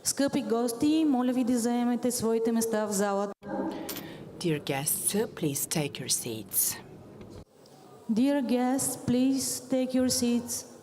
Скъпи гости, моля ви да заемете своите места в залата. Dear guests, please take your seats. Dear guests, please take your seats.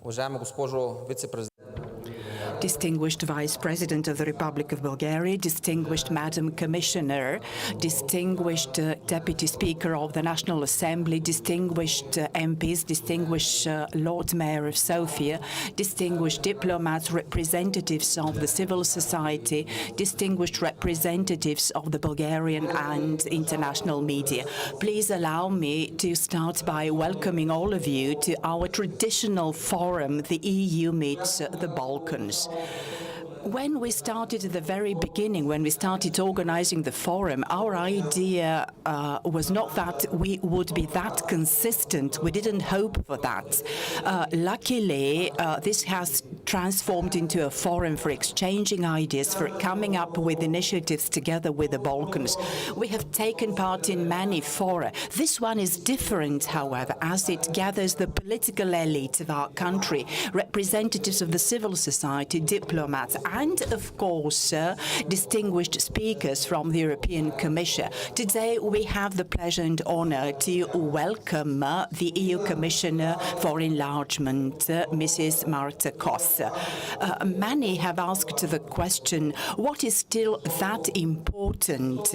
уважаема госпожо вице-президент. Distinguished Vice President of the Republic of Bulgaria, distinguished Madam Commissioner, distinguished Deputy Speaker of the National Assembly, distinguished MPs, distinguished Lord Mayor of Sofia, distinguished diplomats, representatives of the civil society, distinguished representatives of the Bulgarian and international media. Please allow me to start by welcoming all of you to our traditional forum, the EU meets the Balkans. When we started at the very beginning, when we started organizing the forum, our idea was not that we would be that consistent. We didn't hope for that. Luckily, this has transformed into a forum for exchanging ideas, for coming up with initiatives together with the Balkans. We have taken part in many fora. This one is different, however, as it gathers the political elite of our country, representatives of the civil society, diplomats, and, of course, distinguished speakers from the European Commission. Today, we have the pleasure and honor to welcome the EU Commissioner for Enlargement, Mrs. Marta Kos. Many have asked the question, what is still that important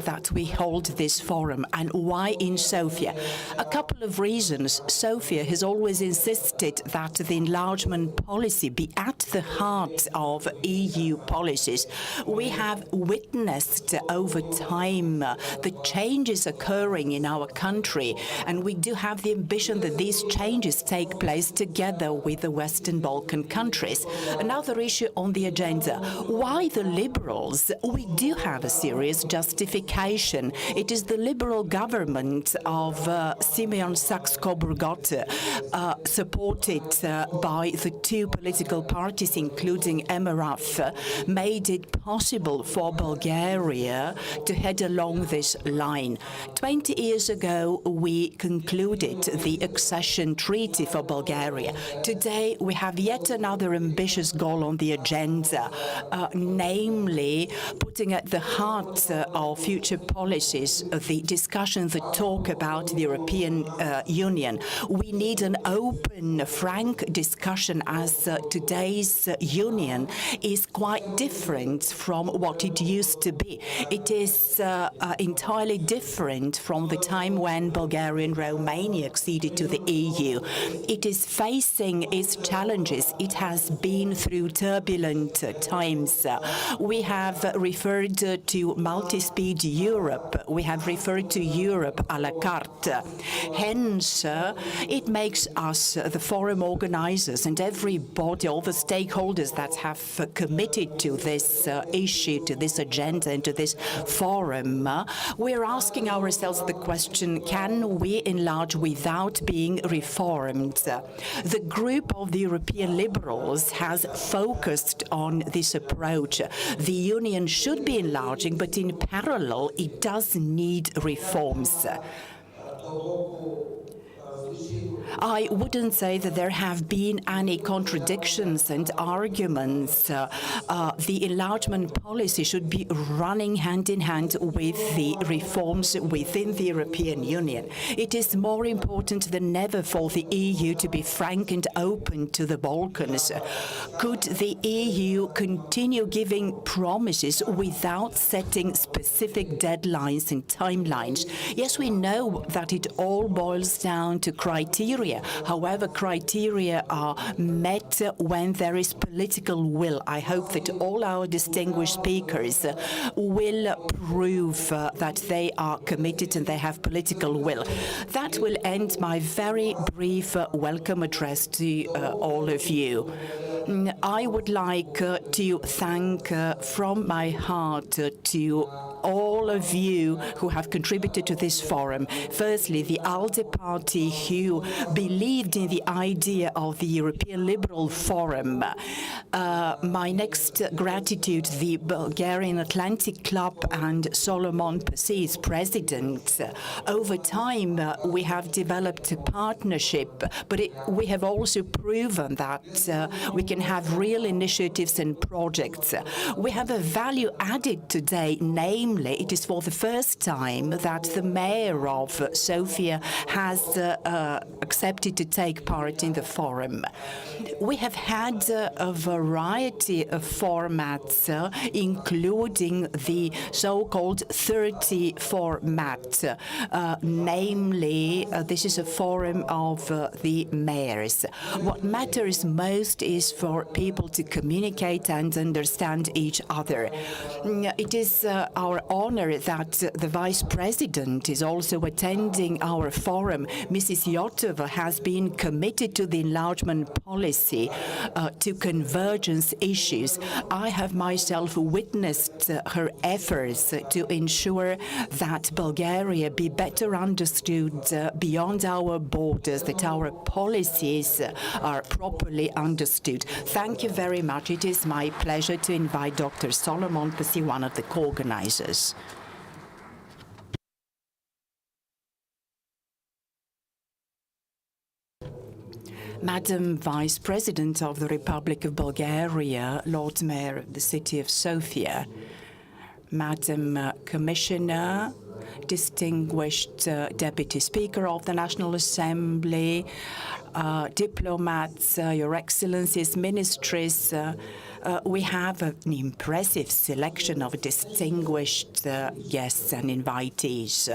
that we hold this forum, and why in Sofia? A couple of reasons. Sofia has always insisted that the enlargement policy be at the heart of EU policies. We have witnessed over time the changes occurring in our country, and we do have the ambition that these changes take place together with the Western Balkan countries. Another issue on the agenda, why the Liberals? We do have a serious justification. It is the Liberal government of Simeon Sachs-Coburg-Gotha, supported by the two political parties, including MRF, made it possible for Bulgaria to head along this line. 20 years ago, we concluded the accession treaty for Bulgaria. Today, we have yet another ambitious goal on the agenda, namely putting at the heart of future policies the discussion, the talk about the European Union. We need an open, frank discussion, as today's union is quite different from what it used to be. It is entirely different from the time when Bulgaria and Romania acceded to the EU. It is facing its challenges. It has been through turbulent times. We have referred to multi-speed Europe. We have referred to Europe à la carte. Hence, it makes us, the forum organizers, and everybody, all the stakeholders that have committed to this issue, to this agenda, and to this forum, we're asking ourselves the question, can we enlarge without being reformed? The group of the European Liberals has focused on this approach. The Union should be enlarging, but in parallel, it does need reforms. I wouldn't say that there have been any contradictions and arguments. The enlargement policy should be running hand in hand with the reforms within the European Union. It is more important than ever for the EU to be frank and open to the Balkans. Could the EU continue giving promises without setting specific deadlines and timelines? Yes, we know that it all boils down to criteria. However, criteria are met when there is political will. I hope that all our distinguished speakers will prove that they are committed and they have political will. That will end my very brief welcome address to all of you. I would like to thank from my heart to all of you who have contributed to this forum. Firstly, the ALDE party, who believed in the idea of the European Liberal Forum. My next gratitude, the Bulgarian Atlantic Club and Solomon Persis, president. Over time, we have developed a partnership, but we have also proven that we can have real initiatives and projects. We have a value added today, namely, it it is for the first time that the mayor of Sofia has accepted to take part in the forum. We have had a variety of formats, including the so-called 30 format. Namely, this is a forum of the mayors. What matters most is for people to communicate and understand each other. It is our honor that the Vice President is also attending our forum. Mrs. Yotova has been committed to the enlargement policy, to convergence issues. I have myself witnessed her efforts to ensure that Bulgaria be better understood beyond our borders, that our policies are properly understood. Thank you very much. It is my pleasure to invite Dr. Solomon Pasi, one of the co-organizers. Madam Vice President of the Republic of Bulgaria, Lord Mayor of the city of Sofia, Madam Commissioner, distinguished Deputy Speaker of the National Assembly, diplomats, Your Excellencies, ministries, we have an impressive selection of distinguished guests and invitees.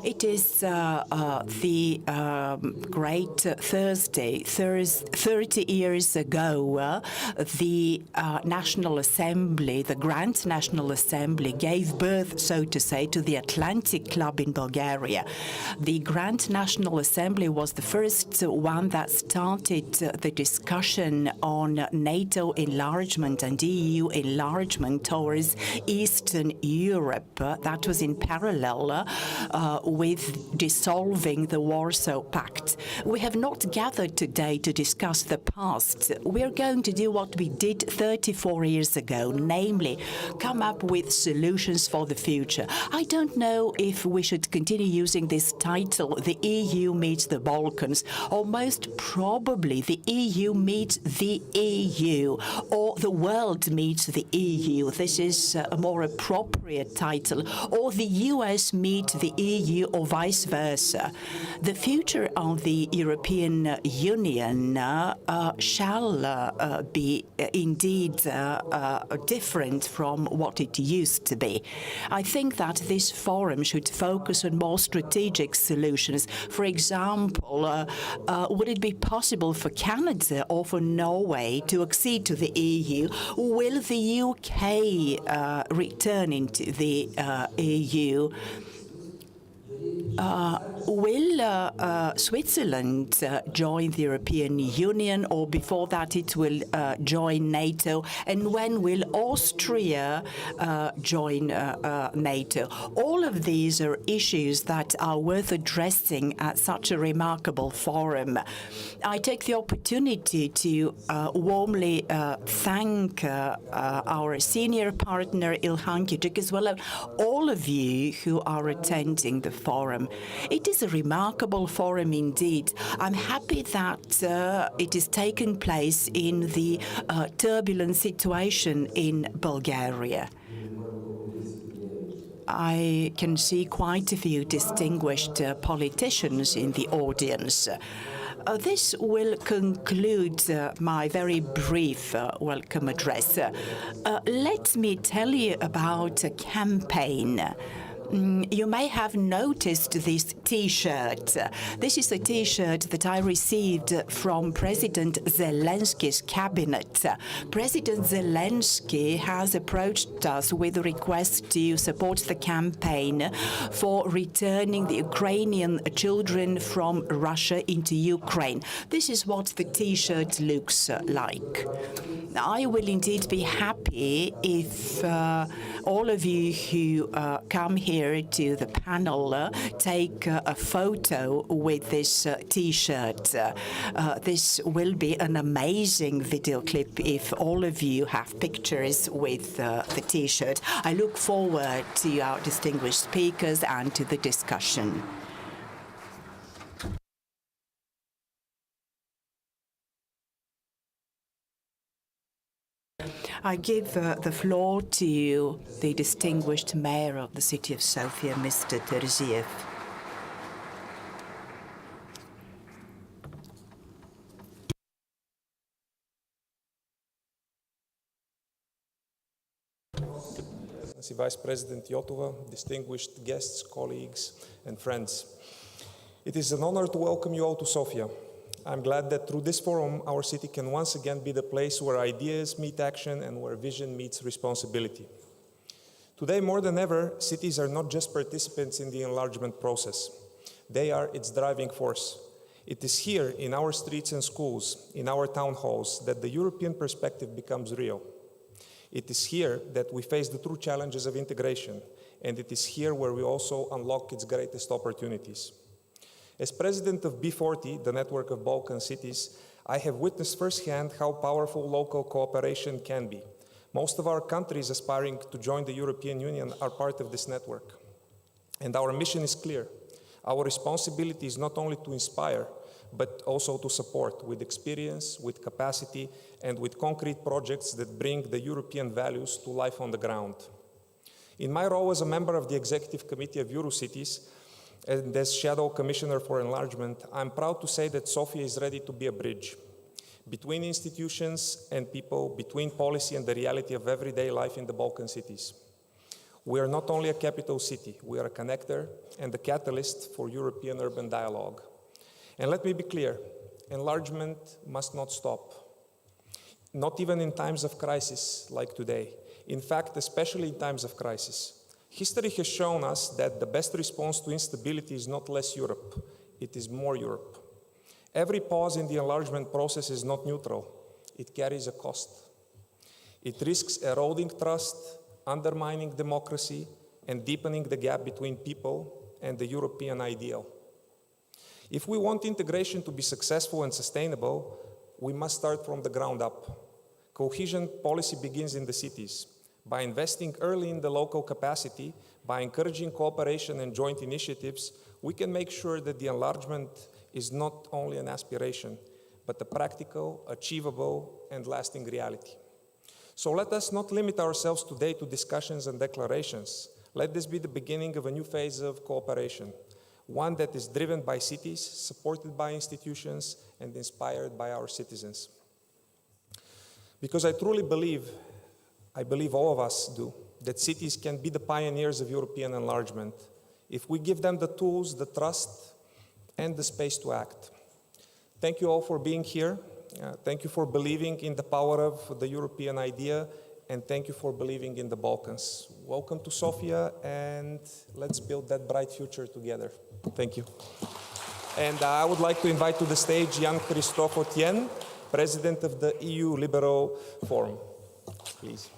It is the great Thursday. 30 years ago, the National Assembly, the Grand National Assembly, gave birth, so to say, to the Atlantic Club in Bulgaria. The Grand National Assembly was the first one that started the discussion on NATO enlargement and EU enlargement towards Eastern Europe. That was in parallel with dissolving the Warsaw Pact. We have not gathered today to discuss the past. We're going to do what we did 34 years ago, namely come up with solutions for the future. I don't know if we should continue using this title, the EU meets the Balkans, or most probably the EU meets the EU, or the world meets the EU. This is a more appropriate title. Or the US meets the EU, or vice versa. The future of the European Union shall be indeed different from what it used to be. I think that this forum should focus on more strategic solutions. For example, would it be possible for Canada or for Norway to accede to the EU? Will the UK return into the EU? Will Switzerland join the European Union, or before that it will join NATO? And when will Austria join NATO? All of these are issues that are worth addressing at such a remarkable forum. I take the opportunity to warmly thank our senior partner Ilhan Küçük, as well as all of you who are attending the forum. It is a remarkable forum indeed. I'm happy that it is taking place in the turbulent situation in Bulgaria. I can see quite a few distinguished politicians in the audience. This will conclude my very brief welcome address. Let me tell you about a campaign. You may have noticed this T-shirt. This is a T-shirt that I received from President Zelensky's cabinet. President Zelensky has approached us with a request to support the campaign for returning the Ukrainian children from Russia into Ukraine. This is what the T-shirt looks like. I will indeed be happy if all of you who come here to the panel take a photo with this T-shirt. This will be an amazing video clip if all of you have pictures with the T-shirt. I look forward to our distinguished speakers and to the discussion. I give the floor to the distinguished mayor of the city of Sofia, Mr. Terziev. Vice President Yotova, distinguished guests, colleagues, and friends. It is an honor to welcome you all to Sofia. I'm glad that through this forum, our city can once again be the place where ideas meet action and where vision meets responsibility. Today, more than ever, cities are not just participants in the enlargement process. They are its driving force. It is here, in our streets and schools, in our town halls, that the European perspective becomes real. It is here that we face the true challenges of integration, and it is here where we also unlock its greatest opportunities. As president of B40, the network of Balkan cities, I have witnessed firsthand how powerful local cooperation can be. Most of our countries aspiring to join the European Union are part of this network. And our mission is clear. Our responsibility is not only to inspire, but also to support with experience, with capacity, and with concrete projects that bring the European values to life on the ground. In my role as a member of the Executive Committee of Eurocities and as Shadow Commissioner for Enlargement, I'm proud to say that Sofia is ready to be a bridge between institutions and people, between policy and the reality of everyday life in the Balkan cities. We are not only a capital city, we are a connector and a catalyst for European urban dialogue. And let me be clear, enlargement must not stop, not even in times of crisis like today. In fact, especially in times of crisis. History has shown us that the best response to instability is not less Europe, it is more Europe. Every pause in the enlargement process is not neutral, it carries a cost. It risks eroding trust, undermining democracy, and deepening the gap between people and the European ideal. If we want integration to be successful and sustainable, we must start from the ground up. Cohesion policy begins in the cities. By investing early in the local capacity, by encouraging cooperation and joint initiatives, we can make sure that the enlargement is not only an aspiration, but a practical, achievable, and lasting reality. So let us not limit ourselves today to discussions and declarations. Let this be the beginning of a new phase of cooperation, one that is driven by cities, supported by institutions, and inspired by our citizens. Because I truly believe, I believe all of us do, that cities can be the pioneers of European enlargement if we give them the tools, the trust, and the space to act. Thank you all for being here. Thank you for believing in the power of the European idea, and thank you for believing in the Balkans. Welcome to Sofia, and let's build that bright future together. Thank you. And I would like to invite to the stage Jan Christophe Otienne, President of the EU Liberal Forum. Please.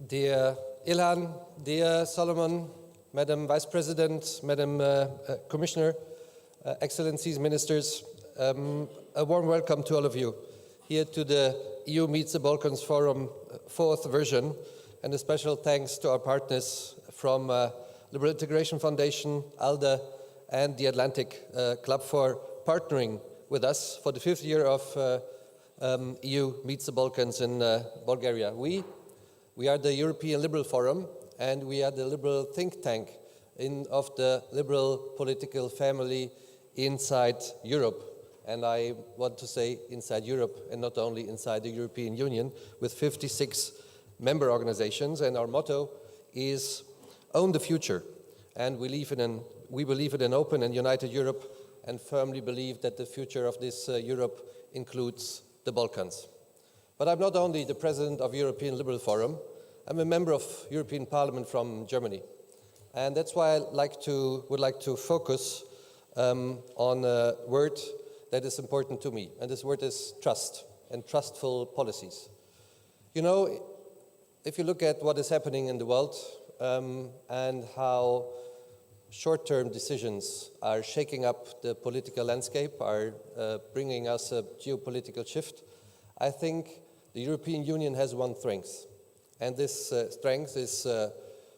Dear Ilhan, dear Solomon, Madam Vice President, Madam Commissioner, Excellencies, Ministers, a warm welcome to all of you here to the EU Meets the Balkans Forum 4th version, and a special thanks to our partners from Liberal Integration Foundation, ALDE, and the Atlantic Club for partnering with us for the 5th year of EU Meets the Balkans in Bulgaria. We are the European Liberal Forum, and we are the liberal think tank of the liberal political family inside Europe. And I want to say inside Europe, and not only inside the European Union, with 56 member organizations. And our motto is own the future. And we believe in an open and united Europe, and firmly believe that the future of this Europe includes the Balkans. But I'm not only the president of European Liberal Forum, I'm a member of European Parliament from Germany. And that's why I would like to focus on a word that is important to me. And this word is trust and trustful policies. You know, if you look at what is happening in the world and how short-term decisions are shaking up the political landscape, are bringing us a geopolitical shift, I think the European Union has one strength. And this strength is the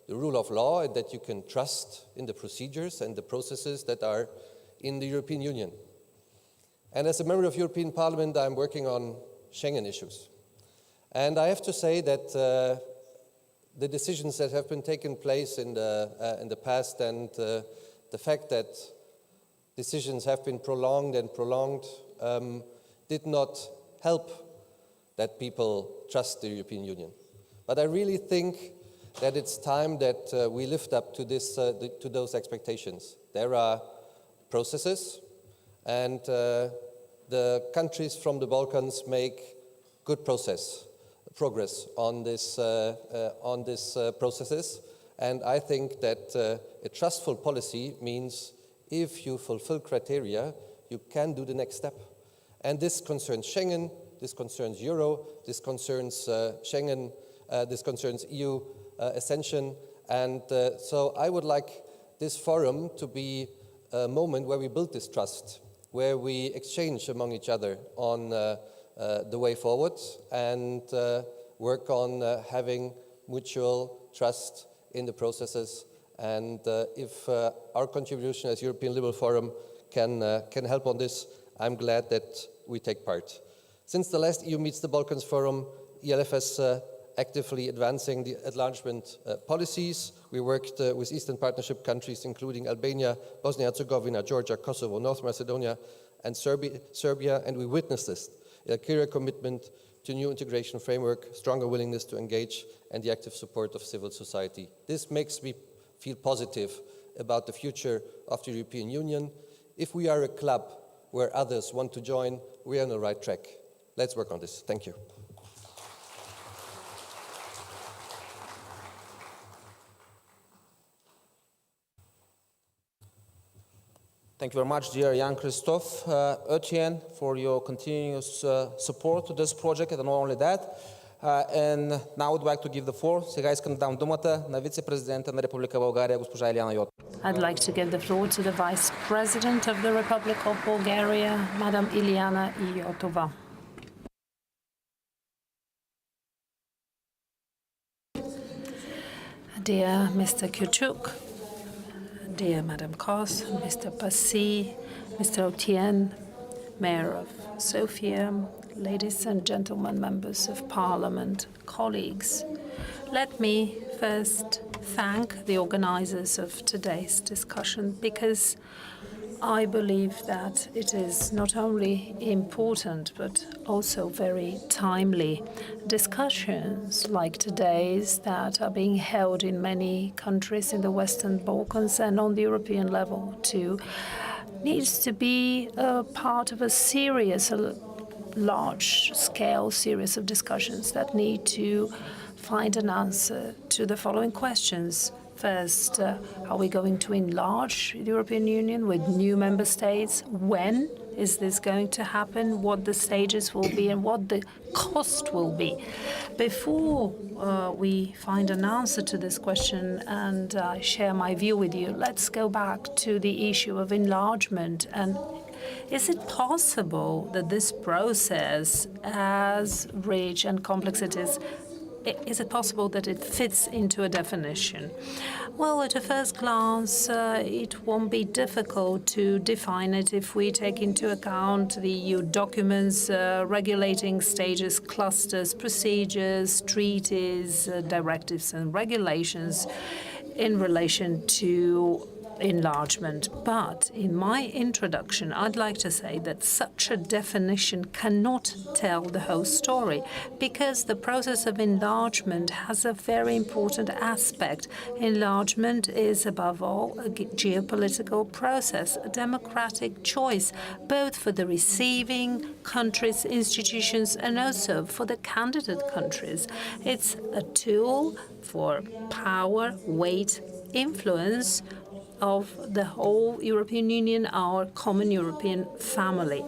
rule of law, and that you can trust in the procedures and the processes that are in the European Union. And as a member of European Parliament, I'm working on Schengen issues. And I have to say that the decisions that have been taken place in the past and the fact that decisions have been prolonged and prolonged did not help that people trust the European Union. But I really think that it's time that we lift up to those expectations. There are processes, and the countries from the Balkans make good progress on this processes. And I think that a trustful policy means if you fulfill criteria, you can do the next step. And this concerns Schengen, this concerns Euro, this concerns Schengen, this concerns EU accession. And so I would like this forum to be a moment where we build this trust, where we exchange among each other on the way forward and work on having mutual trust in the processes. And if our contribution as European Liberal Forum can help on this, I'm glad that we take part. Since the last EU Meets the Balkans Forum, ELF has actively advancing the enlargement policies. We worked with Eastern Partnership countries, including Albania, Bosnia-Herzegovina, Georgia, Kosovo, North Macedonia, and Serbia, and we witnessed this, a clearer commitment to new integration framework, stronger willingness to engage, and the active support of civil society. This makes me feel positive about the future of the European Union. If we are a club where others want to join, we are on the right track. Let's work on this. Thank you. Thank you very much, dear Jan-Christophe Etienne, for your continuous support to this project, and not only that. And now I would like to give the floor. Сега искам да дам думата на вице-президента на Република България, госпожа Илияна Йотова. I'd like to give the floor to the Vice President of the Republic of Bulgaria, Madam Iliana Iotova. Dear Mr. Kyuchuk, dear Madam Kos, Mr. Passy, Mr. Etienne, Mayor of Sofia, ladies and gentlemen, members of Parliament, colleagues, let me first thank the organisers of today's discussion, because I believe that it is not only important but also very timely. Discussions like today's that are being held in many countries in the Western Balkans and on the European level too needs to be a part of a serious, large-scale series of discussions that need to find an answer to the following questions. First, are we going to enlarge the European Union with new member states? When is this going to happen? What the stages will be and what the cost will be? Before we find an answer to this question and share my view with you, let's go back to the issue of enlargement. And is it possible that this process, as rich and complex it is it possible that it fits into a definition? Well, at a first glance, it won't be difficult to define it if we take into account the EU documents regulating stages, clusters, procedures, treaties, directives and regulations in relation to enlargement. But in my introduction, I'd like to say that such a definition cannot tell the whole story, because the process of enlargement has a very important aspect. Enlargement is, above all, a geopolitical process, a democratic choice, both for the receiving countries, institutions, and also for the candidate countries. It's a tool for power, weight, influence of the whole European Union, our common European family.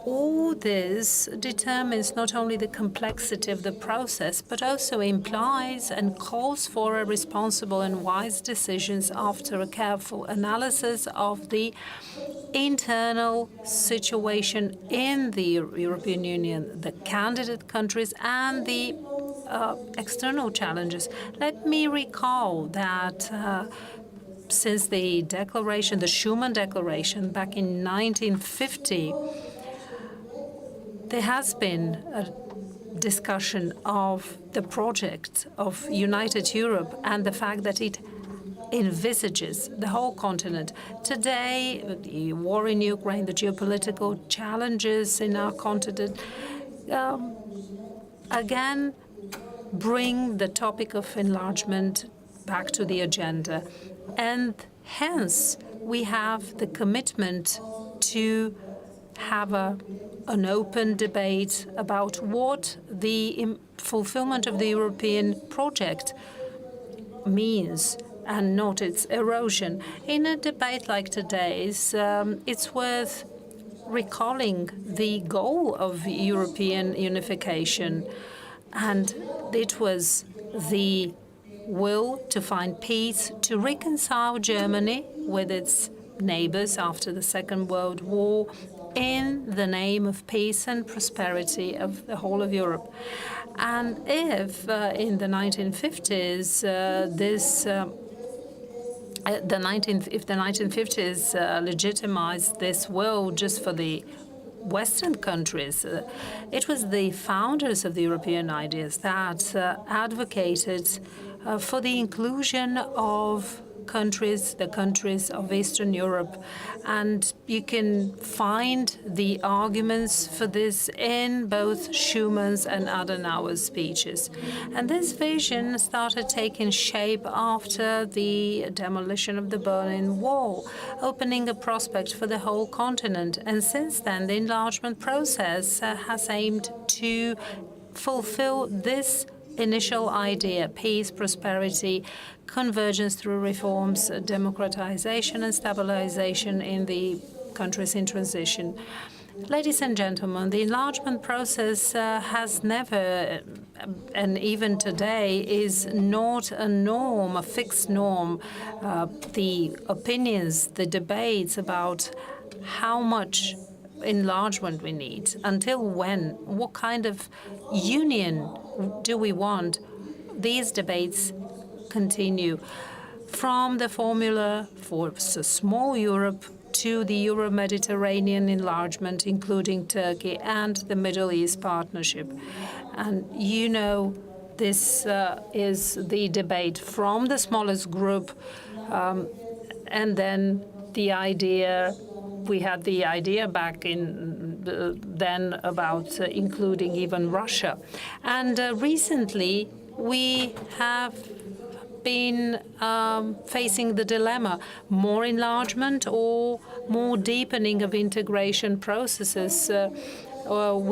All this determines not only the complexity of the process, but also implies and calls for a responsible and wise decisions after a careful analysis of the internal situation in the European Union, the candidate countries, and the external challenges. Let me recall that since the declaration, the Schuman Declaration back in 1950, there has been a discussion of the project of United Europe and the fact that it envisages the whole continent. Today, the war in Ukraine, the geopolitical challenges in our continent, again, bring the topic of enlargement back to the agenda. And hence, we have the commitment to have an open debate about what the fulfillment of the European project means and not its erosion. In a debate like today's, it's worth recalling the goal of European unification, and it was the will to find peace, to reconcile Germany with its neighbors after the Second World War in the name of peace and prosperity of the whole of Europe. And if in the 1950s if the 1950s legitimized this will just for the Western countries, it was the founders of the European ideas that advocated for the inclusion of the countries of Eastern Europe. And you can find the arguments for this in both Schumann's and Adenauer's speeches. And this vision started taking shape after the demolition of the Berlin Wall, opening a prospect for the whole continent. And since then, the enlargement process has aimed to fulfill this initial idea: peace, prosperity, convergence through reforms, democratization and stabilization in the countries in transition. Ladies and gentlemen, the enlargement process has never, and even today, is not a norm, a fixed norm. The opinions, the debates about how much enlargement we need, until when, what kind of union do we want, these debates continue. From the formula for a small Europe to the Euro-Mediterranean enlargement, including Turkey and the Middle East Partnership. And you know, this is the debate from the smallest group, and then the idea. We had the idea back in then about including even Russia. And recently, we have been facing the dilemma: more enlargement or more deepening of integration processes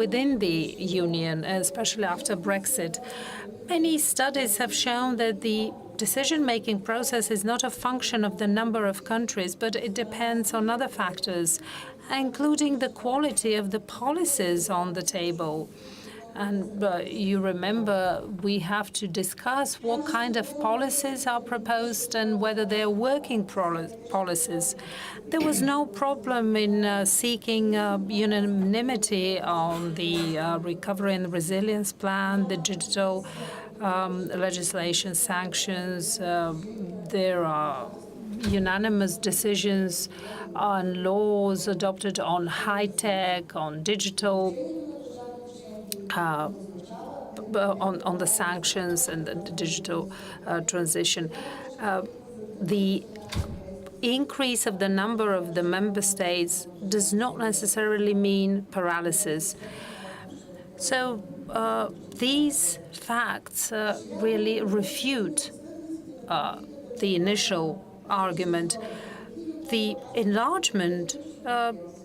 within the Union, especially after Brexit. Many studies have shown that the decision-making process is not a function of the number of countries, but it depends on other factors, including the quality of the policies on the table. And you remember, we have to discuss what kind of policies are proposed and whether they're working policies. There was no problem in seeking unanimity on the Recovery and Resilience Plan, the digital legislation, sanctions. There are unanimous decisions on laws adopted on high-tech, on digital, on the sanctions and the digital transition. The increase of the number of the member states does not necessarily mean paralysis. So these facts really refute the initial argument. The enlargement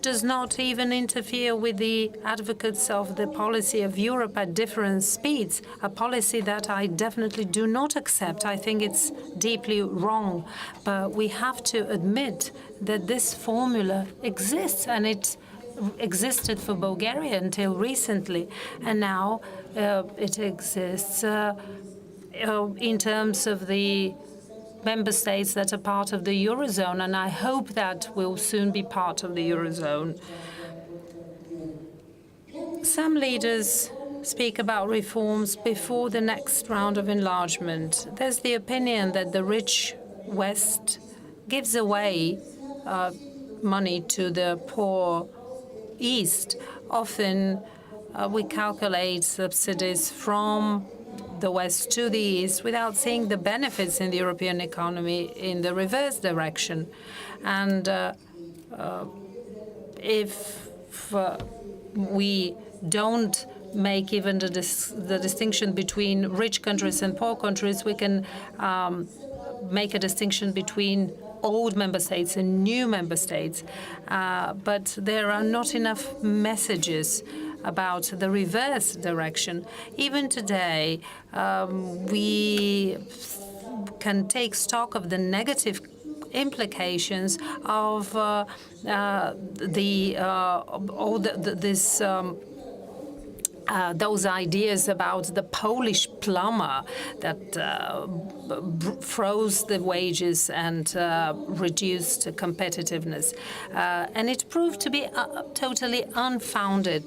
does not even interfere with the advocates of the policy of Europe at different speeds, a policy that I definitely do not accept. I think it's deeply wrong. But we have to admit that this formula exists, and it existed for Bulgaria until recently, and now it exists in terms of the member states that are part of the Eurozone, and I hope that will soon be part of the Eurozone. Some leaders speak about reforms before the next round of enlargement. There's the opinion that the rich West gives away money to the poor East. Often we calculate subsidies from the West to the East without seeing the benefits in the European economy in the reverse direction. And if we don't make even the distinction between rich countries and poor countries, we can make a distinction between old member states and new member states. But there are not enough messages about the reverse direction. Even today, we can take stock of the negative implications of those ideas about the Polish plumber that froze the wages and reduced competitiveness. And it proved to be totally unfounded.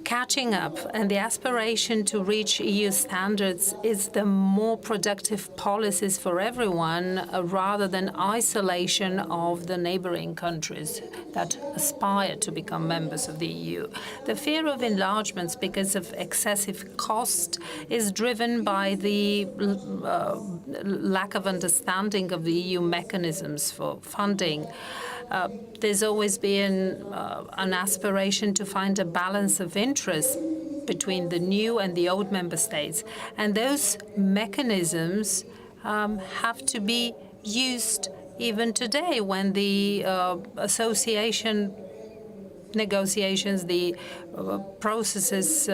Catching up and the aspiration to reach EU standards is the more productive policies for everyone rather than isolation of the neighboring countries that aspire to become members of the EU. The fear of enlargements because of excessive cost is driven by the lack of understanding of the EU mechanisms for funding. There's always been an aspiration to find a balance of interest between the new and the old member states. And those mechanisms have to be used even today when the association negotiations, the processes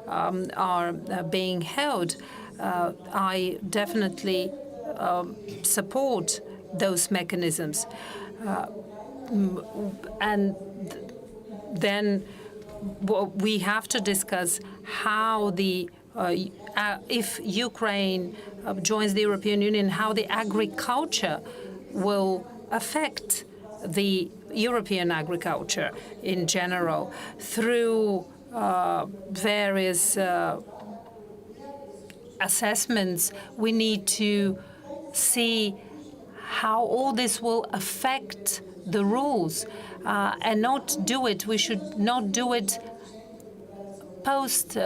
are being held. I definitely support those mechanisms. And then we have to discuss how if Ukraine joins the European Union, how the agriculture will affect the European agriculture in general through various assessments. We need to see how all this will affect the rules and not do it. We should not do it post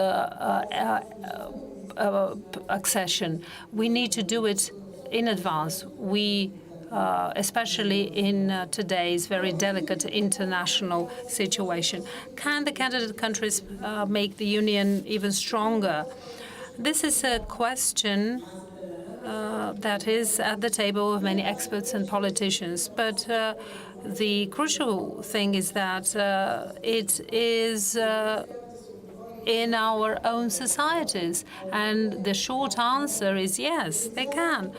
accession. We need to do it in advance. We, especially in today's very delicate international situation. Can the candidate countries make the Union even stronger? This is a question that is at the table of many experts and politicians. But the crucial thing is that it is in our own societies. And the short answer is yes, they can.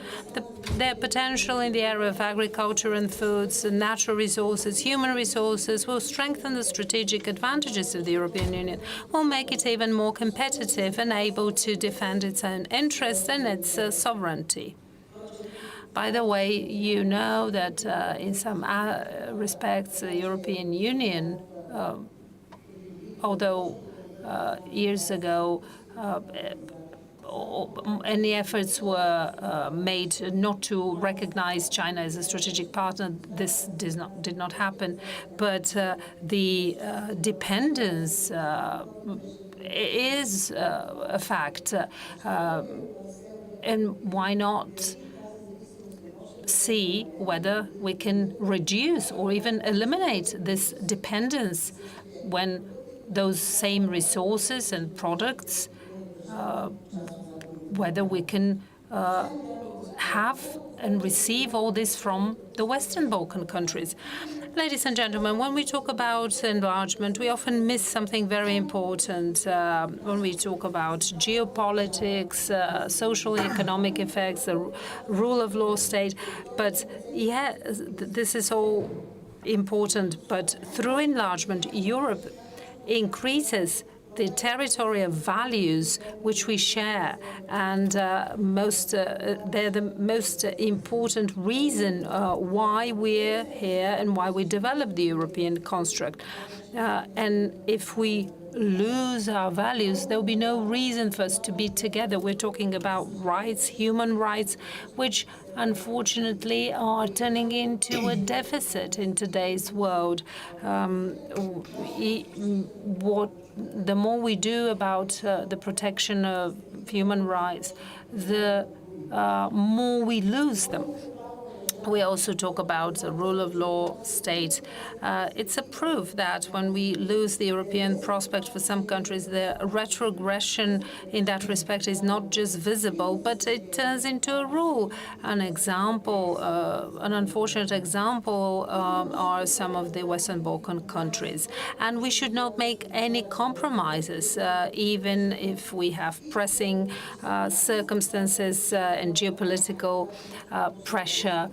Their potential in the area of agriculture and foods and natural resources, human resources, will strengthen the strategic advantages of the European Union, will make it even more competitive and able to defend its own interests and its sovereignty. By the way, you know that in some respects, the European Union, although years ago, any efforts were made not to recognize China as a strategic partner. This did not happen. But the dependence is a fact. And why not see whether we can reduce or even eliminate this dependence when those same resources and products, whether we can have and receive all this from the Western Balkan countries. Ladies and gentlemen, when we talk about enlargement, we often miss something very important when we talk about geopolitics, social and economic effects, the rule of law state. But yeah, this is all important. But through enlargement, Europe increases the territorial values which we share, and they're the most important reason why we're here and why we developed the European construct. And if we lose our values, there will be no reason for us to be together. We're talking about rights, human rights, which unfortunately are turning into a deficit in today's world. The more we do about the protection of human rights, the more we lose them. We also talk about the rule of law state. It's a proof that when we lose the European prospect for some countries, the retrogression in that respect is not just visible, but it turns into a rule. An example, an unfortunate example, are some of the Western Balkan countries. And we should not make any compromises, even if we have pressing circumstances and geopolitical pressure.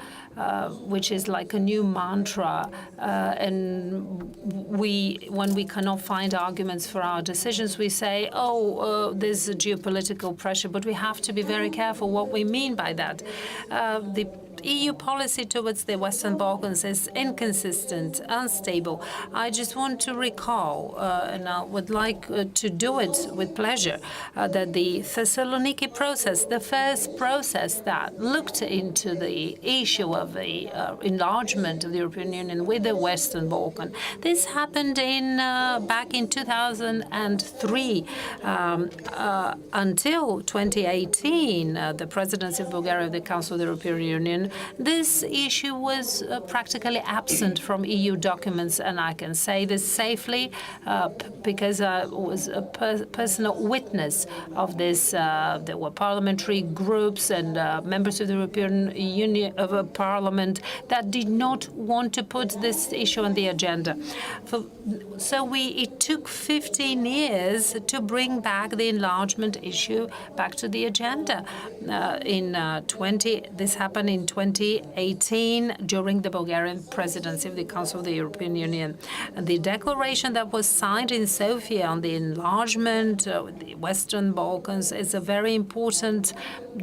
Which is like a new mantra, and when we cannot find arguments for our decisions, we say, there's a geopolitical pressure, but we have to be very careful what we mean by that. The EU policy towards the Western Balkans is inconsistent, unstable. I just want to recall, and I would like to do it with pleasure, that the Thessaloniki process, the first process that looked into the issue of the enlargement of the European Union with the Western Balkan, this happened back in 2003. Until 2018, the presidency of Bulgaria of the Council of the European Union, this issue was practically absent from EU documents, and I can say this safely because I was a personal witness of this. There were parliamentary groups and members of the European Union of a parliament that did not want to put this issue on the agenda. It took 15 years to bring back the enlargement issue back to the agenda. This happened in 2018 during the Bulgarian presidency of the Council of the European Union. And the declaration that was signed in Sofia on the enlargement of the Western Balkans is a very important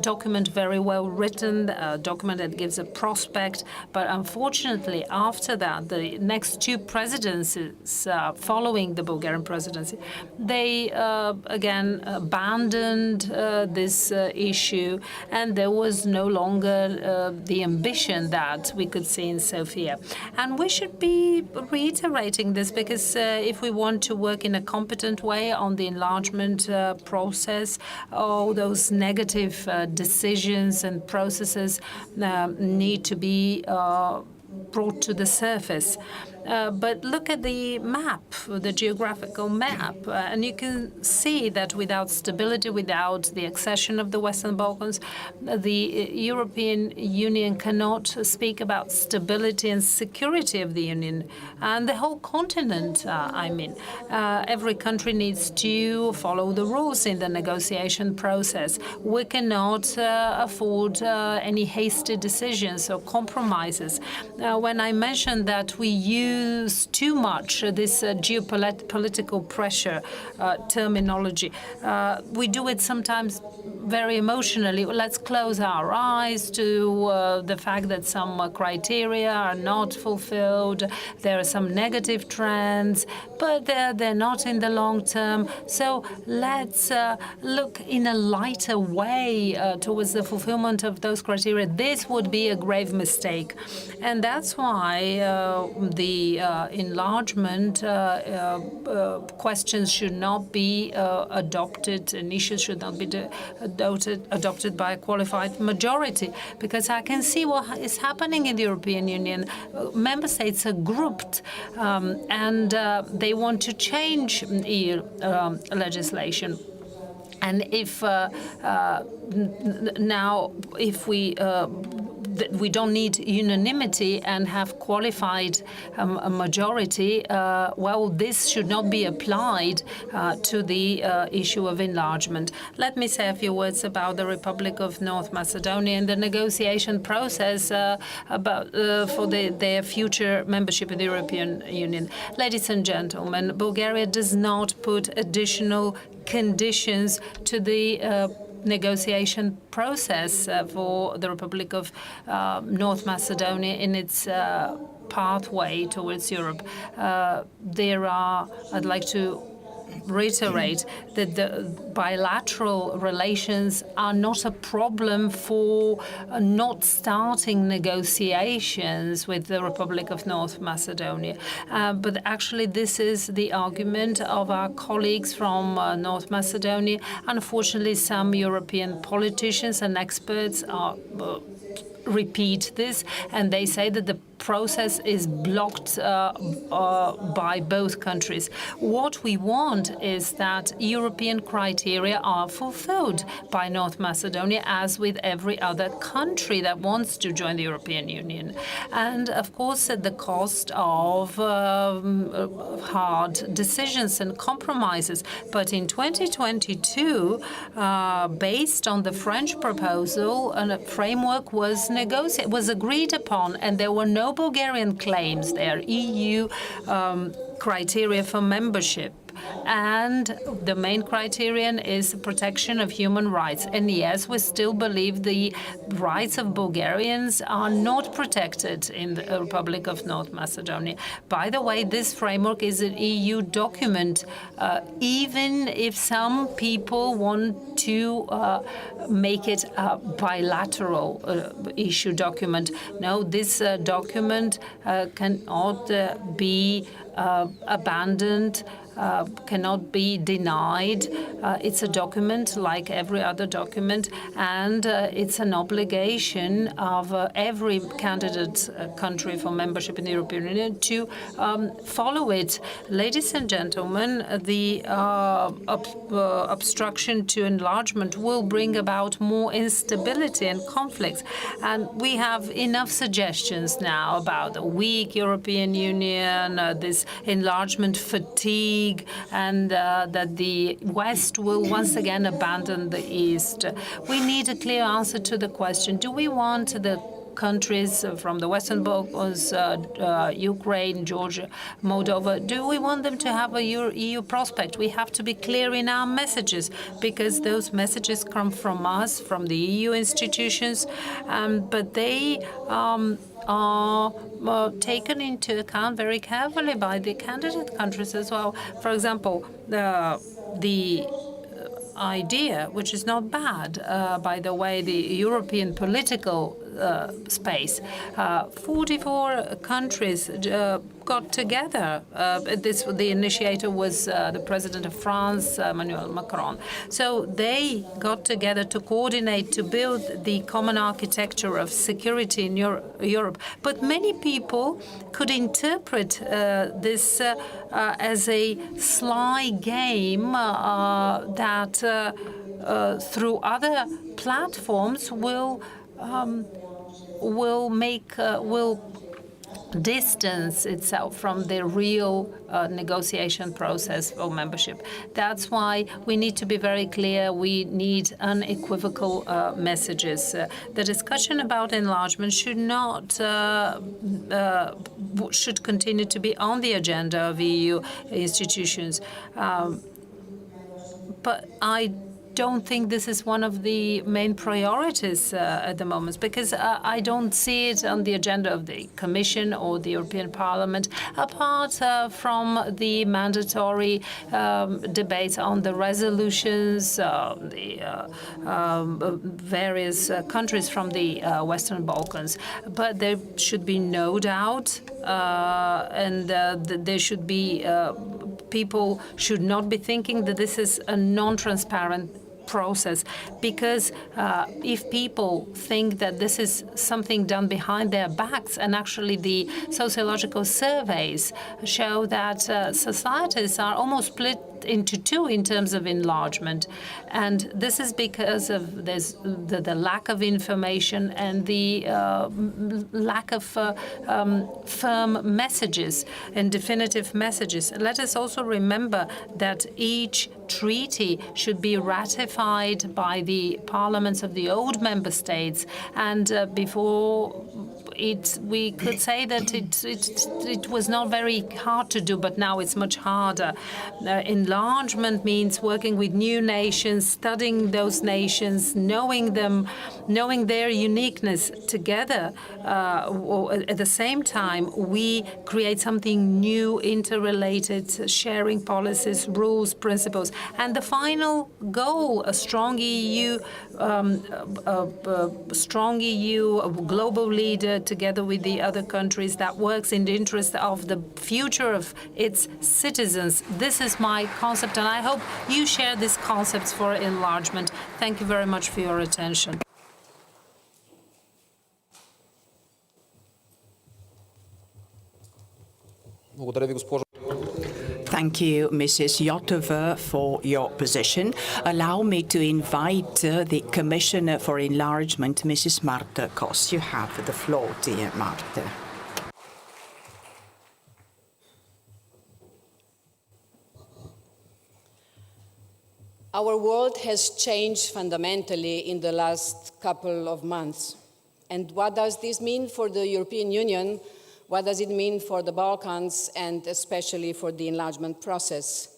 document, very well written, a document that gives a prospect. But unfortunately, after that, the next two presidencies following the Bulgarian presidency, they again abandoned this issue, and there was no longer the ambition that we could see in Sofia. And we should be reiterating this because if we want to work in a competent way on the enlargement process, all those negative decisions and processes need to be brought to the surface. But look at the map, the geographical map, and you can see that without stability, without the accession of the Western Balkans, the European Union cannot speak about stability and security of the Union and the whole continent. Every country needs to follow the rules in the negotiation process. We cannot afford any hasty decisions or compromises. When I mentioned that we use too much this geopolitical pressure terminology, we do it sometimes very emotionally. Let's close our eyes to the fact that some criteria are not fulfilled. There are some negative trends, but they're not in the long term. So let's look in a lighter way towards the fulfillment of those criteria. This would be a grave mistake. And that's why the enlargement questions should not be adopted, and issues should not be adopted by a qualified majority, because I can see what is happening in the European Union. Member states are grouped, and they want to change EU legislation. And if we we don't need unanimity and have qualified a majority. Well, this should not be applied to the issue of enlargement. Let me say a few words about the Republic of North Macedonia and the negotiation process for their future membership in the European Union. Ladies and gentlemen, Bulgaria does not put additional conditions to the negotiation process for the Republic of North Macedonia in its pathway towards Europe. I'd like to reiterate that the bilateral relations are not a problem for not starting negotiations with the Republic of North Macedonia. But actually, this is the argument of our colleagues from North Macedonia. Unfortunately, some European politicians and experts repeat this, and they say that the process is blocked by both countries. What we want is that European criteria are fulfilled by North Macedonia, as with every other country that wants to join the European Union. And of course, at the cost of hard decisions and compromises. But in 2022, based on the French proposal, a framework was agreed upon, and there were no Bulgarian claims there, EU criteria for membership. And the main criterion is protection of human rights. And yes, we still believe the rights of Bulgarians are not protected in the Republic of North Macedonia. By the way, this framework is an EU document, even if some people want to make it a bilateral issue document. No, this document cannot be abandoned, cannot be denied. It's a document like every other document, and it's an obligation of every candidate country for membership in the European Union to follow it. Ladies and gentlemen, the obstruction to enlargement will bring about more instability and conflicts. And we have enough suggestions now about the weak European Union, this enlargement fatigue, and that the West will once again abandon the East. We need a clear answer to the question, do we want the countries from the Western Balkans, Ukraine, Georgia, Moldova, do we want them to have a EU prospect? We have to be clear in our messages, because those messages come from us, from the EU institutions, but they are taken into account very carefully by the candidate countries as well. For example, the idea, which is not bad, by the way, the European political space. 44 countries got together. The initiator was the president of France, Emmanuel Macron. So they got together to coordinate, to build the common architecture of security in Europe. But many people could interpret this as a sly game that through other platforms will distance itself from the real negotiation process for membership. That's why we need to be very clear. We need unequivocal messages. The discussion about enlargement should continue to be on the agenda of EU institutions. But I don't think this is one of the main priorities at the moment, because I don't see it on the agenda of the Commission or the European Parliament, apart from the mandatory debates on the resolutions, the various countries from the Western Balkans. But there should be no doubt, and there should be people should not be thinking that this is a non-transparent process, because if people think that this is something done behind their backs, and actually the sociological surveys show that societies are almost split into two in terms of enlargement. And this is because of the lack of information and the lack of firm messages and definitive messages. Let us also remember that each treaty should be ratified by the parliaments of the old member states, and before we could say that it was not very hard to do, but now it's much harder. Enlargement means working with new nations, studying those nations, knowing them, knowing their uniqueness. Together, at the same time, we create something new, interrelated, sharing policies, rules, principles. And the final goal, a strong EU, a global leader, together with the other countries, that works in the interest of the future of its citizens. This is my concept, and I hope you share these concepts for enlargement. Thank you very much for your attention. Thank you, Mrs. Yotova, for your position. Allow me to invite the Commissioner for Enlargement, Mrs. Marta Kos. You have the floor, dear Marta. Our world has changed fundamentally in the last couple of months. And what does this mean for the European Union? What does it mean for the Balkans, and especially for the enlargement process?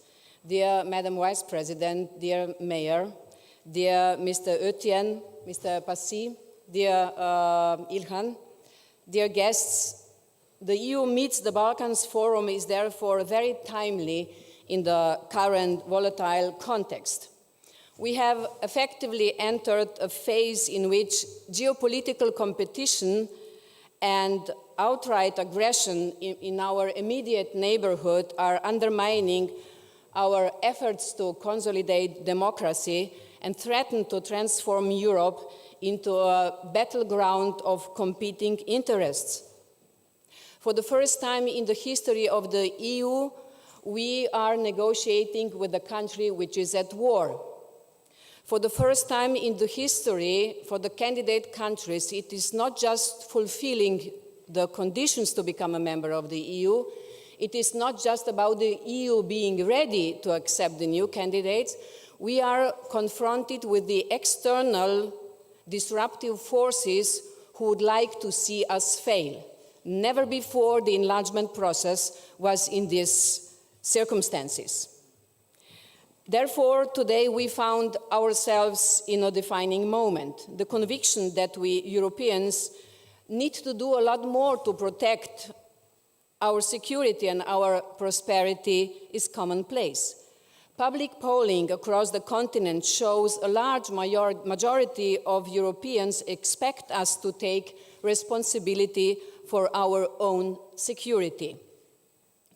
Dear Madam Vice President, dear Mayor, dear Mr. Ötjen, Mr. Passy, dear Ilhan, dear guests, the EU Meets the Balkans Forum is therefore very timely in the current volatile context. We have effectively entered a phase in which geopolitical competition and outright aggression in our immediate neighborhood are undermining our efforts to consolidate democracy and threaten to transform Europe into a battleground of competing interests. For the first time in the history of the EU, we are negotiating with a country which is at war. For the first time in the history, for the candidate countries, it is not just fulfilling the conditions to become a member of the EU. It is not just about the EU being ready to accept the new candidates. We are confronted with the external disruptive forces who would like to see us fail. Never before the enlargement process was in these circumstances. Therefore, today we found ourselves in a defining moment. The conviction that we Europeans need to do a lot more to protect our security and our prosperity is commonplace. Public polling across the continent shows a large majority of Europeans expect us to take responsibility for our own security.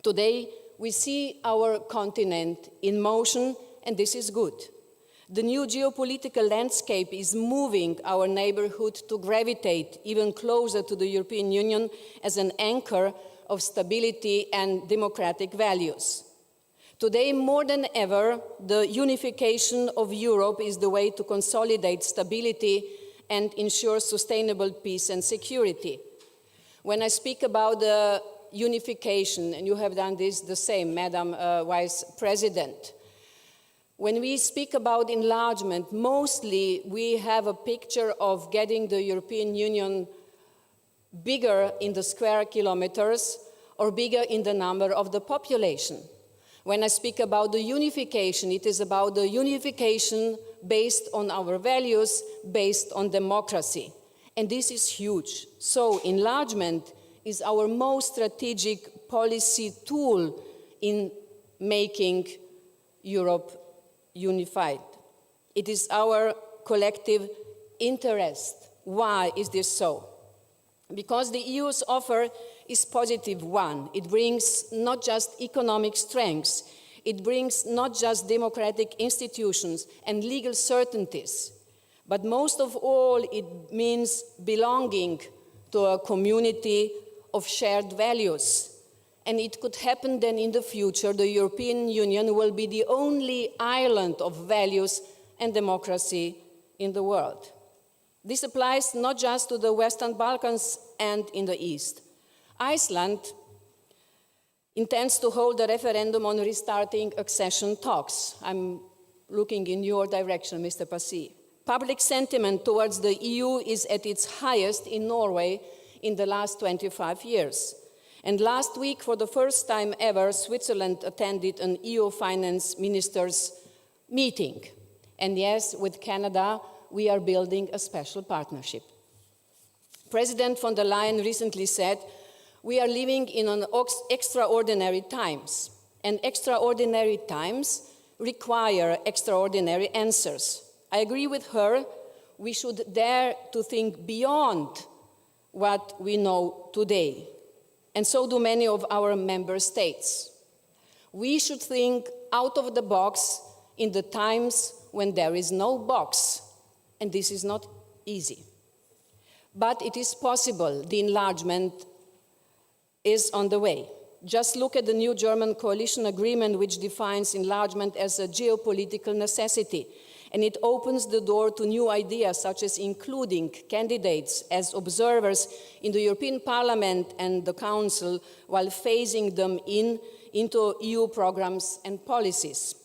Today, we see our continent in motion, and this is good. The new geopolitical landscape is moving our neighborhood to gravitate even closer to the European Union as an anchor of stability and democratic values. Today, more than ever, the unification of Europe is the way to consolidate stability and ensure sustainable peace and security. When I speak about the unification, and you have done this the same, Madam Vice President, when we speak about enlargement, mostly we have a picture of getting the European Union bigger in the square kilometers or bigger in the number of the population. When I speak about the unification, it is about the unification based on our values, based on democracy. And this is huge. So enlargement is our most strategic policy tool in making Europe unified. It is our collective interest. Why is this so? Because the EU's offer is positive one. It brings not just economic strengths, it brings not just democratic institutions and legal certainties, but most of all, it means belonging to a community of shared values. And it could happen then in the future, the European Union will be the only island of values and democracy in the world. This applies not just to the Western Balkans and in the East. Iceland intends to hold a referendum on restarting accession talks. I'm looking in your direction, Mr. Passy. Public sentiment towards the EU is at its highest in Norway in the last 25 years. And last week, for the first time ever, Switzerland attended an EU finance ministers meeting. And yes, with Canada, we are building a special partnership. President von der Leyen recently said, we are living in extraordinary times, and extraordinary times require extraordinary answers. I agree with her, we should dare to think beyond what we know today, and so do many of our member states. We should think out of the box in the times when there is no box, and this is not easy. But it is possible. The enlargement is on the way. Just look at the new German coalition agreement, which defines enlargement as a geopolitical necessity. And it opens the door to new ideas, such as including candidates as observers in the European Parliament and the Council, while phasing them into EU programs and policies.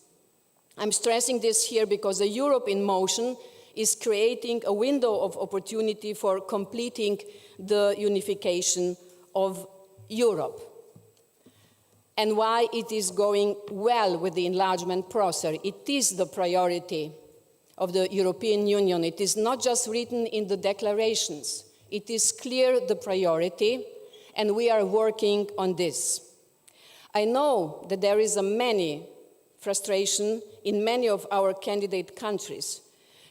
I'm stressing this here because the Europe in motion is creating a window of opportunity for completing the unification of Europe. And why it is going well with the enlargement process. It is the priority of the European Union. It is not just written in the declarations. It is clear the priority, and we are working on this. I know that there is many frustration in many of our candidate countries.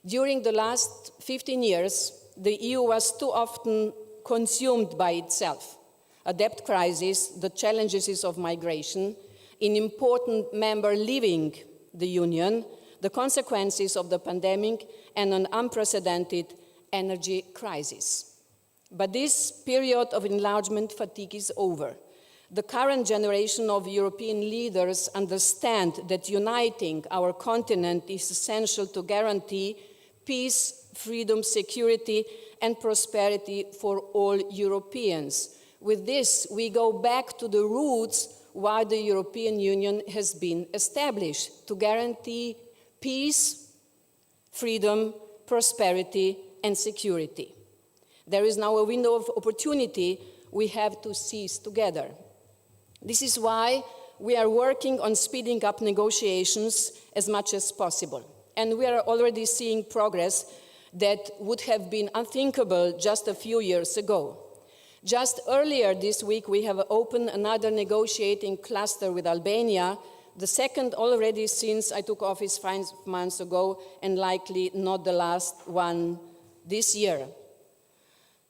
During the last 15 years, the EU was too often consumed by itself. A debt crisis, the challenges of migration, an important member leaving the Union, the consequences of the pandemic, and an unprecedented energy crisis. But this period of enlargement fatigue is over. The current generation of European leaders understand that uniting our continent is essential to guarantee peace, freedom, security, and prosperity for all Europeans. With this, we go back to the roots why the European Union has been established, to guarantee peace, freedom, prosperity, and security. There is now a window of opportunity we have to seize together. This is why we are working on speeding up negotiations as much as possible. And we are already seeing progress that would have been unthinkable just a few years ago. Just earlier this week, we have opened another negotiating cluster with Albania, the second already since I took office 5 months ago, and likely not the last one this year.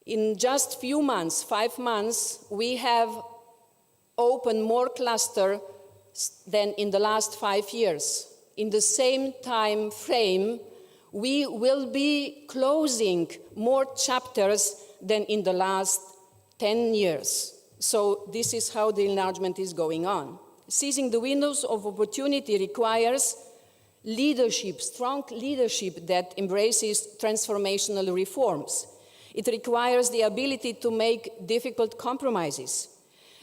In just few months, 5 months, we have opened more clusters than in the last 5 years. In the same time frame, we will be closing more chapters than in the last 10 years. So this is how the enlargement is going on. Seizing the windows of opportunity requires leadership, strong leadership that embraces transformational reforms. It requires the ability to make difficult compromises.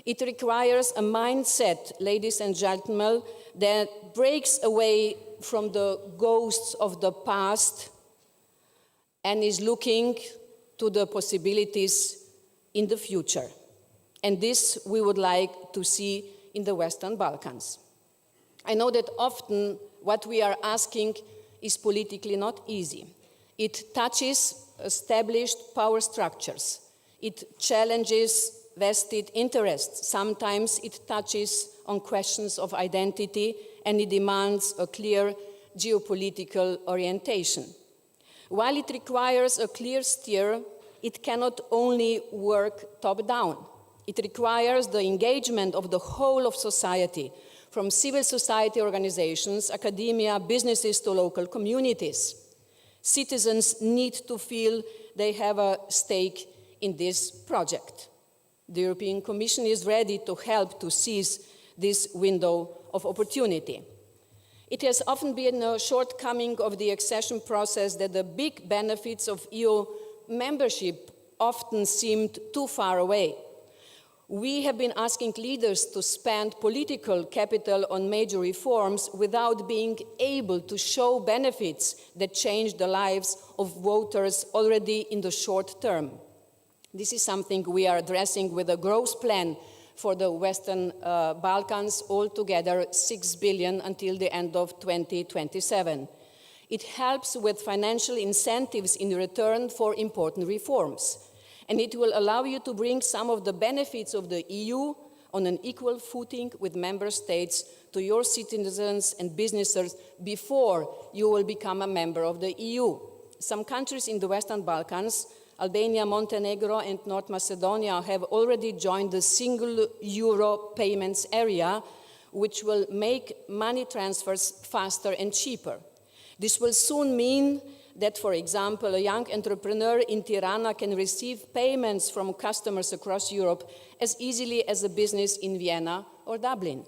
It requires a mindset, ladies and gentlemen, that breaks away from the ghosts of the past and is looking to the possibilities in the future. And this we would like to see in the Western Balkans. I know that often what we are asking is politically not easy. It touches established power structures. It challenges vested interests. Sometimes it touches on questions of identity, and it demands a clear geopolitical orientation. While it requires a clear steer, it cannot only work top-down. It requires the engagement of the whole of society, from civil society organizations, academia, businesses to local communities. Citizens need to feel they have a stake in this project. The European Commission is ready to help to seize this window of opportunity. It has often been a shortcoming of the accession process that the big benefits of EU membership often seemed too far away. We have been asking leaders to spend political capital on major reforms without being able to show benefits that change the lives of voters already in the short term. This is something we are addressing with a growth plan for the Western Balkans, altogether 6 billion until the end of 2027. It helps with financial incentives in return for important reforms. And it will allow you to bring some of the benefits of the EU on an equal footing with member states to your citizens and businesses before you will become a member of the EU. Some countries in the Western Balkans, Albania, Montenegro, and North Macedonia, have already joined the single euro payments area, which will make money transfers faster and cheaper. This will soon mean that, for example, a young entrepreneur in Tirana can receive payments from customers across Europe as easily as a business in Vienna or Dublin.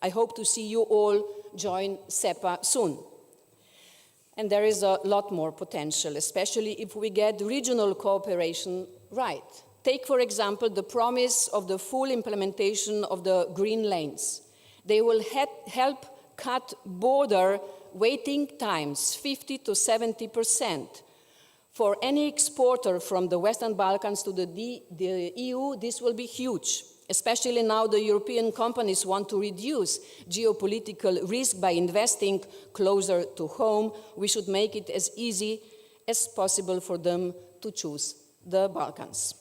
I hope to see you all join SEPA soon. And there is a lot more potential, especially if we get regional cooperation right. Take, for example, the promise of the full implementation of the green lanes. They will help cut border waiting times 50 to 70%. For any exporter from the Western Balkans to the EU, this will be huge, especially now the European companies want to reduce geopolitical risk by investing closer to home. We should make it as easy as possible for them to choose the Balkans.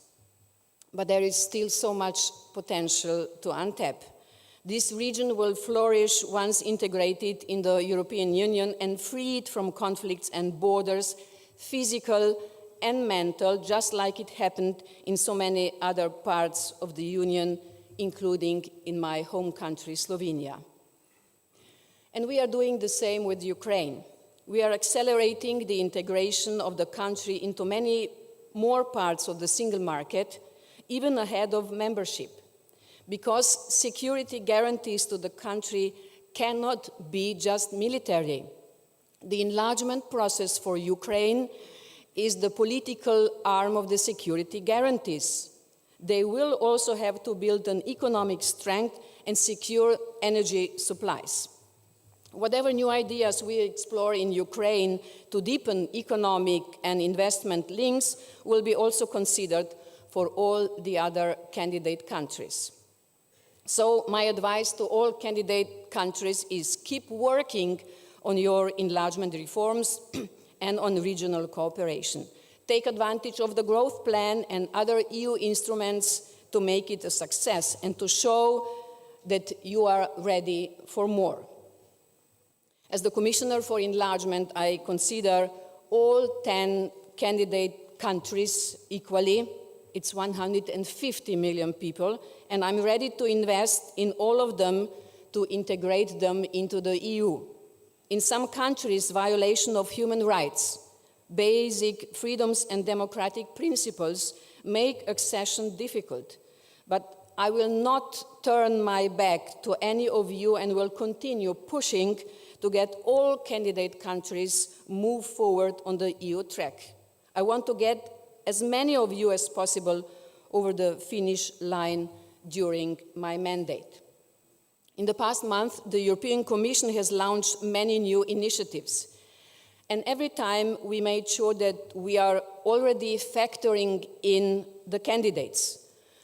But there is still so much potential to untap. This region will flourish once integrated in the European Union and freed from conflicts and borders, physical and mental, just like it happened in so many other parts of the Union, including in my home country, Slovenia. And we are doing the same with Ukraine. We are accelerating the integration of the country into many more parts of the single market, even ahead of membership. Because security guarantees to the country cannot be just military. The enlargement process for Ukraine is the political arm of the security guarantees. They will also have to build an economic strength and secure energy supplies. Whatever new ideas we explore in Ukraine to deepen economic and investment links will be also considered for all the other candidate countries. So my advice to all candidate countries is keep working on your enlargement reforms and on regional cooperation. Take advantage of the growth plan and other EU instruments to make it a success and to show that you are ready for more. As the Commissioner for Enlargement, I consider all 10 candidate countries equally. It's 150 million people, and I'm ready to invest in all of them to integrate them into the EU. In some countries, violation of human rights, basic freedoms and democratic principles make accession difficult. But I will not turn my back to any of you and will continue pushing to get all candidate countries move forward on the EU track. I want to get as many of you as possible over the finish line during my mandate. In the past month, the European Commission has launched many new initiatives. And every time we made sure that we are already factoring in the candidates.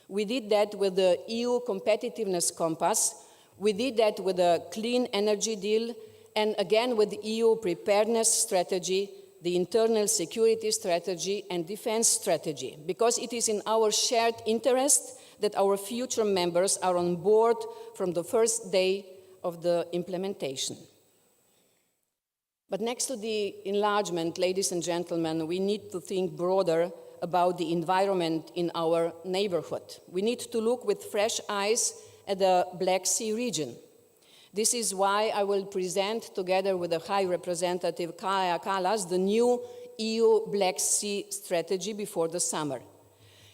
We did that with the EU Competitiveness Compass, we did that with the Clean Energy Deal, and again with the EU Preparedness Strategy, the Internal Security Strategy and Defense Strategy, because it is in our shared interest that our future members are on board from the first day of the implementation. But next to the enlargement, ladies and gentlemen, we need to think broader about the environment in our neighborhood. We need to look with fresh eyes at the Black Sea region. This is why I will present, together with the High Representative Kaja Kallas, the new EU Black Sea strategy before the summer.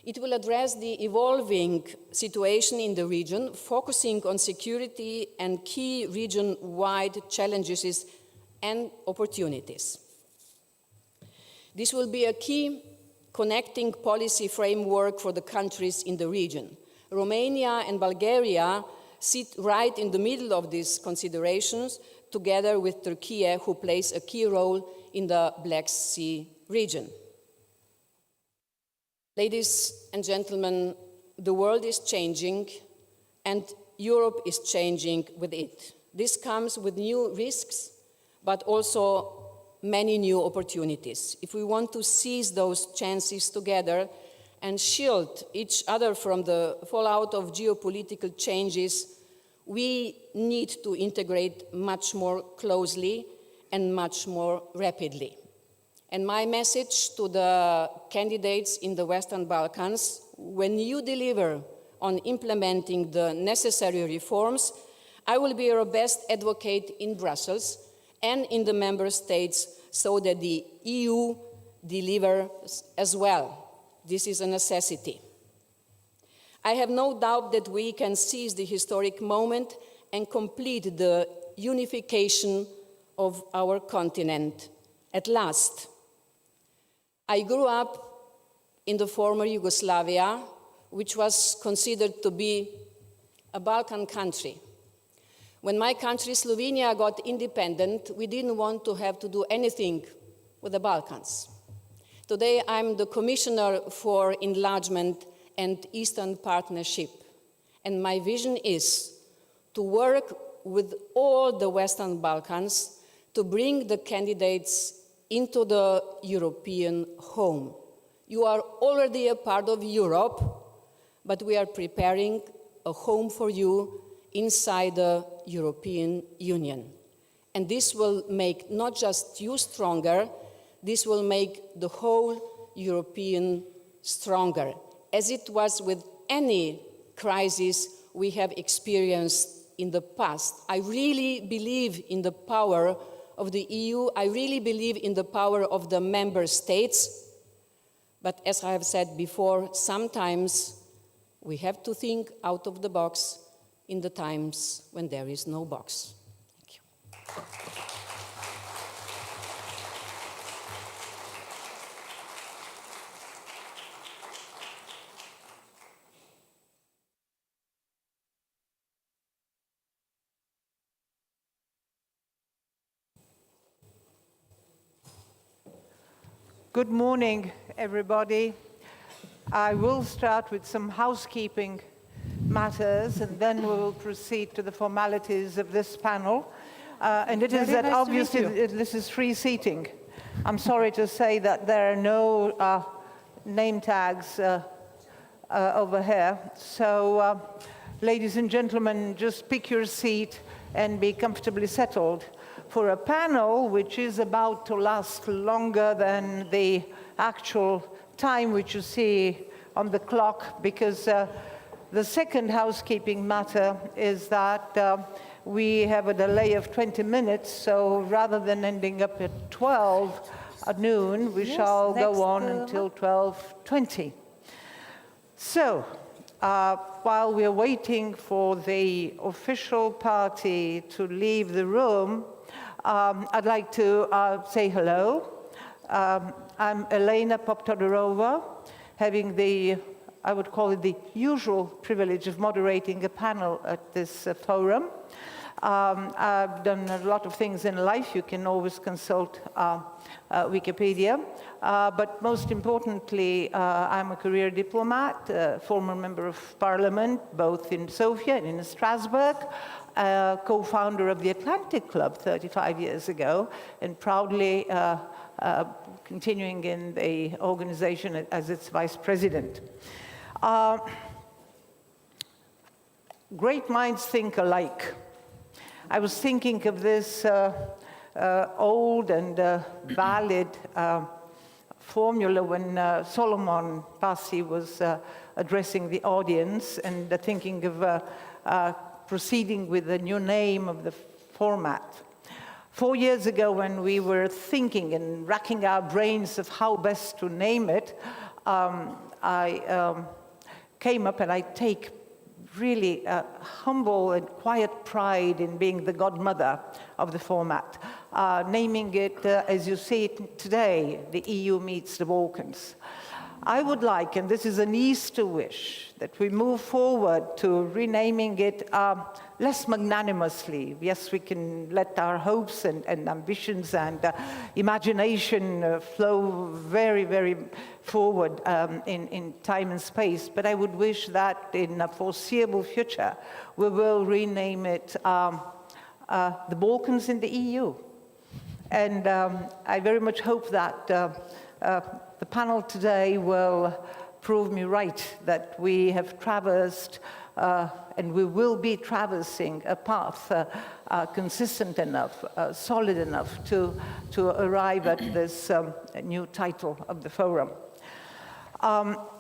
It will address the evolving situation in the region, focusing on security and key region-wide challenges and opportunities. This will be a key connecting policy framework for the countries in the region. Romania and Bulgaria sit right in the middle of these considerations, together with Turkey, who plays a key role in the Black Sea region. Ladies and gentlemen, the world is changing, and Europe is changing with it. This comes with new risks, but also many new opportunities. If we want to seize those chances together and shield each other from the fallout of geopolitical changes, we need to integrate much more closely and much more rapidly. And my message to the candidates in the Western Balkans: when you deliver on implementing the necessary reforms, I will be your best advocate in Brussels and in the member states, so that the EU delivers as well. This is a necessity. I have no doubt that we can seize the historic moment and complete the unification of our continent at last. I grew up in the former Yugoslavia, which was considered to be a Balkan country. When my country, Slovenia, got independent, we didn't want to have to do anything with the Balkans. Today, I'm the Commissioner for Enlargement and Eastern Partnership, and my vision is to work with all the Western Balkans to bring the candidates into the European home. You are already a part of Europe, but we are preparing a home for you inside the European Union. And this will make not just you stronger, this will make the whole European stronger, as it was with any crisis we have experienced in the past. I really believe in the power of the EU. I really believe in the power of the member states. But as I have said before, sometimes we have to think out of the box in the times when there is no box. Thank you. Good morning, everybody. I will start with some housekeeping matters, and then we will proceed to the formalities of this panel. And it is that obviously this is free seating. I'm sorry to say that there are no name tags over here. So, ladies and gentlemen, just pick your seat and be comfortably settled for a panel which is about to last longer than the actual time which you see on the clock, because the second housekeeping matter is that we have a delay of 20 minutes, so rather than ending up at 12 at noon, we shall go on until 12:20. So, while we're waiting for the official party to leave the room, I'd like to say hello. I'm Elena Poptodorova, having the, I would call it the usual privilege of moderating a panel at this forum. I've done a lot of things in life. You can always consult Wikipedia. But most importantly, I'm a career diplomat, former member of parliament, both in Sofia and in Strasbourg, co-founder of the Atlantic Club 35 years ago, and proudly continuing in the organization as its vice president. Great minds think alike. I was thinking of this old and valid formula when Solomon Passi was addressing the audience and thinking of proceeding with the new name of the format. 4 years ago, when we were thinking and racking our brains of how best to name it, I came up and I take really humble and quiet pride in being the godmother of the format, naming it, as you see it today, the EU meets the Balkans. I would like, and this is an Easter wish, that we move forward to renaming it less magnanimously. Yes, we can let our hopes and ambitions and imagination flow very, very forward in time and space, but I would wish that in a foreseeable future we will rename it the Balkans in the EU. And I very much hope that the panel today will prove me right, that we have traversed and we will be traversing a path consistent enough, solid enough to arrive at this new title of the forum.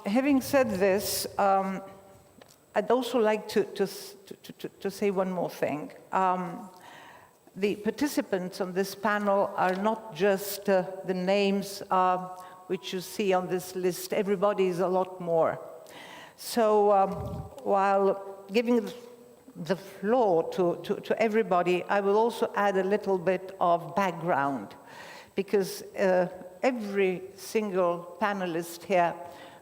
Having said this, I'd also like to say one more thing. The participants on this panel are not just the names which you see on this list. Everybody is a lot more. So while giving the floor to everybody, I will also add a little bit of background, because every single panelist here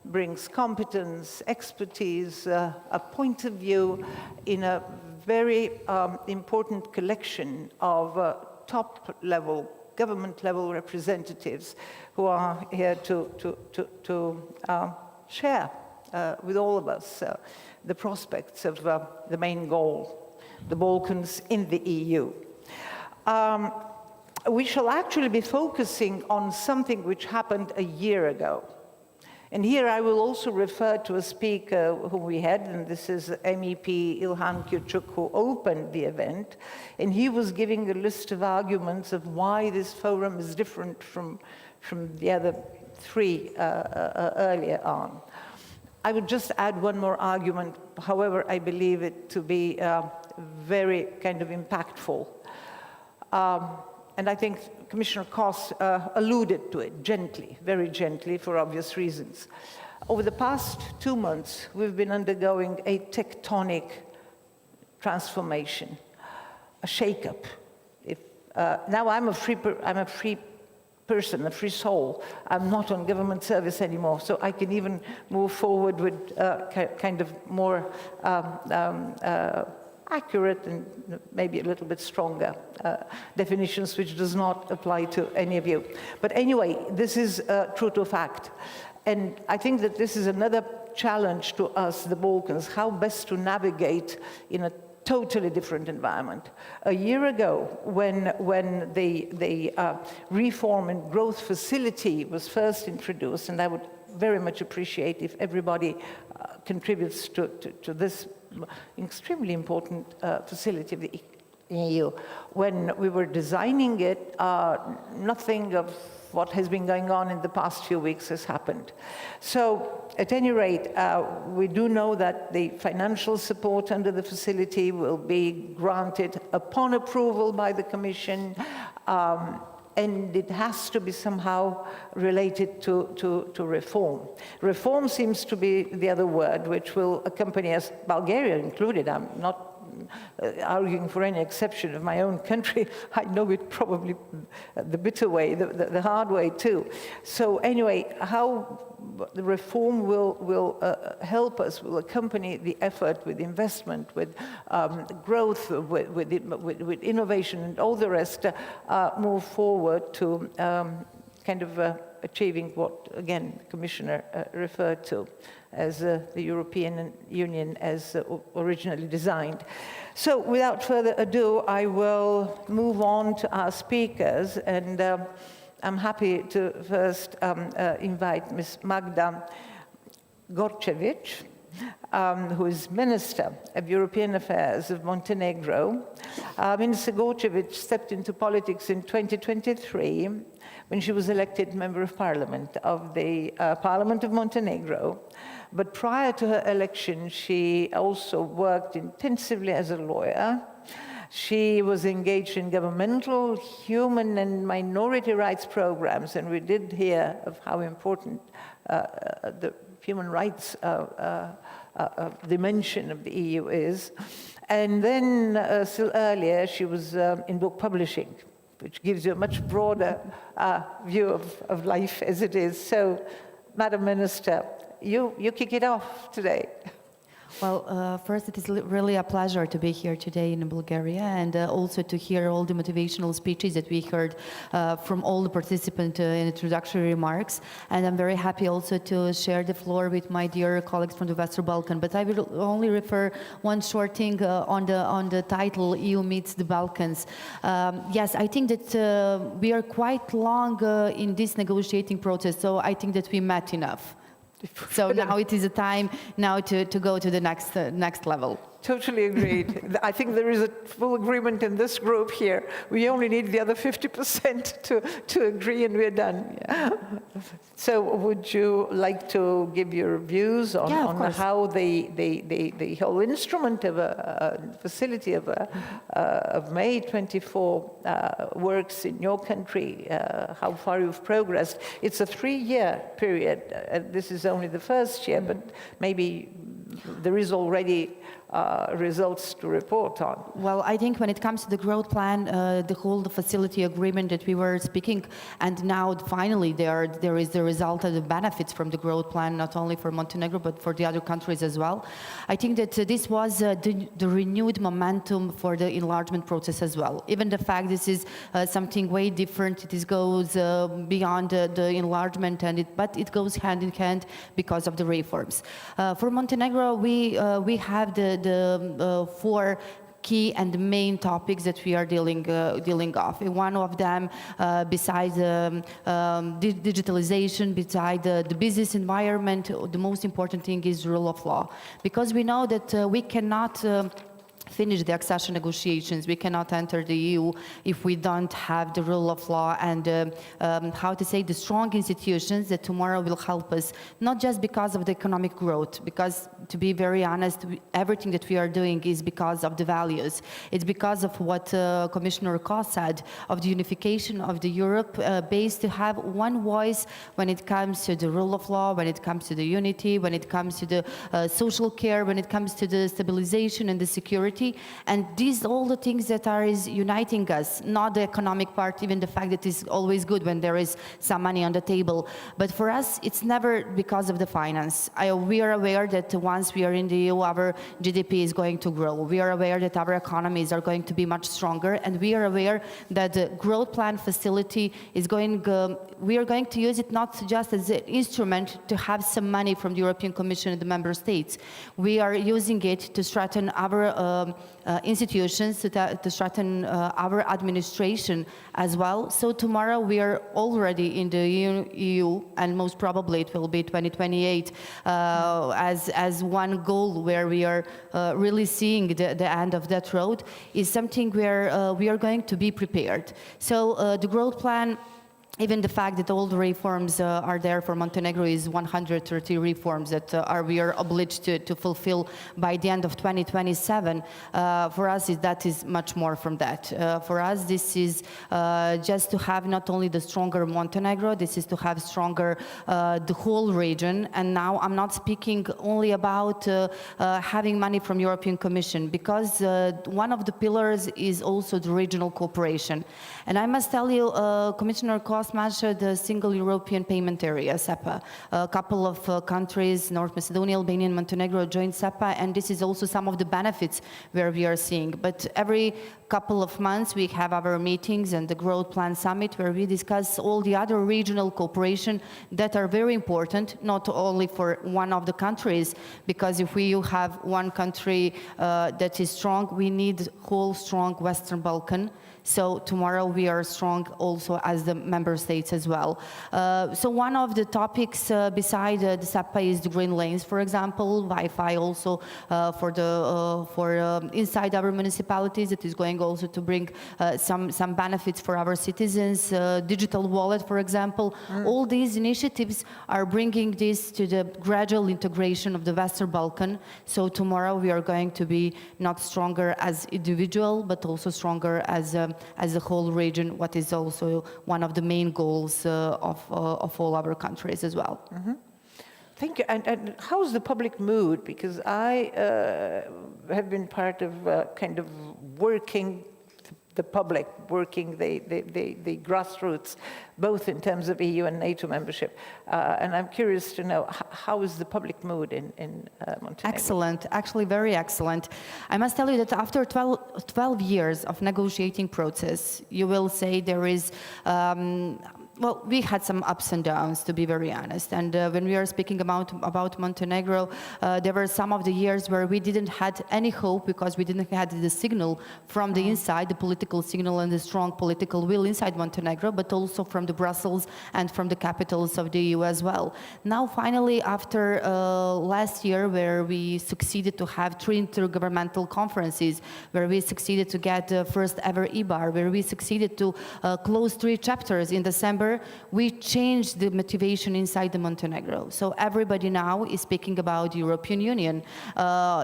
brings competence, expertise, a point of view in a very important collection of top-level, government-level representatives who are here to share with all of us the prospects of the main goal, the Balkans in the EU. We shall actually be focusing on something which happened a year ago. And here I will also refer to a speaker who we had, and this is MEP Ilhan Küçük, who opened the event, and he was giving a list of arguments of why this forum is different from the other three earlier on. I would just add one more argument, however, I believe it to be very kind of impactful. And I think Commissioner Koss alluded to it gently, very gently, for obvious reasons. Over the past 2 months, we've been undergoing a tectonic transformation, a shake-up. Now I'm a free person, a free soul. I'm not on government service anymore, so I can even move forward with kind of more accurate and maybe a little bit stronger definitions, which does not apply to any of you. But anyway, this is true to fact. And I think that this is another challenge to us, the Balkans, how best to navigate in a totally different environment. A year ago, when the Reform and Growth Facility was first introduced, and I would very much appreciate if everybody contributes to this extremely important facility of the EU. When we were designing it, nothing of what has been going on in the past few weeks has happened. So, at any rate, we do know that the financial support under the facility will be granted upon approval by the Commission, and it has to be somehow related to reform. Reform seems to be the other word which will accompany us, Bulgaria included. I'm not arguing for any exception of my own country. I know it probably the bitter way, the hard way too. So anyway, how the reform will help us, will accompany the effort with investment, with growth, with innovation and all the rest, move forward to kind of achieving what, again, the Commissioner referred to as the European Union as originally designed. So without further ado, I will move on to our speakers, and I'm happy to first invite Ms. Magda Gorčević, who is Minister of European Affairs of Montenegro. Minister Gorčević stepped into politics in 2023 when she was elected Member of Parliament of the Parliament of Montenegro. But prior to her election, she also worked intensively as a lawyer. She was engaged in governmental, human and minority rights programs, and we did hear of how important the human rights dimension of the EU is. And then still earlier, she was in book publishing, which gives you a much broader view of life as it is. So, Madam Minister, you kick it off today. Well, first, it is really a pleasure to be here today in Bulgaria, and also to hear all the motivational speeches that we heard from all the participants in introductory remarks. And I'm very happy also to share the floor with my dear colleagues from the Western Balkans. But I will only refer one short thing on the title, EU meets the Balkans. Yes, I think that we are quite long in this negotiating process, so I think that we met enough. So now it is a time now to go to the next level. Totally agreed. I think there is a full agreement in this group here. We only need the other 50% to agree, and we're done. Yeah. So would you like to give your views on how the whole instrument of a facility of May 24 works in your country, how far you've progressed? It's a 3-year period. This is only the first year, but maybe there is already results to report on. Well, I think when it comes to the growth plan, the whole facility agreement that we were speaking, and now finally there is the result of the benefits from the growth plan, not only for Montenegro, but for the other countries as well. I think that this was the renewed momentum for the enlargement process as well. Even the fact this is something way different, it goes beyond the enlargement, but it goes hand in hand because of the reforms. For Montenegro, we have the 4 key and main topics that we are dealing off. One of them, besides digitalization, besides the business environment, the most important thing is rule of law, because we know that we cannot finish the accession negotiations. We cannot enter the EU if we don't have the rule of law and the strong institutions that tomorrow will help us, not just because of the economic growth, because to be very honest, everything that we are doing is because of the values. It's because of what Commissioner Koh said, of the unification of the Europe base, to have one voice when it comes to the rule of law, when it comes to the unity, when it comes to the social care, when it comes to the stabilization and the security. And these all the things that are uniting us, not the economic part, even the fact that it's always good when there is some money on the table. But for us, it's never because of the finance. We are aware that once we are in the EU, our GDP is going to grow. We are aware that our economies are going to be much stronger, and we are aware that the growth plan facility is we are going to use it not just as an instrument to have some money from the European Commission and the member states. We are using it to strengthen our institutions, to strengthen our administration as well. So tomorrow we are already in the EU, and most probably it will be 2028 as one goal where we are really seeing the end of that road, is something where we are going to be prepared. So the growth plan, even the fact that all the reforms are there for Montenegro is 130 reforms that we are obliged to fulfill by the end of 2027. For us, that is much more from that. For us, this is just to have not only the stronger Montenegro, this is to have stronger the whole region. And now I'm not speaking only about having money from European Commission, because one of the pillars is also the regional cooperation. And I must tell you, Commissioner Koh mentioned the single European payment area, SEPA. A couple of countries, North Macedonia, Albania, and Montenegro joined SEPA, and this is also some of the benefits where we are seeing. But every couple of months we have our meetings and the Growth Plan Summit, where we discuss all the other regional cooperation that are very important, not only for one of the countries, because if we have one country that is strong, we need whole strong Western Balkan So tomorrow we are strong also as the member states as well. So one of the topics beside the SEPA is the green lanes, for example, Wi-Fi also for inside our municipalities. It is going also to bring some benefits for our citizens. Digital wallet, for example. All these initiatives are bringing this to the gradual integration of the Western Balkan. So tomorrow we are going to be not stronger as individual, but also stronger as a whole region, what is also one of the main goals of all our countries as well. Thank you. And how's the public mood? Because I have been part of kind of working the public, working the grassroots, both in terms of EU and NATO membership. And I'm curious to know, how is the public mood in Montenegro? Excellent, actually very excellent. I must tell you that after 12 years of negotiating process, you will say there is well, we had some ups and downs, to be very honest. And when we are speaking about Montenegro, there were some of the years where we didn't had any hope because we didn't have the signal from the inside, the political signal and the strong political will inside Montenegro, but also from the Brussels and from the capitals of the EU as well. Now, finally, after last year, where we succeeded to have 3 intergovernmental conferences, where we succeeded to get the first ever EBAR, where we succeeded to close 3 chapters in December, we changed the motivation inside the Montenegro. So everybody now is speaking about the European Union.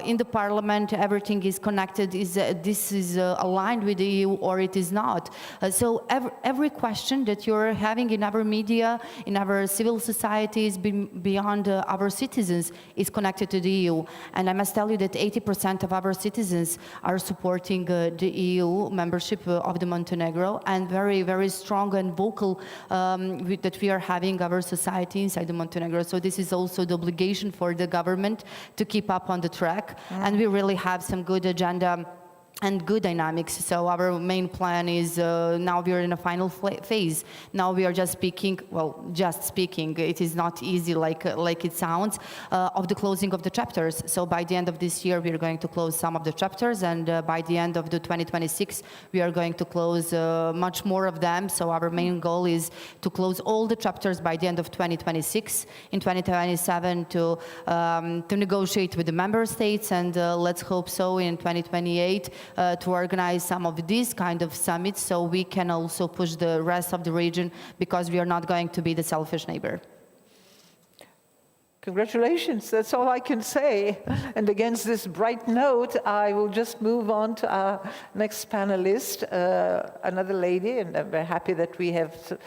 In the parliament, everything is connected. This is aligned with the EU or it is not. So every question that you're having in our media, in our civil societies, beyond our citizens, is connected to the EU. And I must tell you that 80% of our citizens are supporting the EU membership of the Montenegro, and very, very strong and vocal that we are having our society inside the Montenegro. So this is also the obligation for the government to keep up on the track. And we really have some good agenda and good dynamics. So our main plan is now we are in a final phase. Now we are just speaking, well, just speaking. It is not easy like it sounds, of the closing of the chapters. So by the end of this year, we are going to close some of the chapters, and by the end of the 2026, we are going to close much more of them. So our main goal is to close all the chapters by the end of 2026. In 2027, to negotiate with the member states, and let's hope so in 2028. To organize some of these kind of summits so we can also push the rest of the region, because we are not going to be the selfish neighbor. Congratulations, that's all I can say. And against this bright note, I will just move on to our next panelist, another lady, and I'm very happy that we have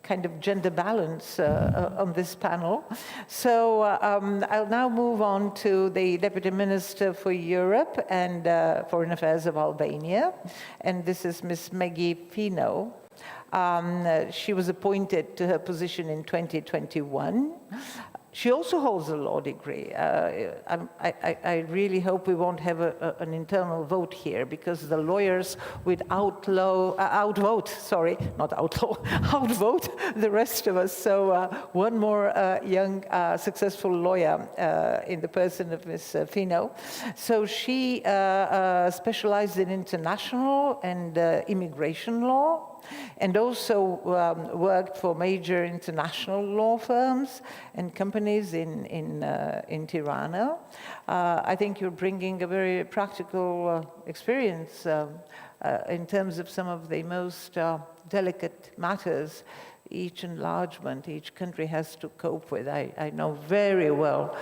kind of gender balance on this panel. So I'll now move on to the Deputy Minister for Europe and Foreign Affairs of Albania, and this is Ms. Megi Fino. She was appointed to her position in 2021. She also holds a law degree. I really hope we won't have an internal vote here, because the lawyers would outvote the rest of us. So one more young, successful lawyer in the person of Ms. Fino. So she specialized in international and immigration law, and also worked for major international law firms and companies in Tirana. I think you're bringing a very practical experience in terms of some of the most delicate matters each enlargement, each country has to cope with. I know very well,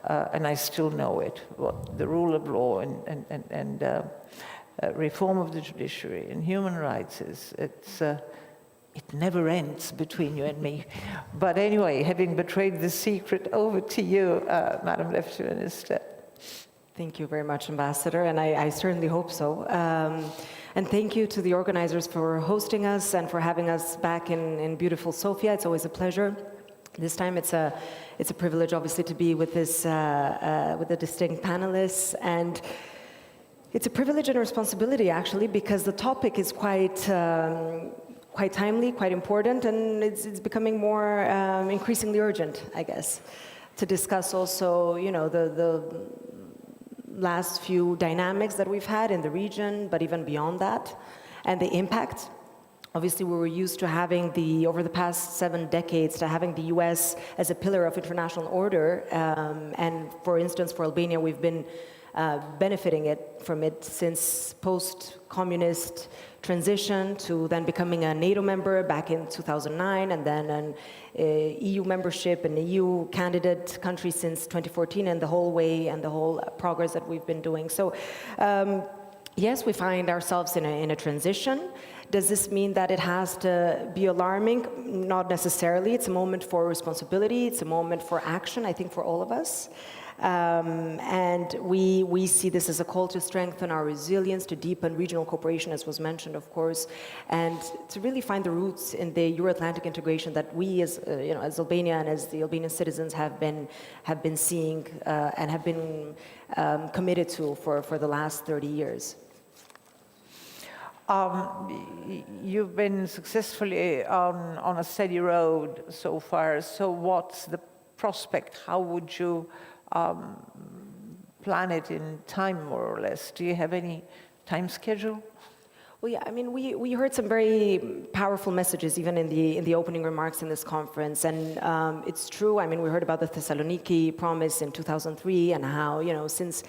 and I still know it, what the rule of law and reform of the judiciary and human rights is. It never ends between you and me. But anyway, having betrayed the secret, over to you, Madam Deputy Minister. Thank you very much, Ambassador, and I certainly hope so. And thank you to the organizers for hosting us and for having us back in beautiful Sofia. It's always a pleasure. This time it's a privilege, obviously, to be with this with the distinct panelists, and it's a privilege and a responsibility, actually, because the topic is quite timely, quite important, and it's becoming more increasingly urgent, I guess, to discuss also, you know, the last few dynamics that we've had in the region, but even beyond that. and the impact. Obviously, we were used to having over the past 7 decades, to having the US as a pillar of international order. And for instance, for Albania, we've been benefiting from it since post-communist transition to then becoming a NATO member back in 2009, and then an EU membership, an EU candidate country since 2014, and the whole way and the whole progress that we've been doing. So yes, we find ourselves in a transition. Does this mean that it has to be alarming? Not necessarily. It's a moment for responsibility. It's a moment for action, I think, for all of us. And we see this as a call to strengthen our resilience, to deepen regional cooperation, as was mentioned, of course, and to really find the roots in the Euro-Atlantic integration that we, as as Albania and as the Albanian citizens, have been seeing and have been committed to for the last 30 years. You've been successfully on a steady road so far. So what's the prospect? How would you plan it in time, more or less? Do you have any time schedule? Well, yeah, I mean, we heard some very powerful messages even in the opening remarks in this conference, and it's true. I mean, we heard about the Thessaloniki promise in 2003 and how, since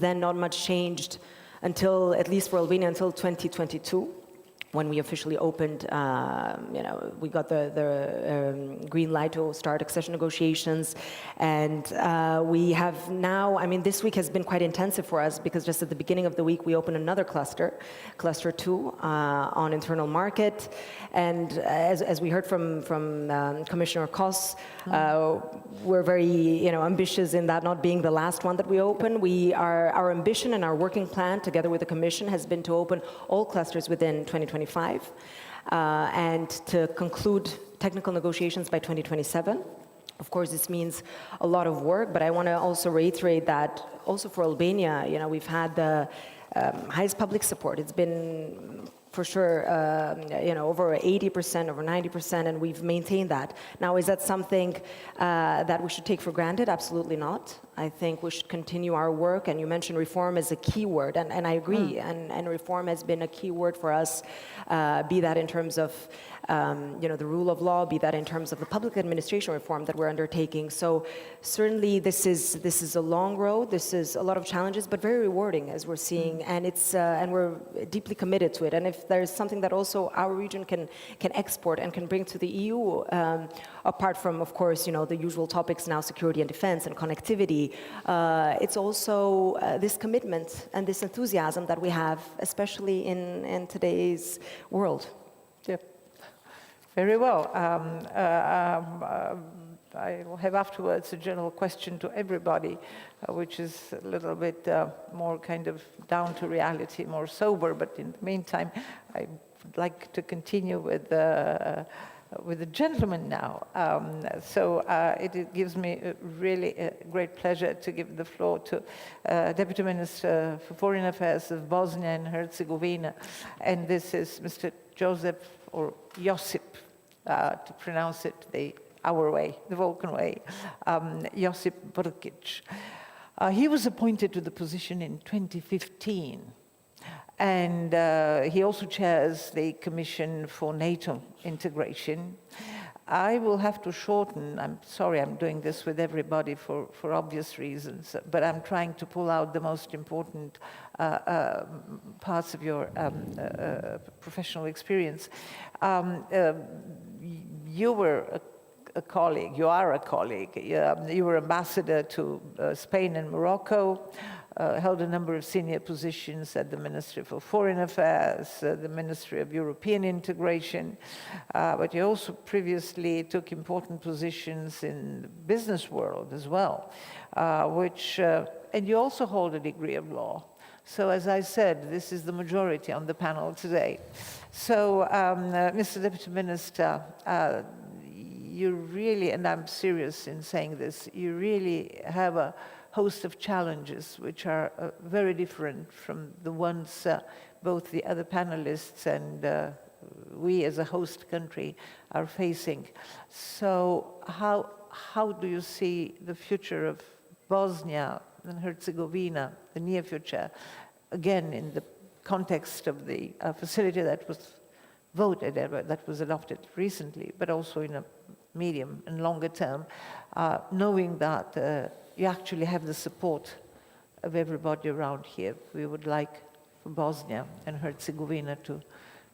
then not much changed until, at least for Albania, until 2022. When we officially opened, we got the green light to start accession negotiations. And we have now, I mean, this week has been quite intensive for us because just at the beginning of the week, we opened another cluster 2, on internal market. And as we heard from Commissioner Kos, we're very, ambitious in that not being the last one that we open. Our ambition and our working plan together with the Commission has been to open all clusters within 2025 and to conclude technical negotiations by 2027. Of course, this means a lot of work, but I want to also reiterate that also for Albania, we've had the highest public support. It's been for sure, over 80%, over 90%, and we've maintained that. Now, is that something that we should take for granted? Absolutely not. I think we should continue our work, and you mentioned reform as a key word, and I agree, and reform has been a key word for us, be that in terms of the rule of law, be that in terms of the public administration reform that we're undertaking. So certainly this is a long road, this is a lot of challenges, but very rewarding as we're seeing, and it's and we're deeply committed to it. And if there's something that also our region can export and can bring to the EU, apart from, of course, the usual topics now, security and defense and connectivity, it's also this commitment and this enthusiasm that we have, especially in today's world. Yep. Very well. I will have afterwards a general question to everybody, which is a little bit more kind of down to reality, more sober. But in the meantime, I would like to continue with the gentleman now. It gives me really a great pleasure to give the floor to Deputy Minister for Foreign Affairs of Bosnia and Herzegovina. And this is Mr. Josip, or Josip, to pronounce it our way, the Balkan way, Josip Brkić. He was appointed to the position in 2015. And he also chairs the Commission for NATO Integration. I will have to shorten, I'm sorry I'm doing this with everybody for obvious reasons, but I'm trying to pull out the most important parts of your professional experience. You were a colleague, you are a colleague. You were ambassador to Spain and Morocco. Held a number of senior positions at the Ministry for Foreign Affairs, the Ministry of European Integration, but you also previously took important positions in the business world as well, and you also hold a degree of law. So as I said, this is the majority on the panel today. So, Mr. Deputy Minister, you really, and I'm serious in saying this, you really have a host of challenges which are very different from the ones both the other panelists and we as a host country are facing. So how do you see the future of Bosnia and Herzegovina, the near future, again in the context of the facility that was voted, that was adopted recently, but also in a medium and longer term, knowing that you actually have the support of everybody around here. We would like for Bosnia and Herzegovina to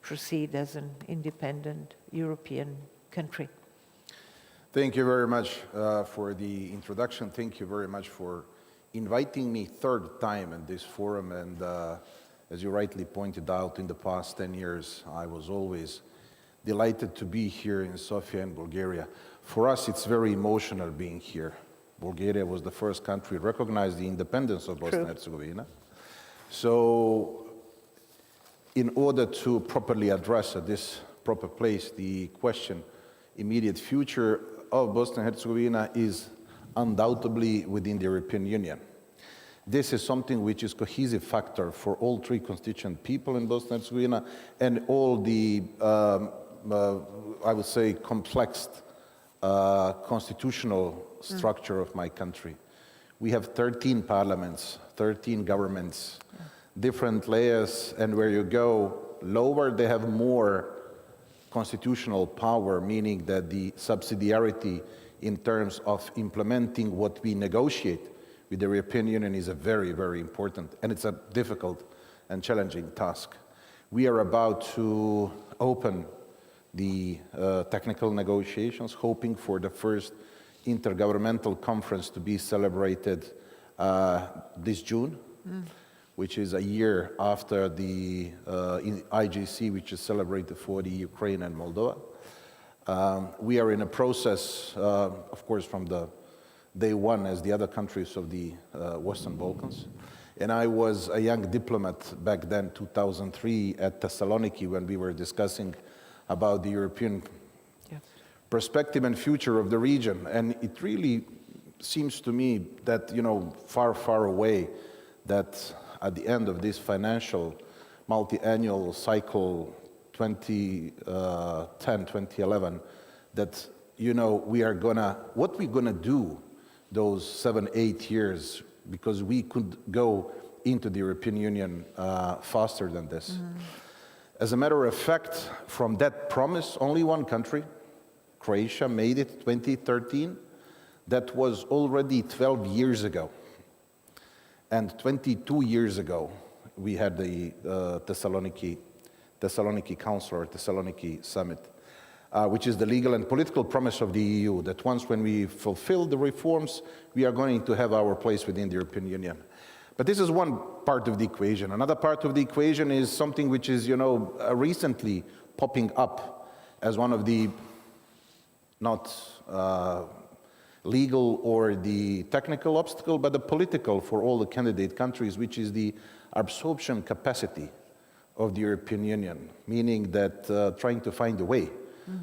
proceed as an independent European country. Thank you very much for the introduction. Thank you very much for inviting me third time in this forum. And as you rightly pointed out, in the past 10 years, I was always delighted to be here in Sofia in Bulgaria. For us, it's very emotional being here. Bulgaria was the first country to recognize the independence of Bosnia and Herzegovina. So in order to properly address at this proper place the question, immediate future of Bosnia and Herzegovina is undoubtedly within the European Union. This is something which is a cohesive factor for all three constituent people in Bosnia and Herzegovina and all the, I would say, complex constitutional structure of my country. We have 13 parliaments, 13 governments, different layers, and where you go lower, they have more constitutional power, meaning that the subsidiarity in terms of implementing what we negotiate with the European Union is a very, very important, and it's a difficult and challenging task. We are about to open the technical negotiations, hoping for the first intergovernmental conference to be celebrated this June, which is a year after the IGC, which is celebrated for the Ukraine and Moldova. We are in a process, of course, from the day one as the other countries of the Western Balkans. And I was a young diplomat back then, 2003, at Thessaloniki when we were discussing about the European perspective and future of the region. And it really seems to me that, far, far away, that at the end of this financial multi-annual cycle 2010, 2011, that, we are what we're gonna do those 7, 8 years, because we could go into the European Union faster than this. As a matter of fact, from that promise, only one country, Croatia, made it 2013. That was already 12 years ago. And 22 years ago, we had the Thessaloniki Council or Thessaloniki Summit, which is the legal and political promise of the EU, that once when we fulfill the reforms, we are going to have our place within the European Union. But this is one part of the equation. Another part of the equation is something which is, recently popping up as one of the not legal or the technical obstacle, but the political for all the candidate countries, which is the absorption capacity of the European Union, meaning that trying to find a way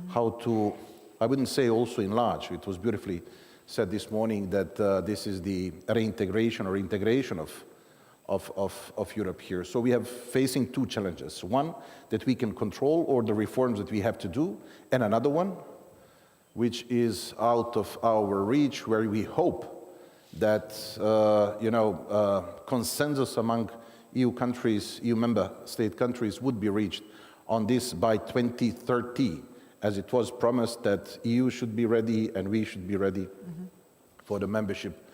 how to, I wouldn't say also enlarge, it was beautifully said this morning that this is the reintegration or integration of Europe here. So we have facing two challenges. One, that we can control all the reforms that we have to do, and another one, which is out of our reach, where we hope that, consensus among EU countries, EU member state countries would be reached on this by 2030, as it was promised that EU should be ready and we should be ready for the membership,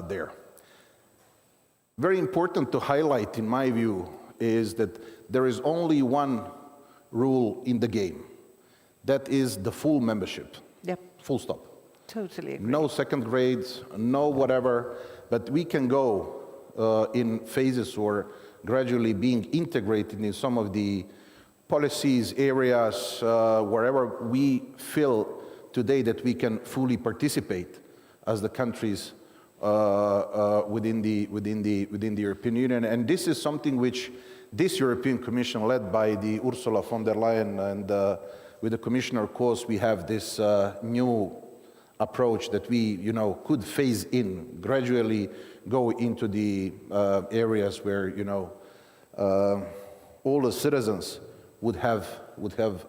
there. Very important to highlight, in my view, is that there is only one rule in the game. That is the full membership. Yep. Full stop. Totally agree. No second grades, no whatever, but we can go in phases or gradually being integrated in some of the policies, areas, wherever we feel today that we can fully participate as the countries within the European Union. And this is something which this European Commission, led by the Ursula von der Leyen and with the Commissioner, of course, we have this new approach that we, could phase in, gradually go into the areas where, all the citizens would have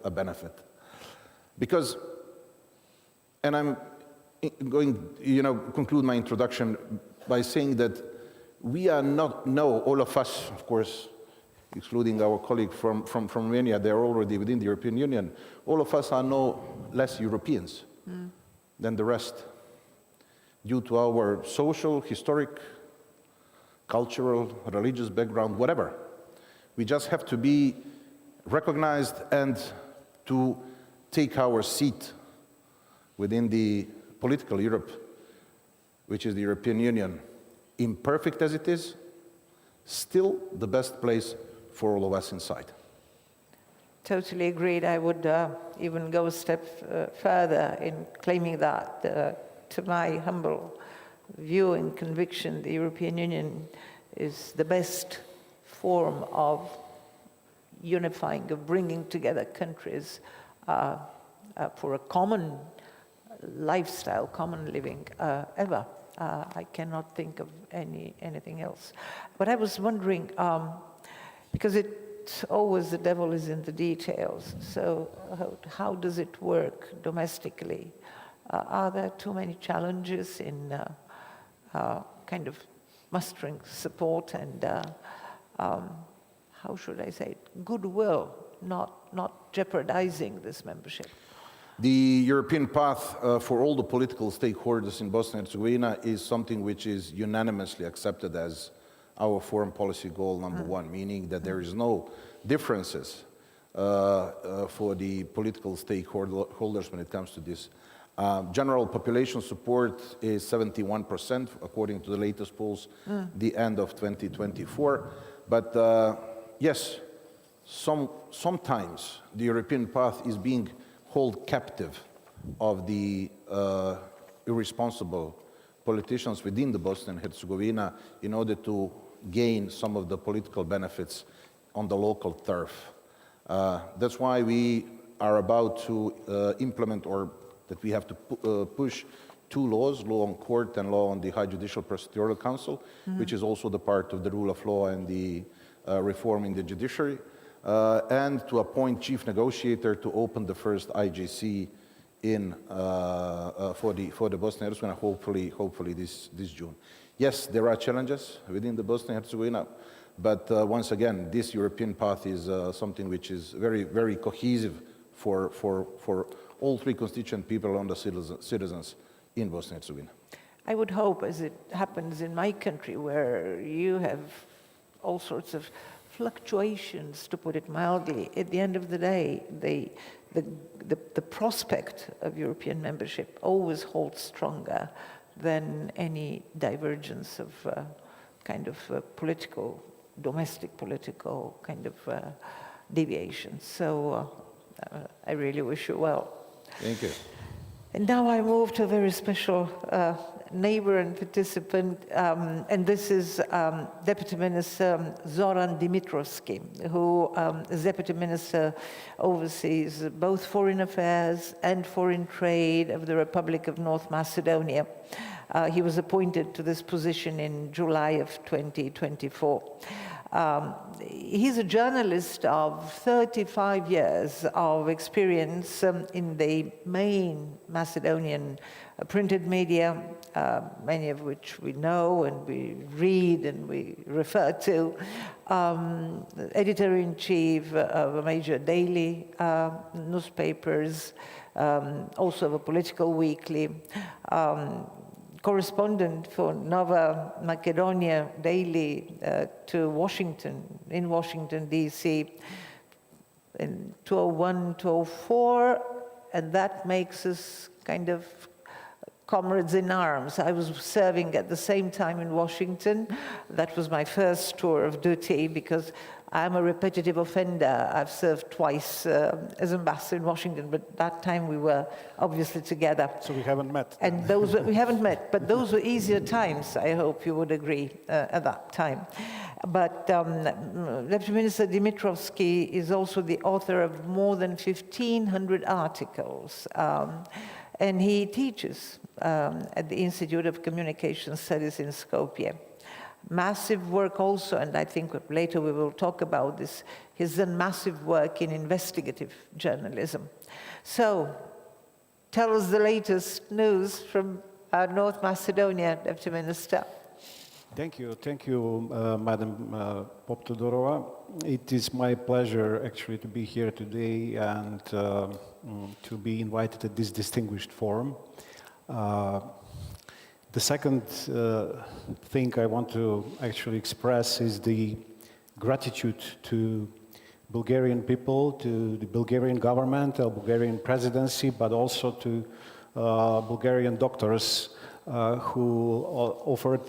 a benefit. Because, and I'm going, conclude my introduction by saying that, we are not, no, all of us, of course, excluding our colleague from Romania, they're already within the European Union, all of us are no less Europeans than the rest, due to our social, historic, cultural, religious background, whatever. We just have to be recognized and to take our seat within the political Europe, which is the European Union. Imperfect as it is, still the best place for all of us inside. Totally agreed. I would even go a step further in claiming that, to my humble view and conviction, the European Union is the best form of unifying, of bringing together countries for a common lifestyle, common living ever. I cannot think of anything else. But I was wondering, because it's always the devil is in the details, so how does it work domestically? Are there too many challenges in kind of mustering support and, how should I say it, goodwill, not jeopardizing this membership? The European path for all the political stakeholders in Bosnia and Herzegovina is something which is unanimously accepted as our foreign policy goal number one, meaning that there is no differences for the political stakeholders when it comes to this. General population support is 71%, according to the latest polls, the end of 2024. But yes, sometimes the European path is being held captive of the irresponsible politicians within the Bosnia and Herzegovina in order to gain some of the political benefits on the local turf. That's why we are about to implement, or that we have to push two laws, law on court and law on the High Judicial Procedural Council, which is also the part of the rule of law and the reform in the judiciary, and to appoint chief negotiator to open the first IGC in for the Bosnia and Herzegovina, hopefully this June. Yes, there are challenges within the Bosnia and Herzegovina, but once again, this European path is something which is very, very cohesive for all three constituent people and the citizens in Bosnia and Herzegovina. I would hope, as it happens in my country, where you have all sorts of fluctuations, to put it mildly, at the end of the day, the prospect of European membership always holds stronger than any divergence of kind of political, domestic political kind of deviations. So I really wish you well. Thank you. And now I move to a very special neighbor and participant, and this is Deputy Minister Zoran Dimitrovski, who, as Deputy Minister, oversees both foreign affairs and foreign trade of the Republic of North Macedonia. He was appointed to this position in July of 2024. He's a journalist of 35 years of experience in the main Macedonian printed media, many of which we know and we read and we refer to, editor-in-chief of a major daily newspapers, also of a political weekly, correspondent for Nova Macedonia Daily to Washington, in Washington, D.C. in 2001, 2004, and that makes us kind of comrades in arms. I was serving at the same time in Washington. That was my first tour of duty because I'm a repetitive offender. I've served twice as ambassador in Washington, but that time we were obviously together. So we haven't met. And those we haven't met, but those were easier times, I hope you would agree, at that time. But Deputy Minister Dimitrovski is also the author of more than 1,500 articles, and he teaches at the Institute of Communication Studies in Skopje. Massive work also, and I think later we will talk about this, he's done massive work in investigative journalism. So, tell us the latest news from North Macedonia, Deputy Minister. Thank you, Madam Poptodorova. It is my pleasure actually to be here today and to be invited at this distinguished forum. The second thing I want to actually express is the gratitude to Bulgarian people, to the Bulgarian government, the Bulgarian presidency, but also to Bulgarian doctors who offered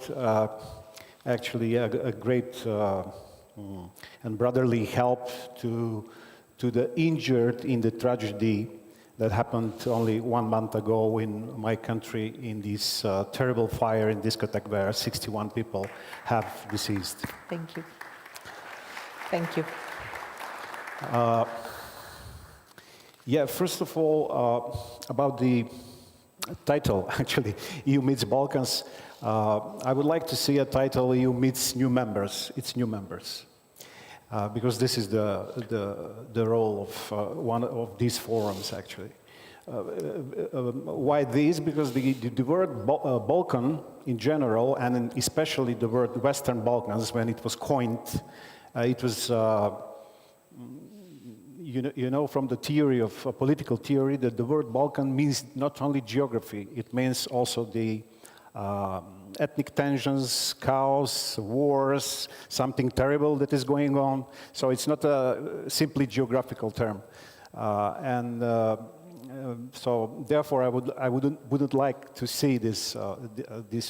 actually a great and brotherly help to the injured in the tragedy that happened only 1 month ago in my country in this terrible fire in discotheque where 61 people have deceased. Thank you. Thank you. Yeah, first of all, about the title, actually, EU meets Balkans. I would like to see a title, EU meets new members. It's new members. Because this is the role of one of these forums, actually. Why this? Because the word Balkan in general, and especially the word Western Balkans, when it was coined, it was, you know, from the theory of political theory, that the word Balkan means not only geography, it means also the ethnic tensions, chaos, wars, something terrible that is going on. So it's not a simply geographical term. So therefore, I wouldn't like to see this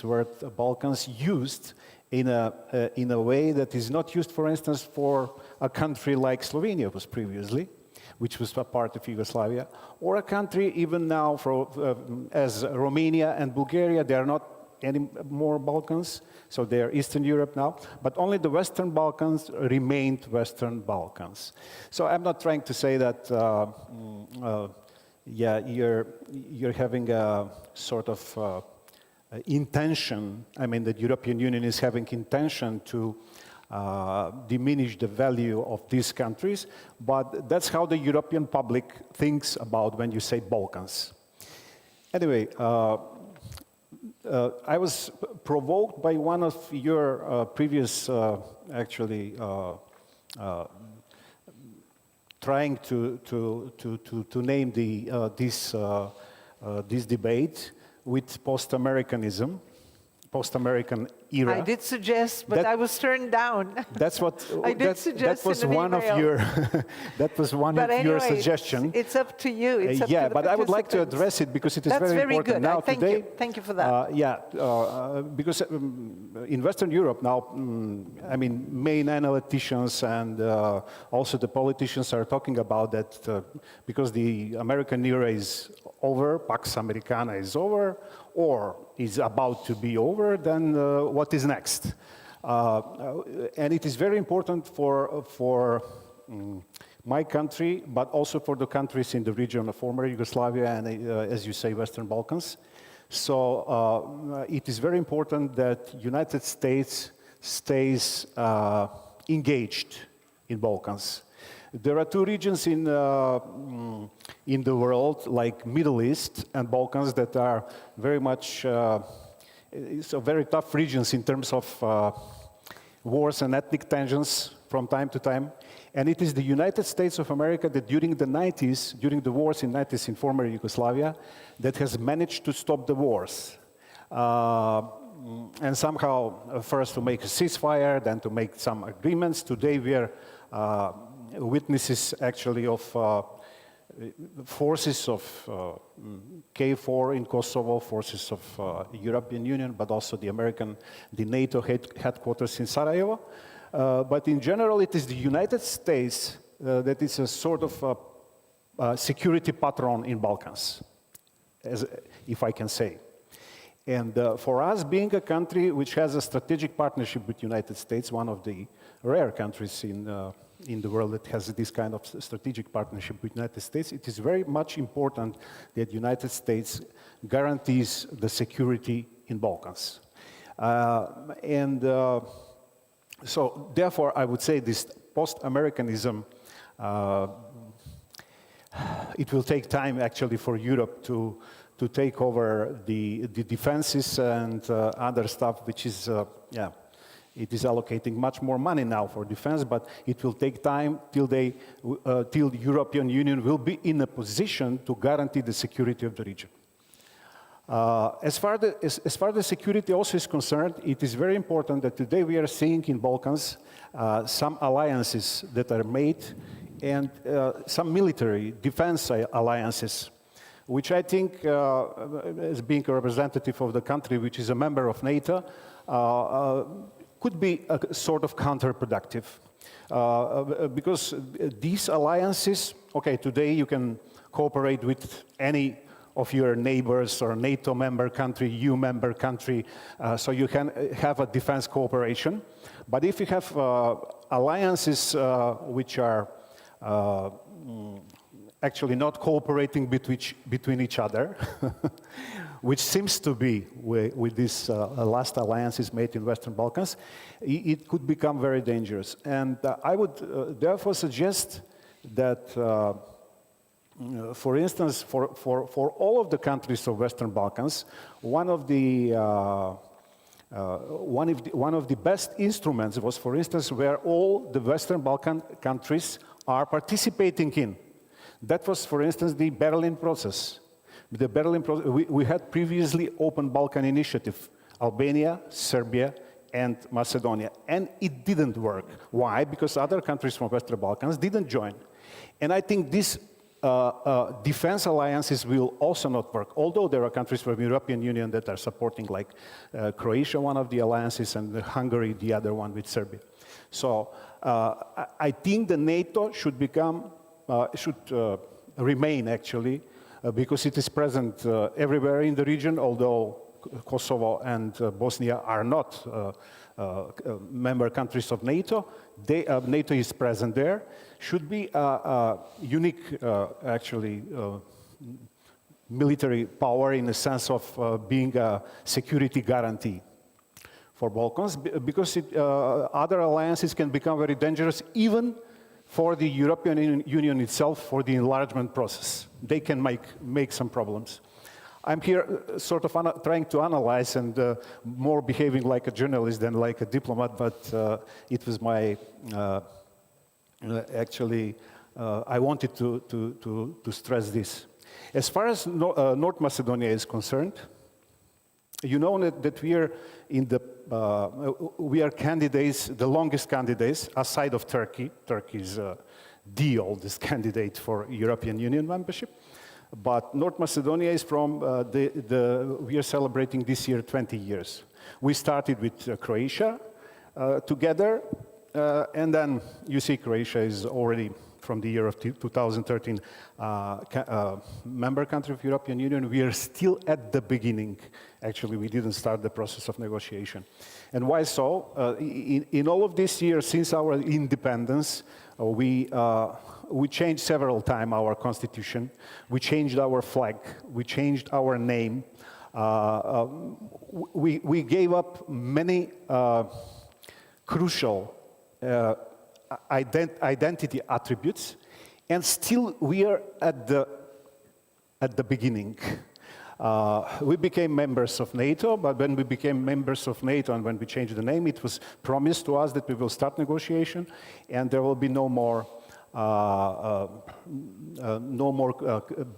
word Balkans used in a way that is not used, for instance, for a country like Slovenia was previously, which was a part of Yugoslavia, or a country even now as Romania and Bulgaria. They are not any more Balkans, so they are Eastern Europe now, but only the Western Balkans remained Western Balkans. So I'm not trying to say that yeah, you're having a sort of intention, I mean, the European Union is having intention to diminish the value of these countries, but that's how the European public thinks about when you say Balkans. Anyway, I was provoked by one of your previous, actually, trying to name this debate with post-Americanism, post-American era. I did suggest, but I was turned down. That's what I did suggest that was in an one email. of your that was one But of anyway, your suggestions. It's up to you. It's up yeah, to the but I would like to participants. address it because it is That's very important good. now Thank today. you. Thank you for that. Because in Western Europe now, I mean, main analyticians and also the politicians are talking about that because the American era is over, Pax Americana is over, or is about to be over, then what is next? And it is very important for my country, but also for the countries in the region of former Yugoslavia and, as you say, Western Balkans. So it is very important that United States stays engaged in Balkans. There are two regions in the world, like Middle East and Balkans, that are very much so very tough regions in terms of wars and ethnic tensions from time to time. And it is the United States of America that during the 90s, during the wars in the 90s in former Yugoslavia, that has managed to stop the wars. And somehow, first to make a ceasefire, then to make some agreements. Today we are witnesses actually of forces of KFOR in Kosovo, forces of European Union, but also the NATO headquarters in Sarajevo. But in general, it is the United States that is a sort of security patron in Balkans, if I can say. And for us, being a country which has a strategic partnership with the United States, one of the rare countries in the world that has this kind of strategic partnership with the United States, it is very much important that the United States guarantees the security in Balkans. So therefore, I would say this post-Americanism, it will take time actually for Europe to take over the defenses and other stuff, which is, yeah, It is allocating much more money now for defense, but it will take time till the European Union will be in a position to guarantee the security of the region. As far as security also is concerned, it is very important that today we are seeing in Balkans some alliances that are made and some military defense alliances, which I think, as being a representative of the country which is a member of NATO, could be a sort of counterproductive. Because these alliances, okay, today you can cooperate with any of your neighbors or NATO member country, EU member country, so you can have a defense cooperation. But if you have alliances which are actually not cooperating between each other, which seems to be with these last alliances made in Western Balkans, it could become very dangerous. And I would therefore suggest that, for instance, for all of the countries of Western Balkans, one of the best instruments was, for instance, where all the Western Balkan countries are participating in. That was, for instance, the Berlin process. The Berlin process, we had previously Open Balkan Initiative, Albania, Serbia, and Macedonia, and it didn't work. Why? Because other countries from Western Balkans didn't join. And I think these defense alliances will also not work, although there are countries from the European Union that are supporting, like Croatia, one of the alliances, and Hungary, the other one with Serbia. So I think the NATO should remain, actually, because it is present everywhere in the region, although Kosovo and Bosnia are not member countries of NATO. NATO is present there. Should be a unique, actually, military power in the sense of being a security guarantee for Balkans, because other alliances can become very dangerous, even for the European Union itself, for the enlargement process. They can make some problems. I'm here sort of trying to analyze and more behaving like a journalist than like a diplomat, but it was my, actually, I wanted to stress this. As far as North Macedonia is concerned, you know that we are we are candidates, the longest candidates, aside of Turkey. Turkey is the oldest candidate for European Union membership. But North Macedonia is from, we are celebrating this year 20 years. We started with Croatia together, and then you see Croatia is already from the year of 2013 member country of European Union. We are still at the beginning. Actually, we didn't start the process of negotiation. And why so? In all of this year, since our independence, we changed several times our constitution. We changed our flag. We changed our name. We gave up many crucial identity attributes, and still we are at the beginning. We became members of NATO, but when we became members of NATO and when we changed the name, it was promised to us that we will start negotiation, and there will be no more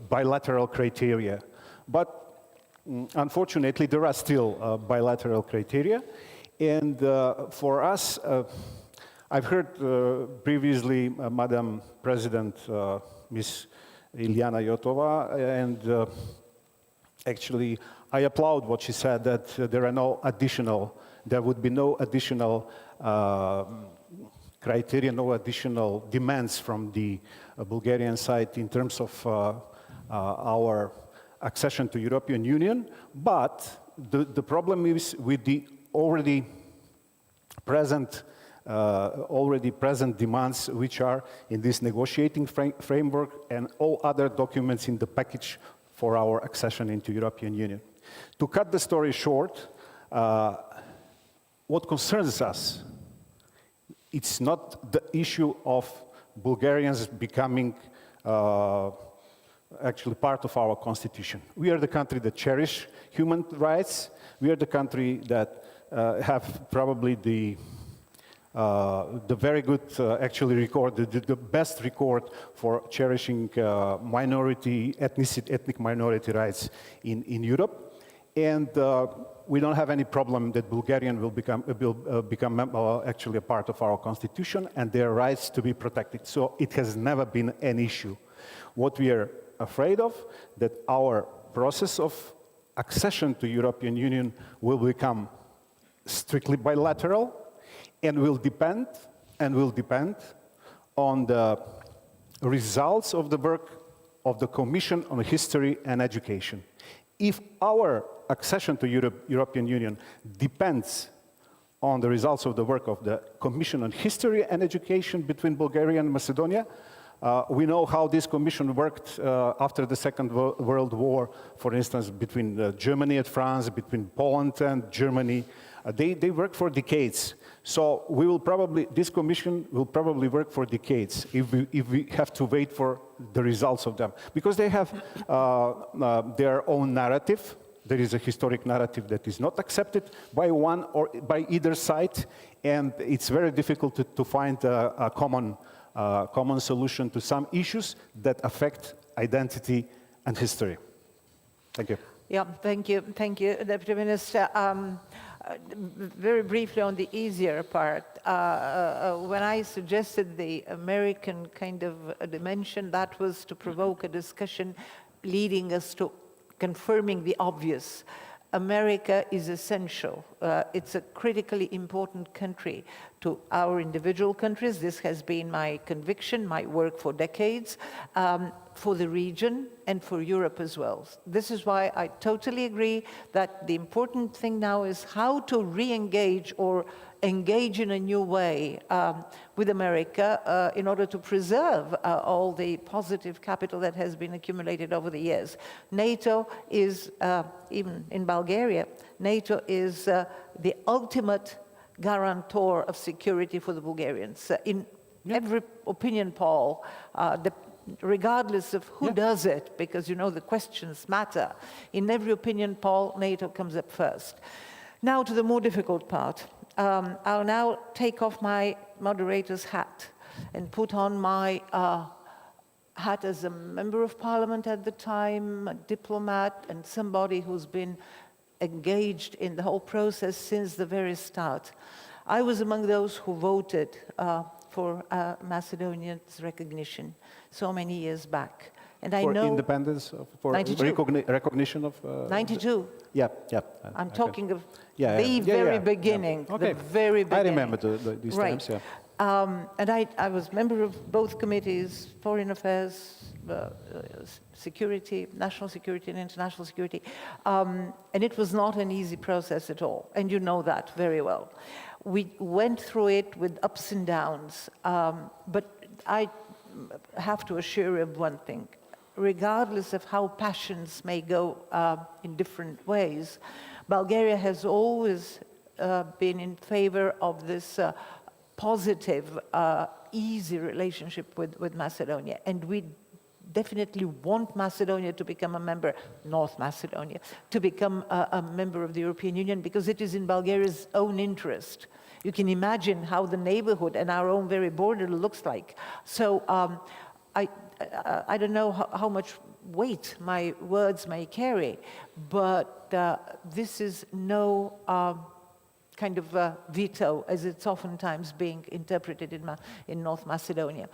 bilateral criteria. But unfortunately, there are still bilateral criteria, and for us, I've heard previously Madam President, Ms. Ilijana Jotova, and actually I applaud what she said, that there would be no additional criteria, no additional demands from the Bulgarian side in terms of our accession to European Union. But the problem is with the already present demands which are in this negotiating framework and all other documents in the package for our accession into European Union. To cut the story short, what concerns us, it's not the issue of Bulgarians becoming actually part of our constitution. We are the country that cherish human rights. We are the country that have probably the very good, actually record, the best record for cherishing ethnic minority rights in Europe. And we don't have any problem that Bulgarian will become actually a part of our constitution and their rights to be protected. So it has never been an issue. What we are afraid of, that our process of accession to European Union will become strictly bilateral and will depend on the results of the work of the Commission on History and Education. If our accession to European Union depends on the results of the work of the Commission on History and Education between Bulgaria and Macedonia, we know how this commission worked after the Second World War, for instance, between Germany and France, between Poland and Germany. They worked for decades. So this commission will probably work for decades if we have to wait for the results of them. Because they have their own narrative. There is a historic narrative that is not accepted by one or by either side. And it's very difficult to find a common solution to some issues that affect identity and history. Thank you. Yeah, thank you, Deputy Minister. Very briefly on the easier part, when I suggested the American kind of dimension, that was to provoke a discussion leading us to confirming the obvious. America is essential. It's a critically important country to our individual countries. This has been my conviction, my work for decades, for the region and for Europe as well. This is why I totally agree that the important thing now is how to re-engage or engage in a new way with America in order to preserve all the positive capital that has been accumulated over the years. NATO is, even in Bulgaria, NATO is the ultimate guarantor of security for the Bulgarians. In every opinion poll, regardless of who does it, because you know the questions matter, in every opinion poll, NATO comes up first. Now to the more difficult part. I'll now take off my moderator's hat and put on my hat as a member of parliament at the time, a diplomat, and somebody who's been engaged in the whole process since the very start. I was among those who voted for Macedonia's recognition so many years back. And I know independence, for recognition of 92. Yeah. I'm talking of the very beginning. Okay. The very beginning. I remember these times. Yeah. And I was member of both committees, Foreign Affairs, Security, National Security and International Security. And it was not an easy process at all. And you know that very well. We went through it with ups and downs. But I have to assure you of one thing. Regardless of how passions may go in different ways, Bulgaria has always been in favor of this positive, easy relationship with Macedonia. And we definitely want Macedonia to become a member, North Macedonia, to become a member of the European Union, because it is in Bulgaria's own interest. You can imagine how the neighborhood and our own very border looks like. So I don't know how much weight my words may carry, but this is no kind of veto, as it's oftentimes being interpreted in North Macedonia.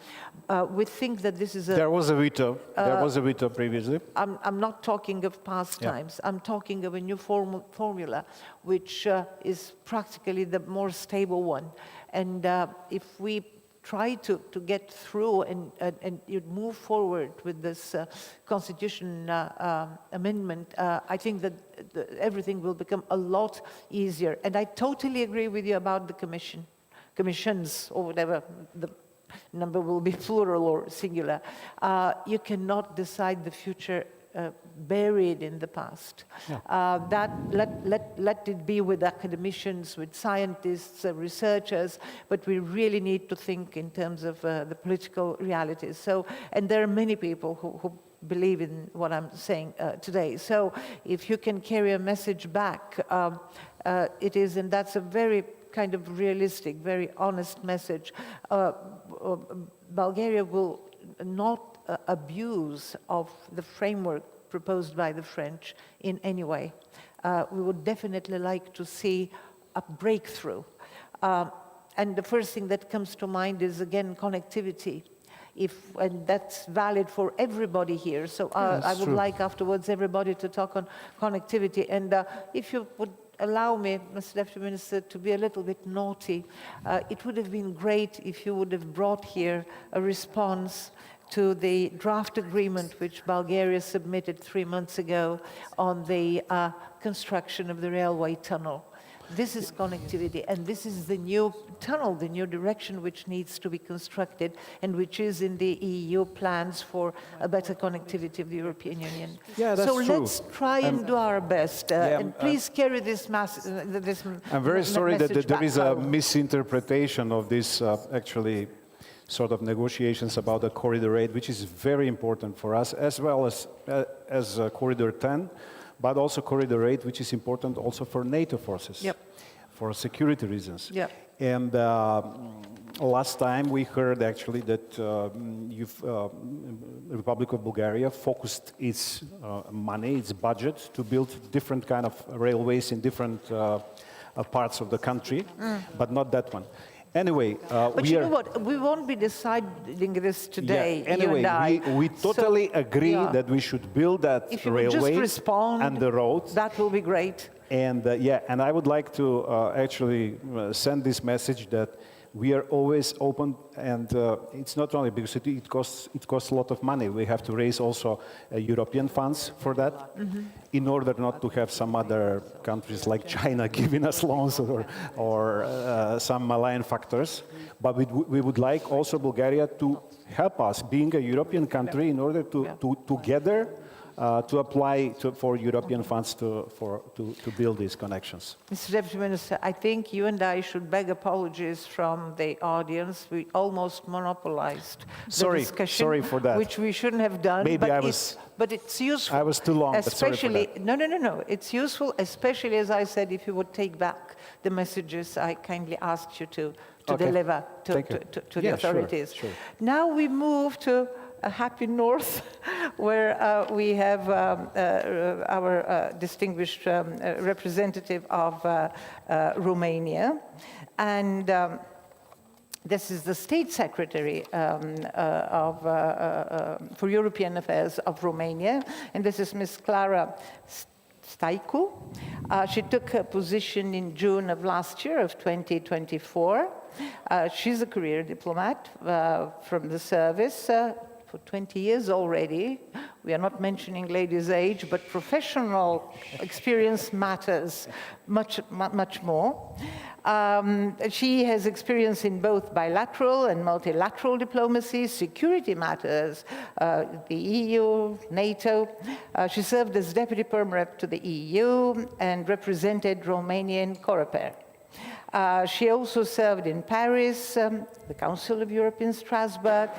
We think that this is a... There was a veto. There was a veto previously. I'm not talking of past times. I'm talking of a new formula, which is practically the more stable one. And if we try to get through and you move forward with this constitution amendment, I think that everything will become a lot easier. And I totally agree with you about the commissions, or whatever the number will be, plural or singular. You cannot decide the future buried in the past. Let it be with academicians, with scientists, researchers, but we really need to think in terms of the political realities. So, and there are many people who believe in what I'm saying today. So if you can carry a message back, it is, and that's a very kind of realistic, very honest message. Bulgaria will not abuse of the framework proposed by the French in any way. We would definitely like to see a breakthrough. And the first thing that comes to mind is, again, connectivity. And that's valid for everybody here. So I would like afterwards everybody to talk on connectivity. And if you would allow me, Mr. Deputy Minister, to be a little bit naughty, it would have been great if you would have brought here a response to the draft agreement which Bulgaria submitted 3 months ago on the construction of the railway tunnel. This is connectivity, and this is the new tunnel, the new direction which needs to be constructed and which is in the EU plans for a better connectivity of the European Union. Yeah, that's so true. Let's try and do our best, and please carry this this I'm very sorry that there is a back. misinterpretation of this actually sort of negotiations about the Corridor 8, which is very important for us, as well as Corridor 10, but also Corridor 8, which is important also for NATO forces, for security reasons. And last time we heard actually that the Republic of Bulgaria focused its money, its budget, to build different kind of railways in different parts of the country, but not that one. Anyway, but you know what? We won't be deciding this today. Yeah, anyway, you and I. we totally agree that we should build that if you railway just respond, and the roads. That will be great. And and I would like to actually send this message that we are always open, and it's not only because it costs a lot of money. We have to raise also European funds for that, in order not to have some other countries like China giving us loans or some malign factors. But we would like also Bulgaria to help us, being a European country, in order to together to apply for European funds to build these connections. Mr. Deputy Minister, I think you and I should beg apologies from the audience. We almost monopolized the discussion. Sorry for that. Which we shouldn't have done. Maybe but it's useful. I was too long, especially, but sorry for that. No. It's useful, especially, as I said, if you would take back the messages I kindly asked you to deliver to the authorities. Sure. Now we move to a happy north, where we have our distinguished representative of Romania. And this is the State Secretary for European Affairs of Romania. And this is Ms. Clara Staicu. She took her position in June of last year, of 2024. She's a career diplomat from the service, for 20 years already. We are not mentioning ladies' age, but professional experience matters much more. She has experience in both bilateral and multilateral diplomacy, security matters, the EU, NATO. She served as Deputy Perm Rep to the EU and represented Romania in Coreper. She also served in Paris, the Council of Europe in Strasbourg,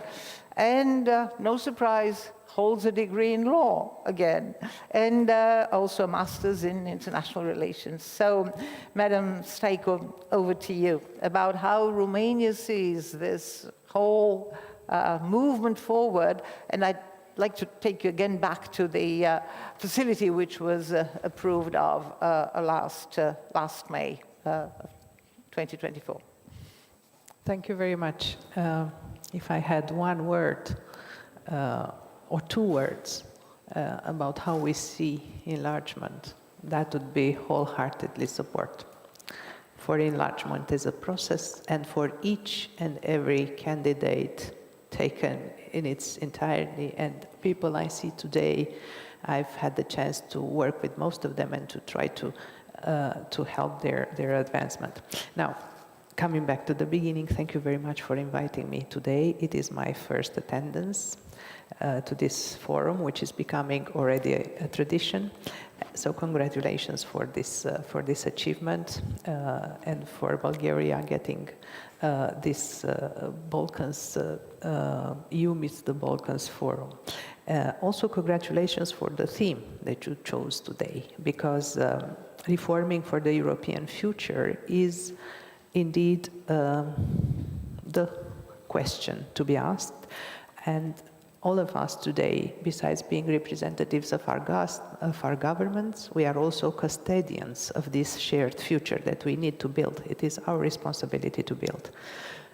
and no surprise, holds a degree in law again, and also a master's in international relations. So, Madam Staicu, over to you, about how Romania sees this whole movement forward, and I'd like to take you again back to the facility which was approved of last May 2024. Thank you very much. If I had one word or two words about how we see enlargement, that would be wholeheartedly support. For enlargement is a process, and for each and every candidate taken in its entirety, and people I see today, I've had the chance to work with most of them and to try to help their advancement. Now, coming back to the beginning, thank you very much for inviting me today. It is my first attendance to this forum, which is becoming already a tradition. So congratulations for this achievement and for Bulgaria getting this Balkans, EU meets the Balkans forum. Also congratulations for the theme that you chose today, because reforming for the European future is indeed the question to be asked. And all of us today, besides being representatives of our governments, we are also custodians of this shared future that we need to build. It is our responsibility to build.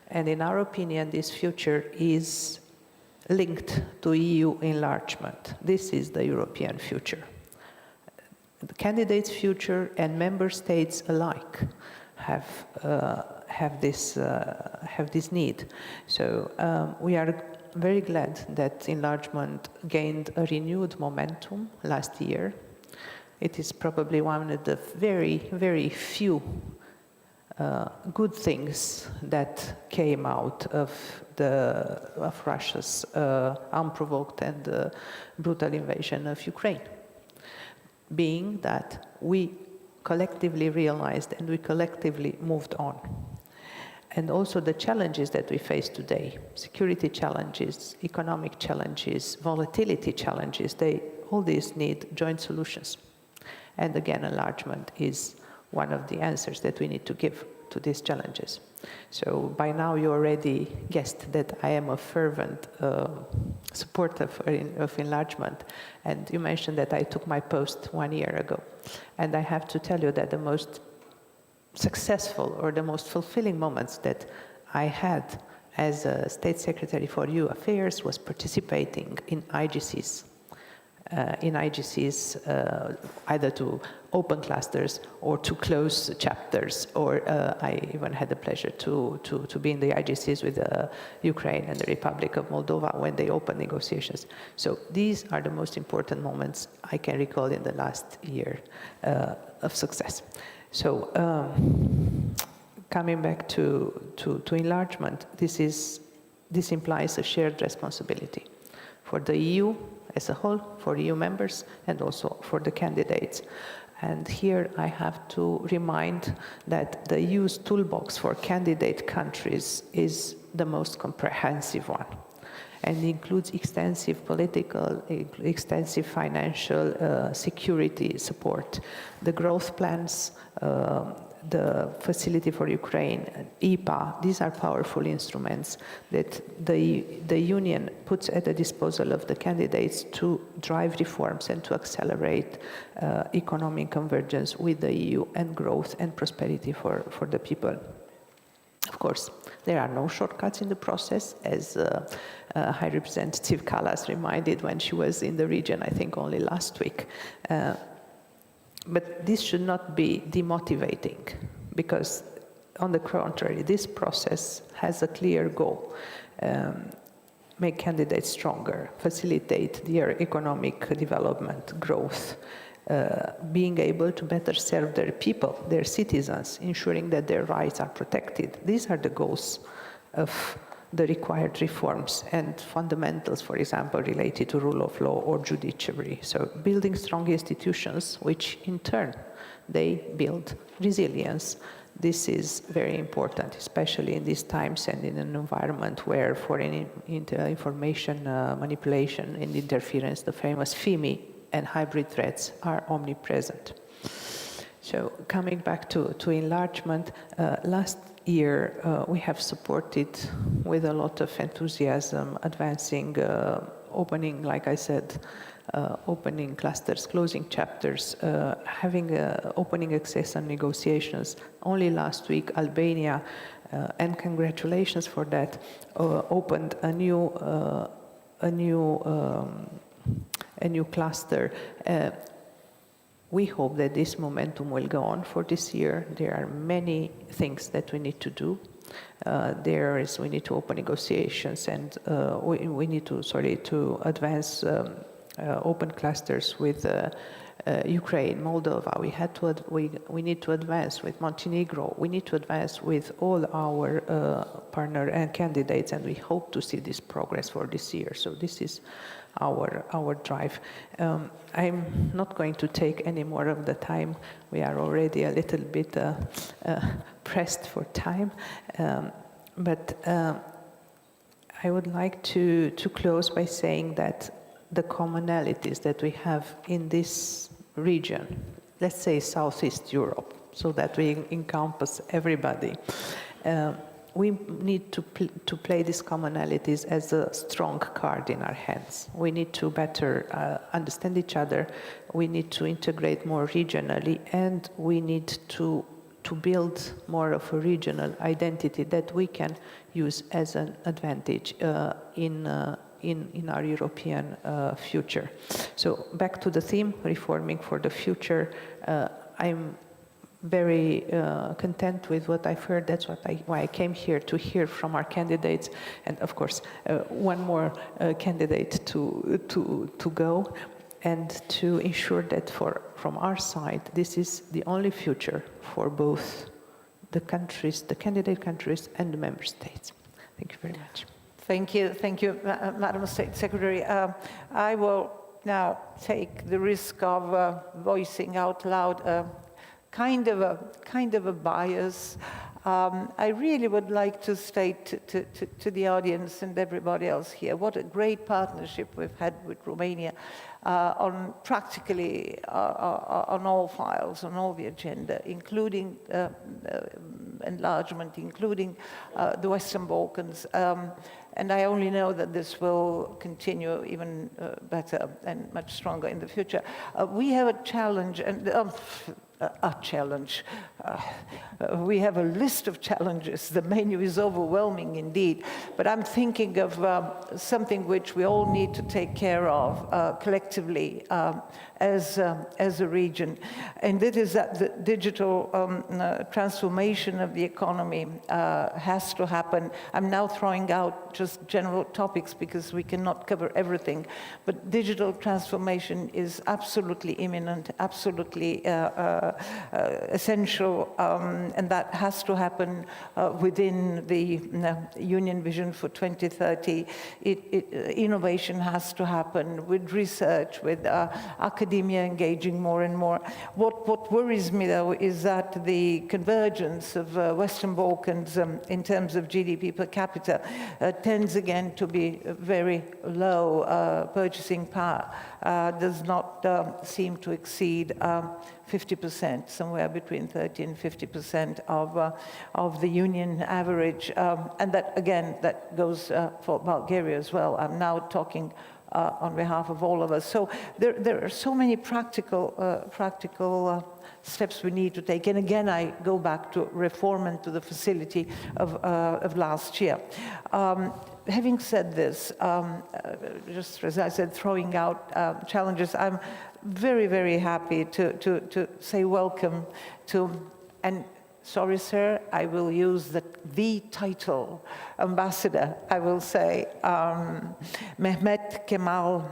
And in our opinion, this future is linked to EU enlargement. This is the European future. The candidates' future and member states alike have this need. So we are very glad that enlargement gained a renewed momentum last year. It is probably one of the very, very few good things that came out of Russia's unprovoked and brutal invasion of Ukraine, being that we collectively realized and we collectively moved on. And also the challenges that we face today, security challenges, economic challenges, volatility challenges, all these need joint solutions. And again, enlargement is one of the answers that we need to give to these challenges. So by now you already guessed that I am a fervent supporter of enlargement. And you mentioned that I took my post 1 year ago. And I have to tell you that the most successful or the most fulfilling moments that I had as a State Secretary for EU Affairs was participating in IGCs. Either to open clusters or to close chapters, or I even had the pleasure to be in the IGCs with Ukraine and the Republic of Moldova when they opened negotiations. So these are the most important moments I can recall in the last year of success. So coming back to enlargement, this implies a shared responsibility for the EU as a whole, for EU members, and also for the candidates. And here I have to remind that the EU's toolbox for candidate countries is the most comprehensive one, and includes extensive political, extensive financial security support, the growth plans, the facility for Ukraine, EPA. These are powerful instruments that the Union puts at the disposal of the candidates to drive reforms and to accelerate economic convergence with the EU and growth and prosperity for the people. Of course, there are no shortcuts in the process, as High Representative Kallas reminded when she was in the region, I think only last week. But this should not be demotivating, because on the contrary, this process has a clear goal. Make candidates stronger, facilitate their economic development, growth, being able to better serve their people, their citizens, ensuring that their rights are protected. These are the goals of the required reforms and fundamentals, for example, related to rule of law or judiciary. So building strong institutions, which in turn, they build resilience. This is very important, especially in these times and in an environment where foreign information manipulation and interference, the famous FIMI, and hybrid threats are omnipresent. So coming back to enlargement, last year we have supported with a lot of enthusiasm, advancing, opening, like I said, opening clusters, closing chapters, having opening access and negotiations. Only last week, Albania, and congratulations for that, opened a new cluster. We hope that this momentum will go on for this year. There are many things that we need to do. We need to open negotiations, and we need to advance open clusters with Ukraine, Moldova. We need to advance with Montenegro. We need to advance with all our partner and candidates, and we hope to see this progress for this year. So this is our drive. I'm not going to take any more of the time. We are already a little bit pressed for time, but I would like to close by saying that the commonalities that we have in this region, let's say Southeast Europe, so that we encompass everybody, we need to play these commonalities as a strong card in our hands. We need to better understand each other, we need to integrate more regionally, and we need to build more of a regional identity that we can use as an advantage in our European future. So back to the theme, reforming for the future. I'm very content with what I've heard. That's why I came here, to hear from our candidates, and of course one more candidate to go, and to ensure that from our side, this is the only future for both the countries, the candidate countries, and the member states. Thank you very much. Thank you, Madam State Secretary. I will now take the risk of voicing out loud kind of a bias. I really would like to state to the audience and everybody else here what a great partnership we've had with Romania on practically on all files, on all the agenda, including enlargement, including the Western Balkans. And I only know that this will continue even better and much stronger in the future. We have a challenge, and we have a list of challenges. The menu is overwhelming indeed. But I'm thinking of something which we all need to take care of collectively as a region. And it is that the digital transformation of the economy has to happen. I'm now throwing out just general topics because we cannot cover everything. But digital transformation is absolutely imminent, absolutely essential, and that has to happen within the Union Vision for 2030. Innovation has to happen with research, with academia engaging more and more. What worries me, though, is that the convergence of Western Balkans in terms of GDP per capita tends again to be very low. Purchasing power does not seem to exceed 50%, somewhere between 30 and 50% of the Union average. And that, again, that goes for Bulgaria as well. I'm now talking on behalf of all of us. So there are so many practical steps we need to take. And again, I go back to reform and to the facility of last year. Having said this, just as I said, throwing out challenges, I'm very, very happy to say welcome to, and sorry, sir, I will use the title, ambassador, I will say, Mehmet Kemal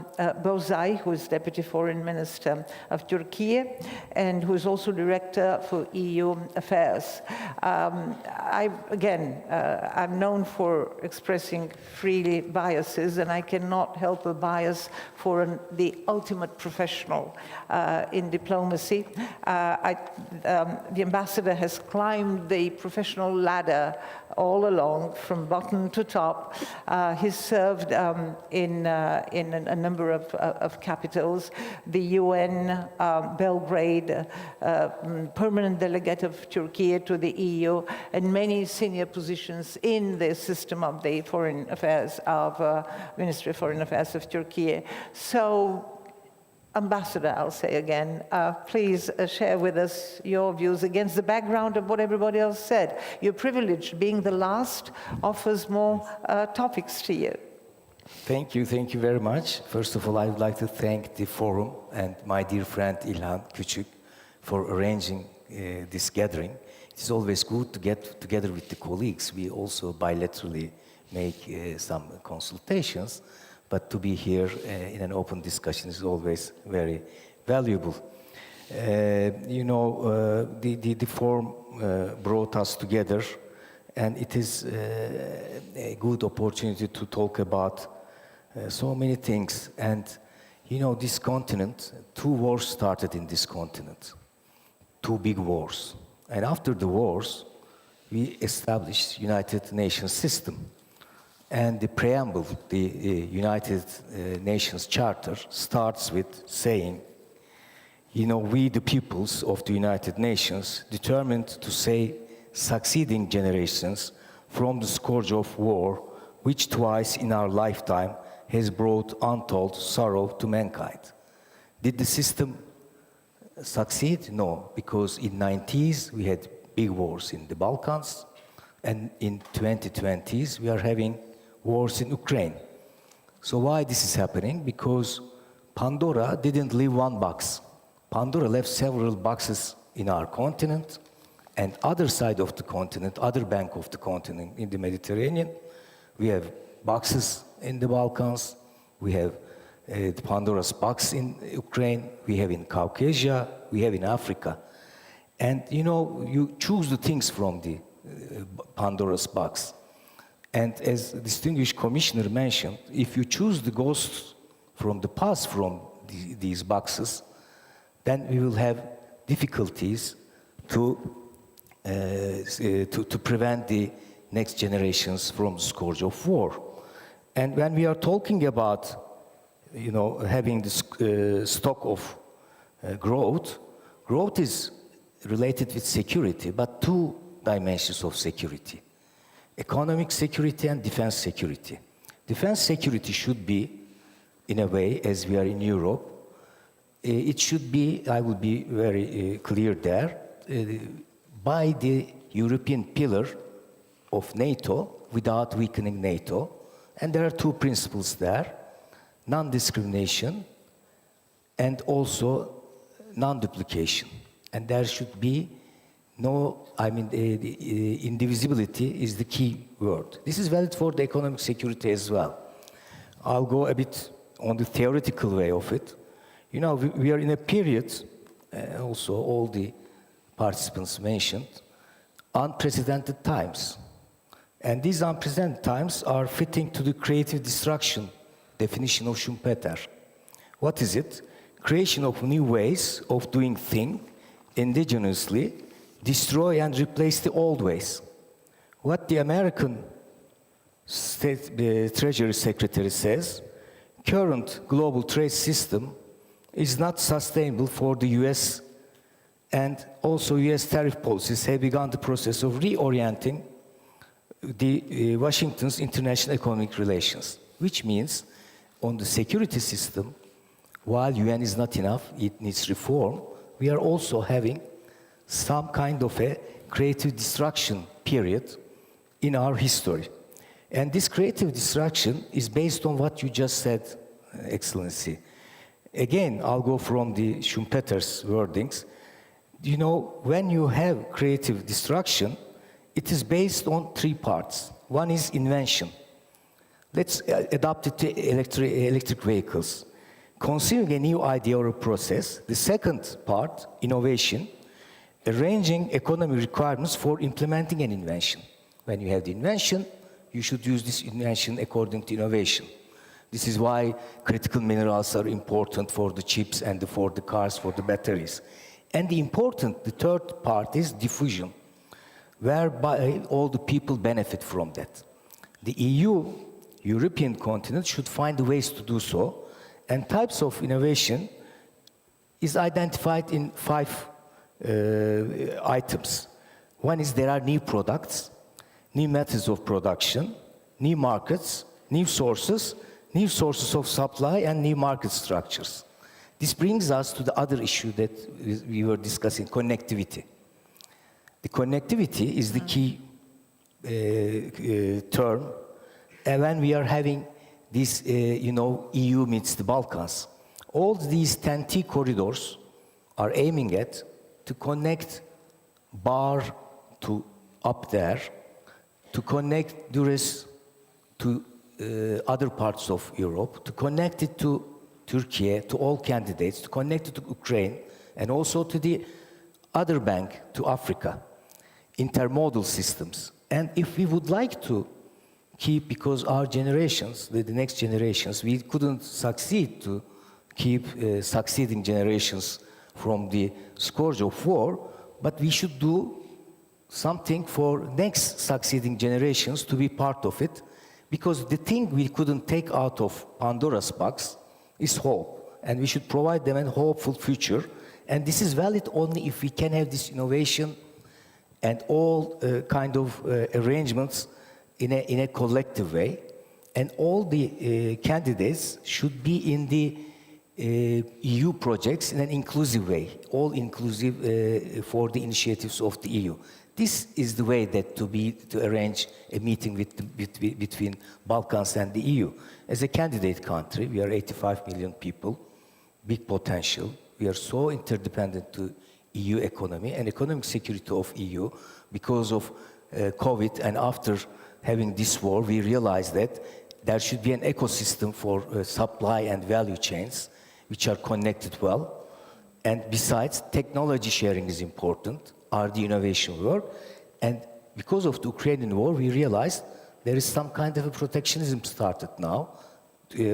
Bozay, who is Deputy Foreign Minister of Turkey, and who is also Director for EU Affairs. I'm known for expressing freely biases, and I cannot help a bias for the ultimate professional in diplomacy. The ambassador has climbed the professional ladder all along, from bottom to top. He's served in a number of capitals, the UN, Belgrade, permanent delegate of Turkey to the EU, and many senior positions in the system of the Foreign Affairs of Ministry of Foreign Affairs of Turkey. So, Ambassador, I'll say again, please share with us your views against the background of what everybody else said. Your privilege, being the last, offers more topics to you. Thank you very much. First of all, I would like to thank the forum and my dear friend İlhan Küçük for arranging this gathering. It's always good to get together with the colleagues. We also bilaterally make some consultations. But to be here in an open discussion is always very valuable. The forum brought us together, and it is a good opportunity to talk about so many things. And this continent, 2 wars started in this continent, 2 big wars. And after the wars, we established United Nations system. And the preamble, the United Nations Charter, starts with saying, we the peoples of the United Nations determined to save succeeding generations from the scourge of war, which twice in our lifetime has brought untold sorrow to mankind. Did the system succeed? No, because in the 90s we had big wars in the Balkans, and in 2020s we are having wars in Ukraine. So why this is happening? Because Pandora didn't leave one box. Pandora left several boxes in our continent, and other side of the continent, other bank of the continent in the Mediterranean. We have boxes in the Balkans, we have the Pandora's box in Ukraine, we have in Caucasia, we have in Africa. And you choose the things from the Pandora's box. And as the distinguished commissioner mentioned, if you choose the ghosts from the past from these boxes, then we will have difficulties to prevent the next generations from the scourge of war. And when we are talking about, having this stock of growth, growth is related with security, but 2 dimensions of security: economic security and defense security. Defense security should be, in a way, as we are in Europe, it should be, I will be very clear there, by the European pillar of NATO without weakening NATO. And there are 2 principles there: non-discrimination and also non-duplication. And there should be indivisibility is the key word. This is valid for the economic security as well. I'll go a bit on the theoretical way of it. We are in a period, also all the participants mentioned, unprecedented times. And these unprecedented times are fitting to the creative destruction definition of Schumpeter. What is it? Creation of new ways of doing things indigenously, destroy and replace the old ways. What the American Treasury Secretary says, current global trade system is not sustainable for the US, and also US tariff policies have begun the process of reorienting the Washington's international economic relations, which means on the security system, while UN is not enough, it needs reform, we are also having some kind of a creative destruction period in our history. And this creative destruction is based on what you just said, Excellency. Again, I'll go from the Schumpeter's wordings. When you have creative destruction, it is based on 3 parts. One is invention. Let's adapt it to electric vehicles. Conceiving a new idea or a process. The second part, innovation. Arranging economic requirements for implementing an invention. When you have the invention, you should use this invention according to innovation. This is why critical minerals are important for the chips and for the cars, for the batteries. And the third part is diffusion, whereby all the people benefit from that. The European continent, should find ways to do so, and types of innovation is identified in 5 items. One is there are new products, new methods of production, new markets, new sources of supply, and new market structures. This brings us to the other issue that we were discussing, connectivity. The connectivity is the key term, and when we are having this, EU meets the Balkans, all these 10T corridors are aiming at to connect Bar to up there, to connect Durrës to other parts of Europe, to connect it to Turkey, to all candidates, to connect to Ukraine, and also to the other bank, to Africa, intermodal systems. And if we would like to keep, because our generations, the next generations, we couldn't succeed to keep succeeding generations from the scourge of war, but we should do something for next succeeding generations to be part of it, because the thing we couldn't take out of Pandora's box is hope, and we should provide them a hopeful future. And this is valid only if we can have this innovation and all kind of arrangements in a collective way. And all the candidates should be in the EU projects in an inclusive way, all inclusive for the initiatives of the EU. This is the way that to arrange a meeting between Balkans and the EU. As a candidate country, we are 85 million people, big potential. We are so interdependent to EU economy and economic security of EU. Because of COVID and after having this war, we realized that there should be an ecosystem for supply and value chains which are connected well. And besides, technology sharing is important, R&D innovation work. And because of the Ukrainian war, we realized there is some kind of a protectionism started now,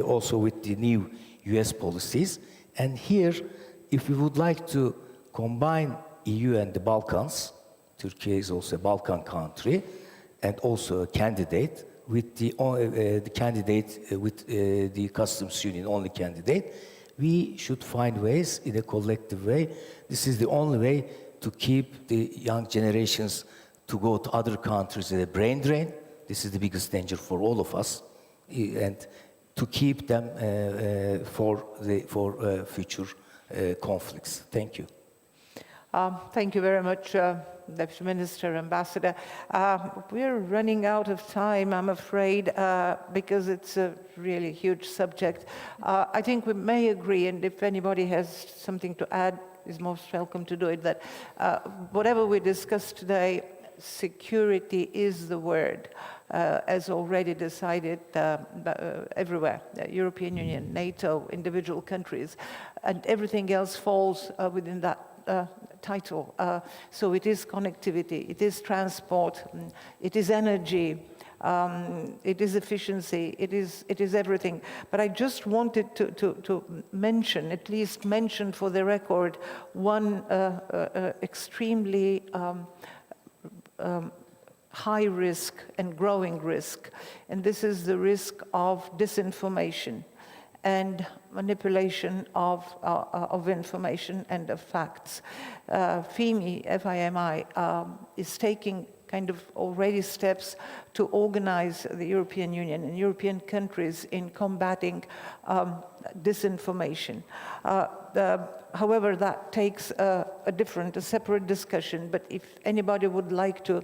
also with the new US policies. And here, if we would like to combine EU and the Balkans, Turkey is also a Balkan country, and also a candidate with the candidate with the customs union, only candidate, we should find ways in a collective way. This is the only way to keep the young generations to go to other countries as a brain drain. This is the biggest danger for all of us, and to keep them for future conflicts. Thank you. Thank you very much, Deputy Minister, Ambassador. We're running out of time, I'm afraid, because it's a really huge subject. I think we may agree, and if anybody has something to add, is most welcome to do it, that whatever we discussed today, security is the word, as already decided everywhere, European Union, NATO, individual countries, and everything else falls within that title. So it is connectivity, it is transport, it is energy, it is efficiency, it is everything. But I just wanted to mention, at least mention for the record, one extremely high risk and growing risk, and this is the risk of disinformation and manipulation of information and of facts. FIMI is taking kind of already steps to organize the European Union and European countries in combating disinformation. However, that takes a separate discussion, but if anybody would like to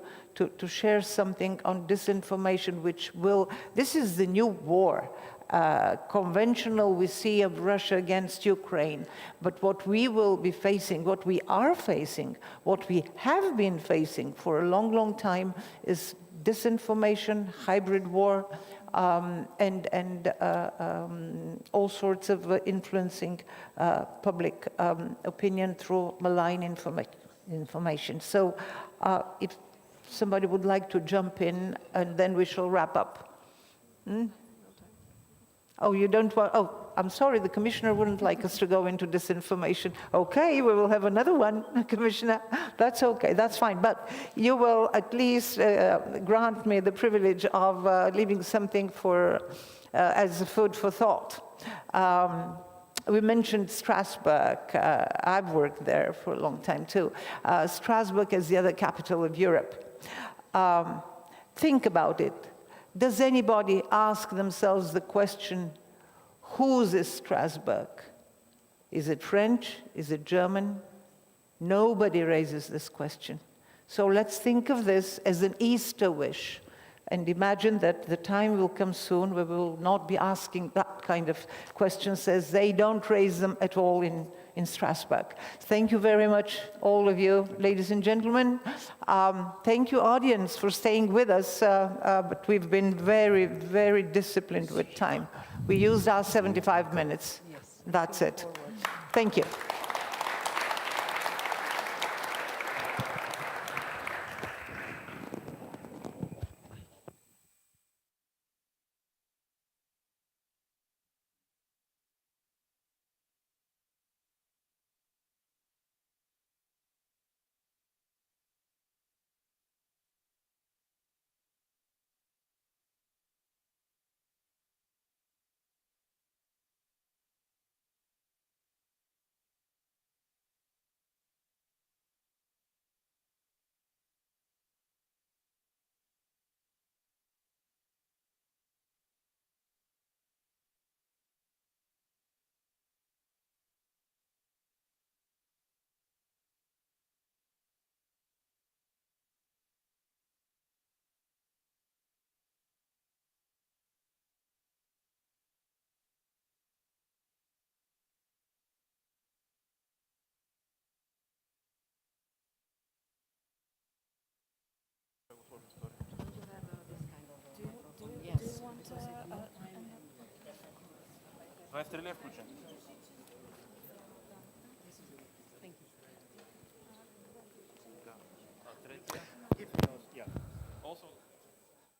share something on disinformation, this is the new war. Conventional we see of Russia against Ukraine, but what we will be facing, what we are facing, what we have been facing for a long, long time is disinformation, hybrid war, and all sorts of influencing public opinion through malign information. So if somebody would like to jump in, and then we shall wrap up. Oh, you don't want, oh, I'm sorry, the Commissioner wouldn't like us to go into disinformation. Okay, we will have another one, Commissioner. That's okay, that's fine. But you will at least grant me the privilege of leaving something for, as food for thought. We mentioned Strasbourg. I've worked there for a long time too. Strasbourg is the other capital of Europe. Think about it. Does anybody ask themselves the question, whose is Strasbourg? Is it French? Is it German? Nobody raises this question. So let's think of this as an Easter wish, and imagine that the time will come soon where we will not be asking that kind of questions, as they don't raise them at all in Strasbourg. Thank you very much, all of you, ladies and gentlemen. Thank you, audience, for staying with us, but we've been very, very disciplined with time. We used our 75 minutes. That's it. Thank you.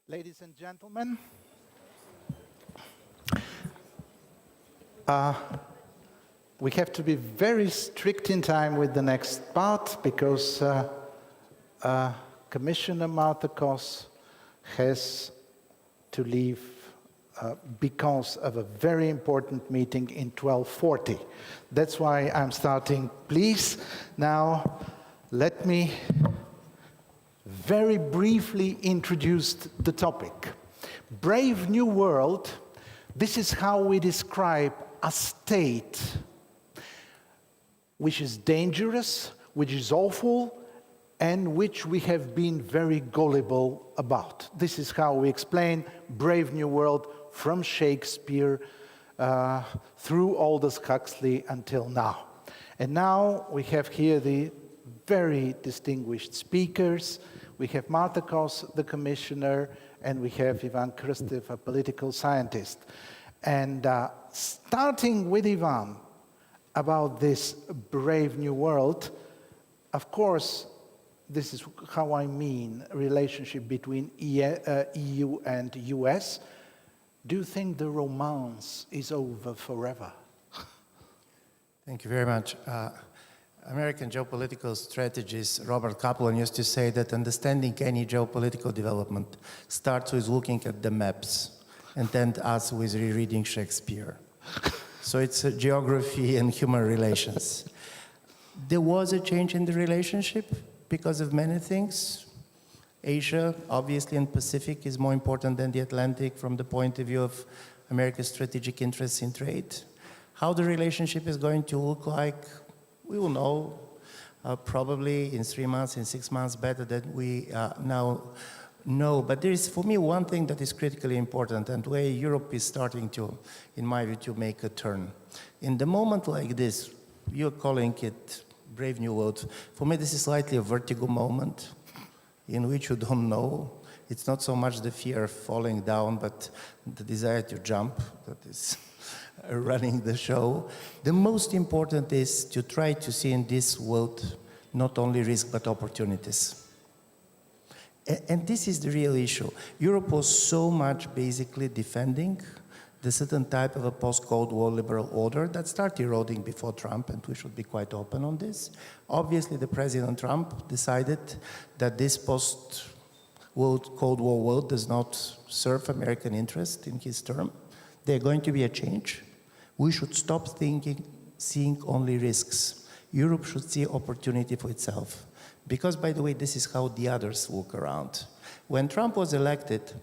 Ladies and gentlemen, we have to be very strict in time with the next part because Commissioner Marta Kos has to leave because of a very important meeting in 12:40. That's why I'm starting. Please, now let me very briefly introduce the topic. Brave New World, this is how we describe a state which is dangerous, which is awful, and which we have been very gullible about. This is how we explain Brave New World from Shakespeare through Aldous Huxley until now. And now we have here the very distinguished speakers. We have Marta Kos, the commissioner, and we have Ivan Krstev, a political scientist. And starting with Ivan about this Brave New World, of course, this is how I mean relationship between EU and US. Do you think the romance is over forever? Thank you very much. American geopolitical strategist Robert Kaplan used to say that understanding any geopolitical development starts with looking at the maps and then ends with rereading Shakespeare. So it's a geography and human relations. There was a change in the relationship because of many things. Asia, obviously, and Pacific is more important than the Atlantic from the point of view of America's strategic interests in trade. How the relationship is going to look like, we will know probably in 3 months, in 6 months, better than we now know. But there is, for me, one thing that is critically important and where Europe is starting to, in my view, to make a turn. In the moment like this, you're calling it Brave New World. For me, this is slightly a vertigo moment in which you don't know. It's not so much the fear of falling down, but the desire to jump that is running the show. The most important is to try to see in this world not only risk but opportunities. And this is the real issue. Europe was so much basically defending the certain type of a post-Cold War liberal order that started eroding before Trump, and we should be quite open on this. Obviously, the President Trump decided that this post-Cold War world does not serve American interest in his term. There's going to be a change. We should stop seeing only risks. Europe should see opportunity for itself. Because, by the way, this is how the others look around. When Trump was elected,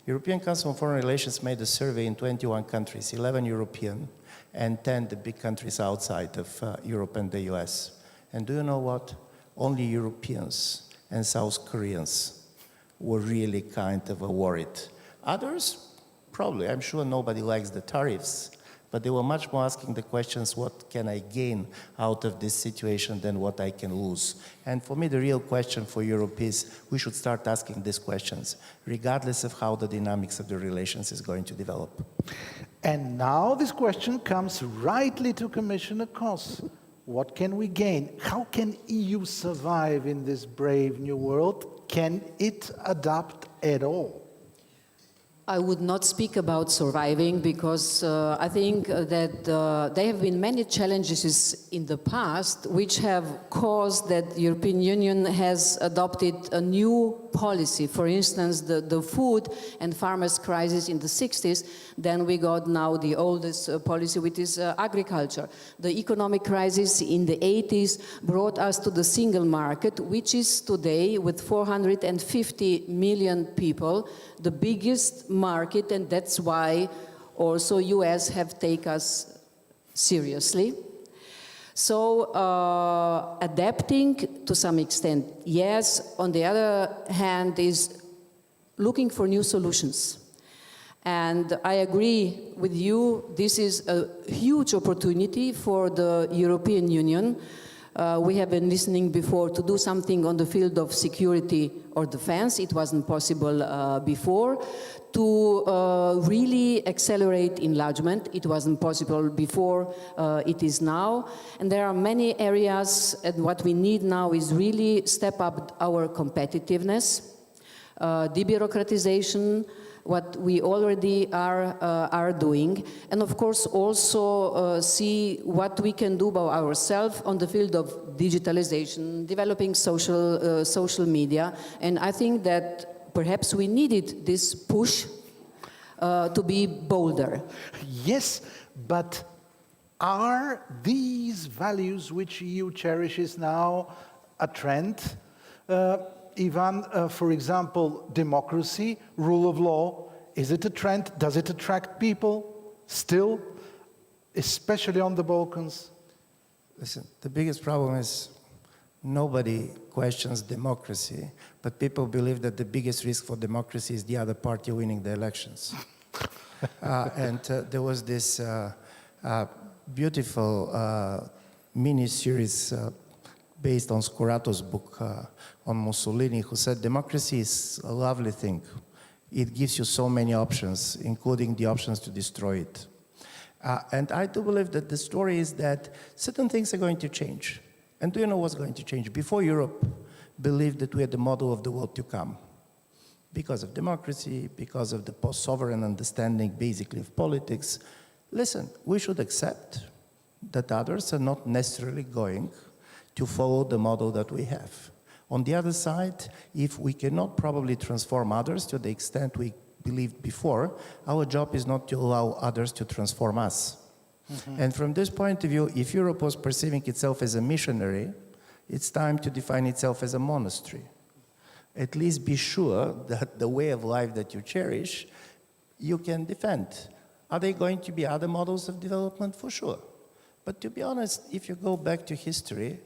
European Council on Foreign Relations made a survey in 21 countries, 11 European, and 10 the big countries outside of Europe and the US. And do you know what? Only Europeans and South Koreans were really kind of worried. Others, probably, I'm sure nobody likes the tariffs, but they were much more asking the questions, what can I gain out of this situation than what I can lose? And for me, the real question for Europe is, we should start asking these questions, regardless of how the dynamics of the relations is going to develop. And now this question comes rightly to Commissioner Kos. What can we gain? How can EU survive in this brave new world? Can it adapt at all? I would not speak about surviving because I think that there have been many challenges in the past which have caused that the European Union has adopted a new policy. For instance, the food and farmers crisis in the 60s, then we got now the oldest policy, which is agriculture. The economic crisis in the 80s brought us to the single market, which is today, with 450 million people, the biggest market, and that's why also US have taken us seriously. So adapting to some extent, yes. On the other hand, is looking for new solutions. And I agree with you, this is a huge opportunity for the European Union. We have been listening before to do something on the field of security or defense. It wasn't possible before. To really accelerate enlargement. It wasn't possible before, it is now. And there are many areas, and what we need now is really step up our competitiveness, debureaucratization, what we already are doing, and of course also see what we can do by ourselves on the field of digitalization, developing social media, and I think that perhaps we needed this push to be bolder. Yes, but are these values which EU cherishes now a trend? Ivan, for example, democracy, rule of law, is it a trend? Does it attract people still, especially on the Balkans? Listen, the biggest problem is nobody questions democracy, but people believe that the biggest risk for democracy is the other party winning the elections. There was this beautiful mini-series based on Scorato's book on Mussolini, who said democracy is a lovely thing. It gives you so many options, including the options to destroy it. And I do believe that the story is that certain things are going to change. And do you know what's going to change? Before, Europe believed that we are the model of the world to come. Because of democracy, because of the post-sovereign understanding, basically, of politics. Listen, we should accept that others are not necessarily going to follow the model that we have. On the other side, if we cannot probably transform others to the extent we believed before, our job is not to allow others to transform us. Mm-hmm. And from this point of view, if Europe was perceiving itself as a missionary, it's time to define itself as a monastery. At least be sure that the way of life that you cherish, you can defend. Are there going to be other models of development? For sure. But to be honest, if you go back to history,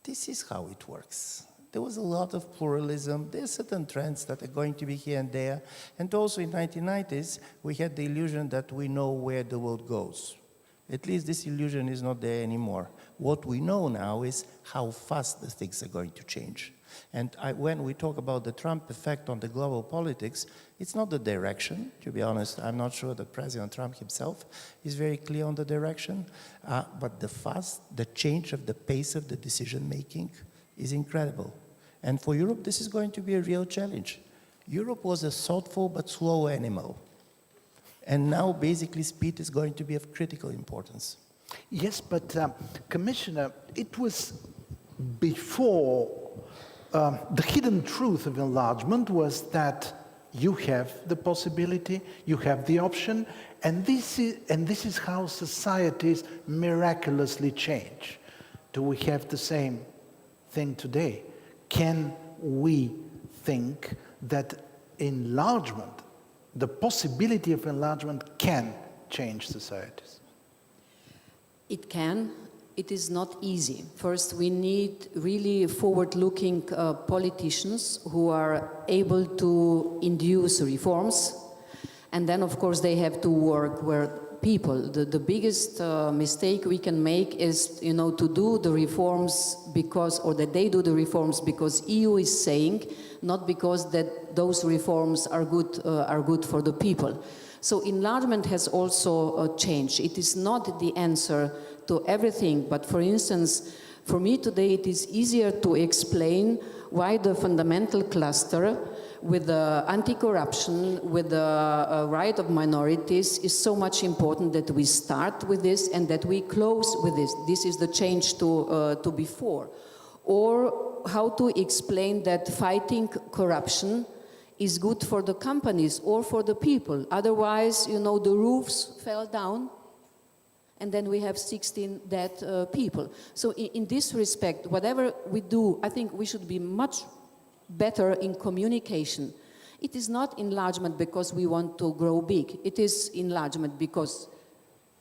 this is how it works. There was a lot of pluralism. There are certain trends that are going to be here and there. And also in the 1990s, we had the illusion that we know where the world goes. At least this illusion is not there anymore. What we know now is how fast the things are going to change. And when we talk about the Trump effect on the global politics, it's not the direction. To be honest, I'm not sure that President Trump himself is very clear on the direction. But the change of the pace of the decision-making is incredible. And for Europe, this is going to be a real challenge. Europe was a thoughtful but slow animal. And now, basically, speed is going to be of critical importance. Yes, but Commissioner, it was before the hidden truth of enlargement was that you have the possibility, you have the option, and this is how societies miraculously change. Do we have the same thing today? Can we think that enlargement, the possibility of enlargement, can change societies? It can. It is not easy. First, we need really forward-looking politicians who are able to induce reforms. And then, of course, they have to work where people. The biggest mistake we can make is, to do the reforms that they do the reforms because EU is saying, not because that those reforms are good for the people. So enlargement has also changed. It is not the answer to everything, but for instance, for me today it is easier to explain why the fundamental cluster with the anti-corruption, with the right of minorities is so much important that we start with this and that we close with this. This is the change to before. Or how to explain that fighting corruption is good for the companies or for the people. Otherwise, you know, the roofs fell down and then we have 16 dead people. So in this respect, whatever we do, I think we should be much better in communication. It is not enlargement because we want to grow big. It is enlargement because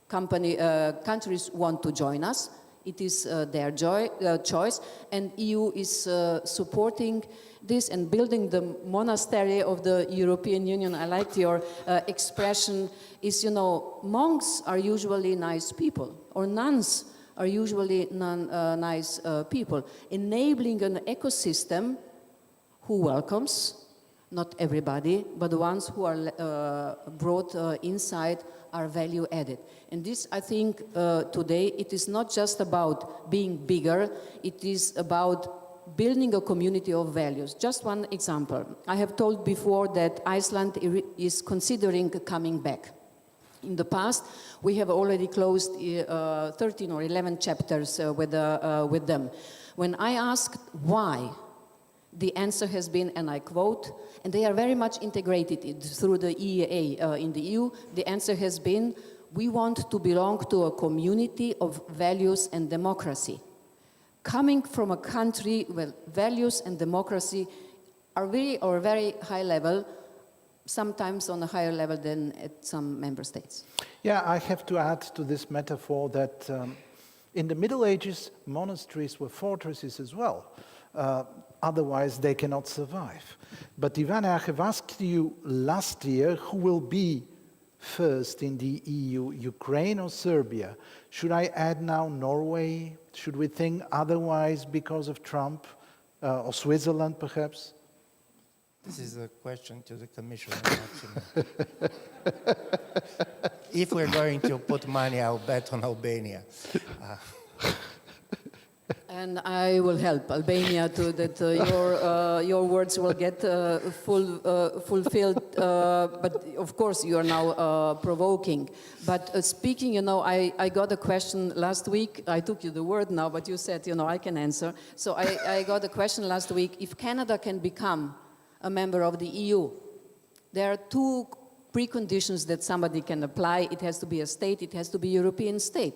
countries want to join us. It is their choice, and EU is supporting this and building the monastery of the European Union. I liked your expression, is, you know, monks are usually nice people, or nuns are usually nice people. Enabling an ecosystem who welcomes, not everybody, but the ones who are brought inside are value added. And this, I think, today, it is not just about being bigger, it is about building a community of values. Just one example. I have told before that Iceland is considering coming back. In the past, we have already closed 13 or 11 chapters with them. When I asked why, the answer has been, and I quote, and they are very much integrated through the EEA in the EU, the answer has been, we want to belong to a community of values and democracy. Coming from a country where values and democracy are very high level, sometimes on a higher level than at some member states. Yeah, I have to add to this metaphor that in the Middle Ages, monasteries were fortresses as well. Otherwise, they cannot survive. But Ivana, I have asked you last year who will be first in the EU, Ukraine or Serbia? Should I add now Norway? Should we think otherwise because of Trump? Or Switzerland, perhaps? This is a question to the Commissioner, actually. If we're going to put money, I'll bet on Albania. And I will help Albania to that your words will get fulfilled. But of course, you are now provoking. But speaking, you know, I got a question last week. I took you the word now, but you said, you know, I can answer. So I got a question last week. If Canada can become a member of the EU, there are two preconditions that somebody can apply. It has to be a state. It has to be a European state.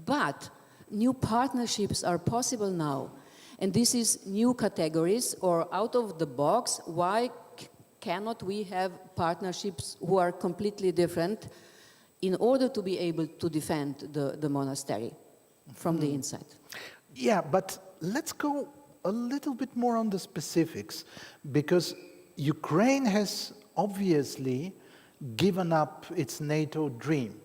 But new partnerships are possible now. And this is new categories or out of the box. Why cannot we have partnerships who are completely different in order to be able to defend the monastery from the inside? Yeah, but let's go a little bit more on the specifics, because Ukraine has obviously given up its NATO dream.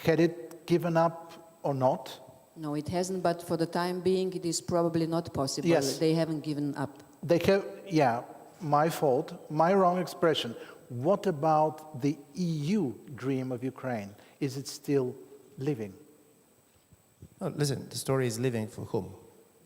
Had it given up or not? No, it hasn't, but for the time being, it is probably not possible. Yes. They haven't given up. They have, yeah, my fault, my wrong expression. What about the EU dream of Ukraine? Is it still living? Oh, listen, the story is living for whom?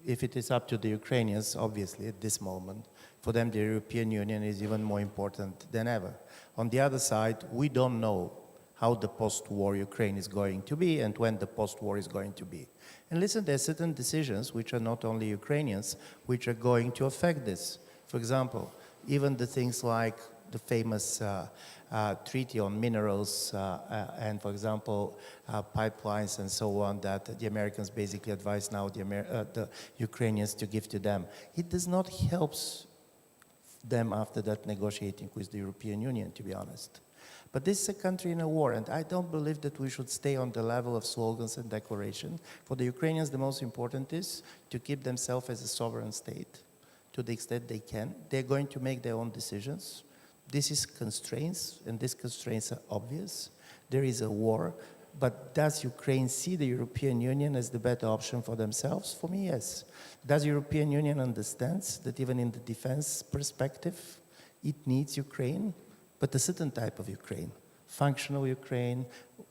If it is up to the Ukrainians, obviously, at this moment, for them, the European Union is even more important than ever. On the other side, we don't know how the post-war Ukraine is going to be and when the post-war is going to be. And listen, there are certain decisions which are not only Ukrainians, which are going to affect this. For example, even the things like the famous treaty on minerals and, for example, pipelines and so on that the Americans basically advise now the Ukrainians to give to them. It does not help them after that negotiating with the European Union, to be honest. But this is a country in a war, and I don't believe that we should stay on the level of slogans and declaration. For the Ukrainians, the most important is to keep themselves as a sovereign state to the extent they can. They're going to make their own decisions. This is constraints, and these constraints are obvious. There is a war, but does Ukraine see the European Union as the better option for themselves? For me, yes. Does the European Union understand that even in the defense perspective, it needs Ukraine? But a certain type of Ukraine, functional Ukraine,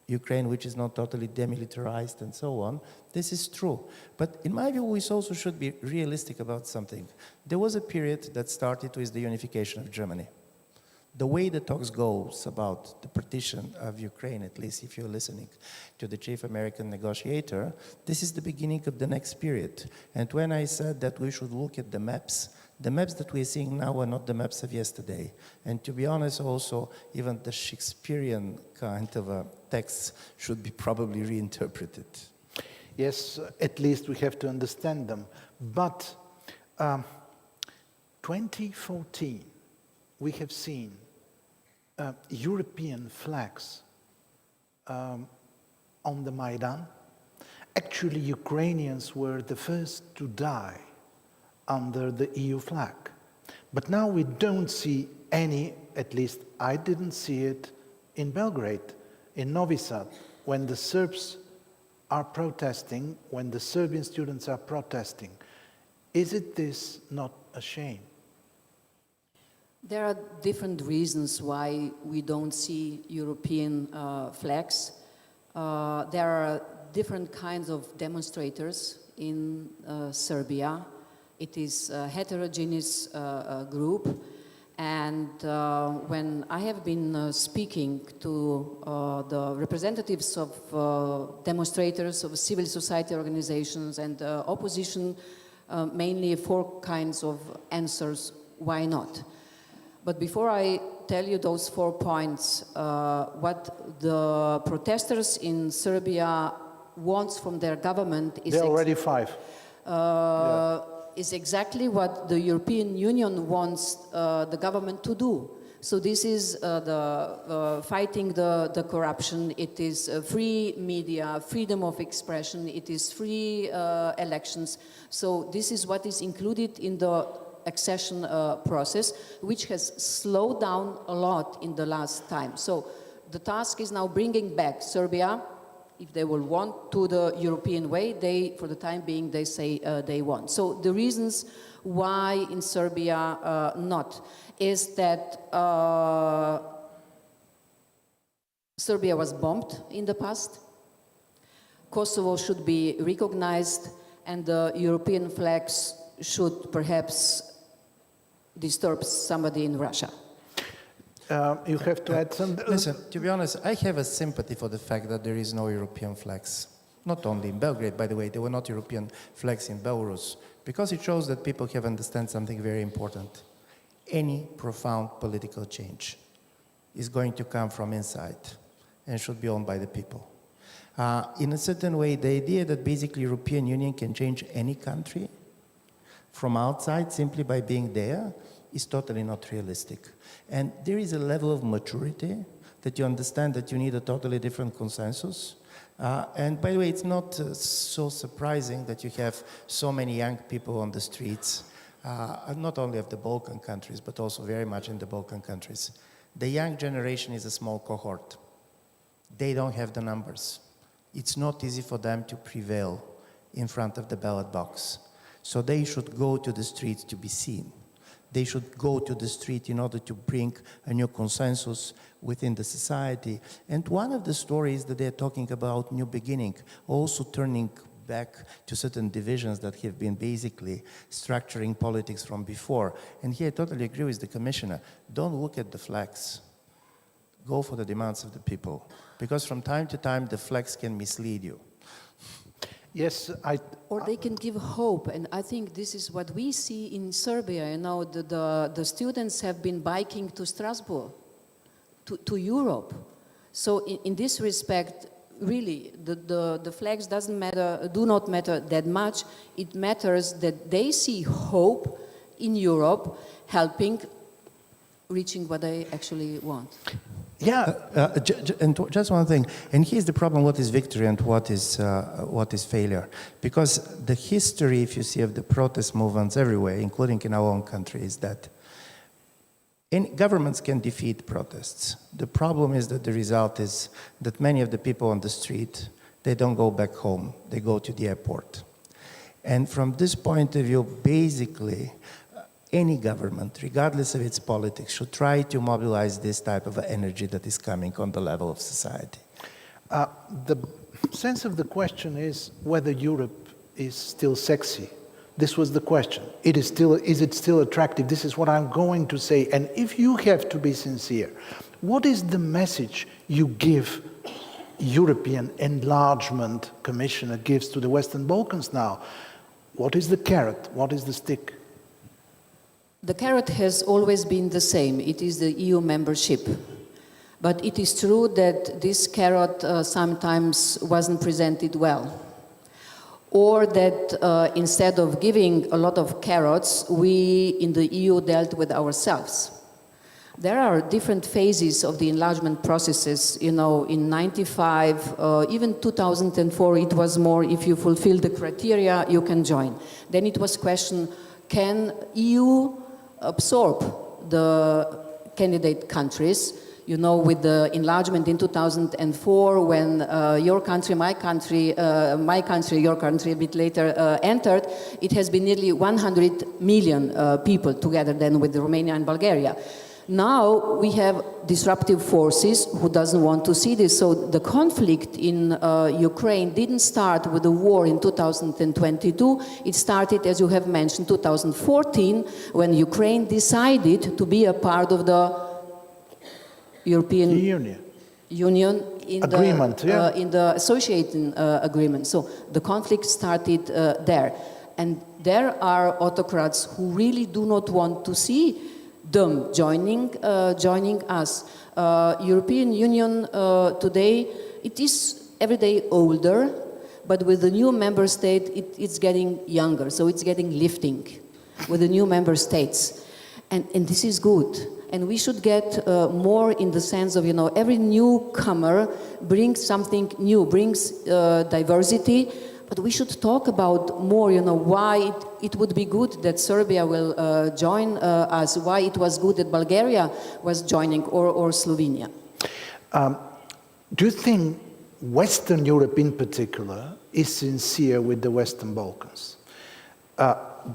Ukraine which is not totally demilitarized and so on. This is true. But in my view, we also should be realistic about something. There was a period that started with the unification of Germany. The way the talks goes about the partition of Ukraine, at least if you're listening to the chief American negotiator, this is the beginning of the next period. And when I said that we should look at the maps that we're seeing now are not the maps of yesterday. And to be honest also, even the Shakespearean kind of texts should be probably reinterpreted. Yes, at least we have to understand them. But 2014, we have seen European flags on the Maidan. Actually, Ukrainians were the first to die under the EU flag. But now we don't see any, at least I didn't see it in Belgrade, in Novi Sad, when the Serbs are protesting, when the Serbian students are protesting. Is it this not a shame? There are different reasons why we don't see European flags. There are different kinds of demonstrators in Serbia. It is a heterogeneous group, and when I have been speaking to the representatives of demonstrators, of civil society organizations and opposition, mainly 4 kinds of answers, why not? But before I tell you those 4 points, what the protesters in Serbia want from their government is... There are already 5. Is exactly what the European Union wants the government to do. So this is fighting the corruption, it is free media, freedom of expression, it is free elections. So this is what is included in the accession process, which has slowed down a lot in the last time. So the task is now bringing back Serbia, if they will want, to the European way. They, for the time being, they say they want. So the reasons why in Serbia not is that Serbia was bombed in the past, Kosovo should be recognized, and the European flags should perhaps disturb somebody in Russia. You have to add some... Listen, to be honest, I have a sympathy for the fact that there is no European flags. Not only in Belgrade, by the way, there were not European flags in Belarus, because it shows that people have understand something very important. Any profound political change is going to come from inside and should be owned by the people. In a certain way, the idea that basically European Union can change any country from outside simply by being there is totally not realistic. And there is a level of maturity that you understand that you need a totally different consensus. And by the way, it's not so surprising that you have so many young people on the streets, not only of the Balkan countries, but also very much in the Balkan countries. The young generation is a small cohort. They don't have the numbers. It's not easy for them to prevail in front of the ballot box. So they should go to the streets to be seen. They should go to the street in order to bring a new consensus within the society. And one of the stories that they're talking about, new beginning, also turning back to certain divisions that have been basically structuring politics from before. And here I totally agree with the commissioner. Don't look at the flags. Go for the demands of the people. Because from time to time, the flags can mislead you. Yes, Or they can give hope, and I think this is what we see in Serbia. You know, the students have been biking to Strasbourg, to Europe. So in this respect, really, the flags do not matter that much. It matters that they see hope in Europe, helping, reaching what they actually want. Yeah, and just one thing, and here's the problem: what is victory and what is failure? Because the history, if you see, of the protest movements everywhere, including in our own country, is that governments can defeat protests. The problem is that the result is that many of the people on the street, they don't go back home; they go to the airport. And from this point of view, basically, any government, regardless of its politics, should try to mobilize this type of energy that is coming on the level of society. The sense of the question is whether Europe is still sexy. This was the question. Is it still attractive? This is what I'm going to say. And if you have to be sincere, what is the message you give European Enlargement Commissioner gives to the Western Balkans now? What is the carrot? What is the stick? The carrot has always been the same. It is the EU membership. But it is true that this carrot sometimes wasn't presented well. Or that instead of giving a lot of carrots, we in the EU dealt with ourselves. There are different phases of the enlargement processes. You know, in 95, even 2004, it was more, if you fulfill the criteria, you can join. Then it was question, can EU absorb the candidate countries? You know, with the enlargement in 2004, when your country, your country a bit later entered, it has been nearly 100 million people together then with Romania and Bulgaria. Now we have disruptive forces who doesn't want to see this. So the conflict in Ukraine didn't start with the war in 2022. It started, as you have mentioned, 2014, when Ukraine decided to be a part of the European Union in agreement, in the associating agreement. So the conflict started there. And there are autocrats who really do not want to see them joining us. European Union today, it is every day older, but with the new member state, it's getting younger. So it's getting lifting with the new member states. And this is good. And we should get more in the sense of, you know, every newcomer brings something new, brings diversity, but we should talk about more, you know, why it would be good that Serbia will join us, why it was good that Bulgaria was joining, or Slovenia. Do you think Western Europe in particular is sincere with the Western Balkans?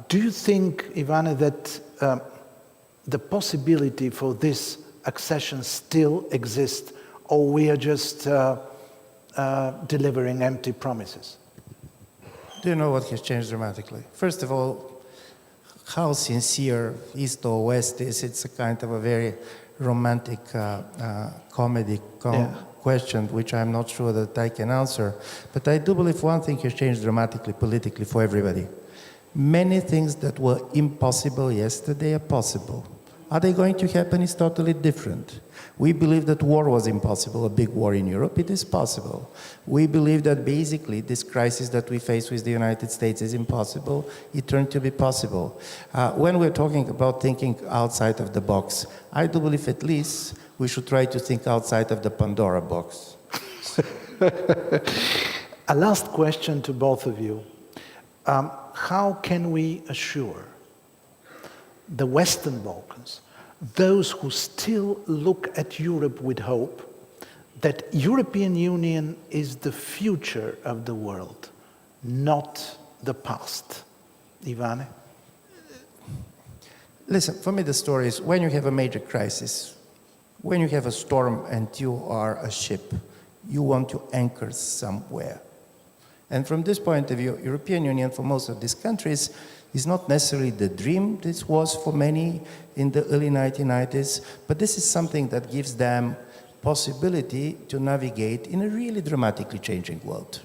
Do you think, Ivane, that the possibility for this accession still exists, or we are just delivering empty promises? Do you know what has changed dramatically? First of all, how sincere East or West is, it's a kind of a very romantic comedy question, which I'm not sure that I can answer. But I do believe one thing has changed dramatically politically for everybody. Many things that were impossible yesterday are possible. Are they going to happen? It's totally different. We believe that war was impossible, a big war in Europe. It is possible. We believe that basically this crisis that we face with the United States is impossible. It turned to be possible. When we're talking about thinking outside of the box, I do believe at least we should try to think outside of the Pandora box. A last question to both of you. How can we assure the Western Balkans, those who still look at Europe with hope, that European Union is the future of the world, not the past? Ivane? Listen, for me the story is when you have a major crisis, when you have a storm and you are a ship, you want to anchor somewhere. And from this point of view, European Union for most of these countries is not necessarily the dream this was for many in the early 1990s, but this is something that gives them possibility to navigate in a really dramatically changing world.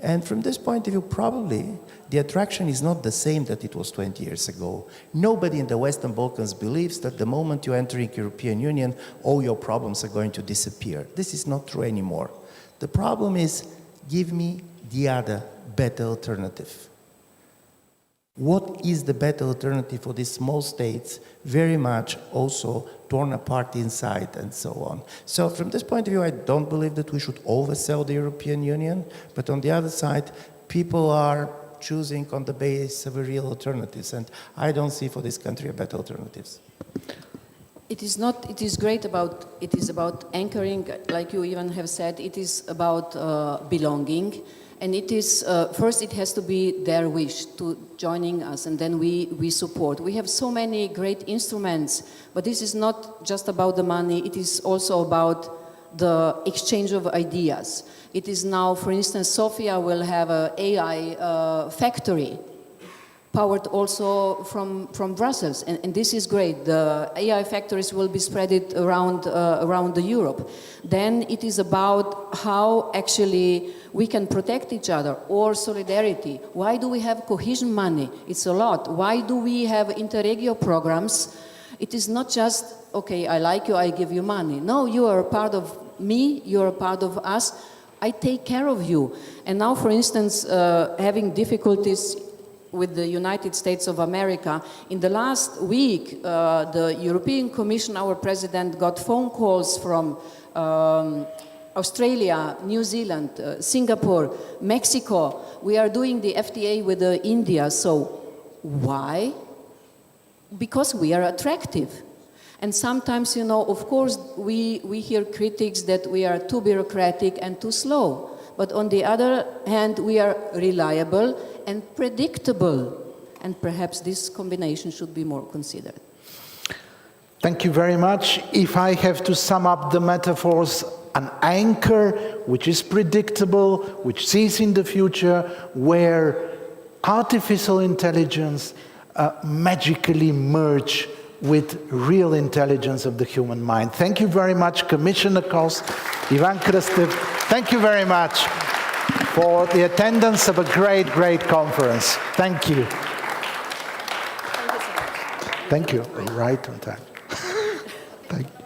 And from this point of view, probably the attraction is not the same that it was 20 years ago. Nobody in the Western Balkans believes that the moment you enter the European Union, all your problems are going to disappear. This is not true anymore. The problem is, give me the other better alternative. What is the better alternative for these small states, very much also torn apart inside and so on? So from this point of view, I don't believe that we should oversell the European Union, but on the other side, people are choosing on the basis of real alternatives, and I don't see for this country a better alternatives. It is not, it is great about, it is about anchoring, like you even have said, it is about belonging. And it is, first it has to be their wish to joining us, and then we support. We have so many great instruments, but this is not just about the money, it is also about the exchange of ideas. It is now, for instance, Sofia will have an AI factory, powered also from Brussels, and this is great. The AI factories will be spread around Europe. Then it is about how actually we can protect each other, or solidarity. Why do we have cohesion money? It's a lot. Why do we have interregio programs? It is not just, okay, I like you, I give you money. No, you are a part of me, you are a part of us, I take care of you. And now, for instance, having difficulties with the United States of America. In the last week, the European Commission, our president, got phone calls from Australia, New Zealand, Singapore, Mexico. We are doing the FTA with India. So why? Because we are attractive. And sometimes, you know, of course, we hear critics that we are too bureaucratic and too slow. But on the other hand, we are reliable and predictable. And perhaps this combination should be more considered. Thank you very much. If I have to sum up the metaphors, an anchor which is predictable, which sees in the future, where artificial intelligence magically merge with real intelligence of the human mind. Thank you very much, Commissioner Kos, Ivan Krstev. Thank you very much for the attendance of a great, great conference. Thank you. Thank you. Right on time. Thank you.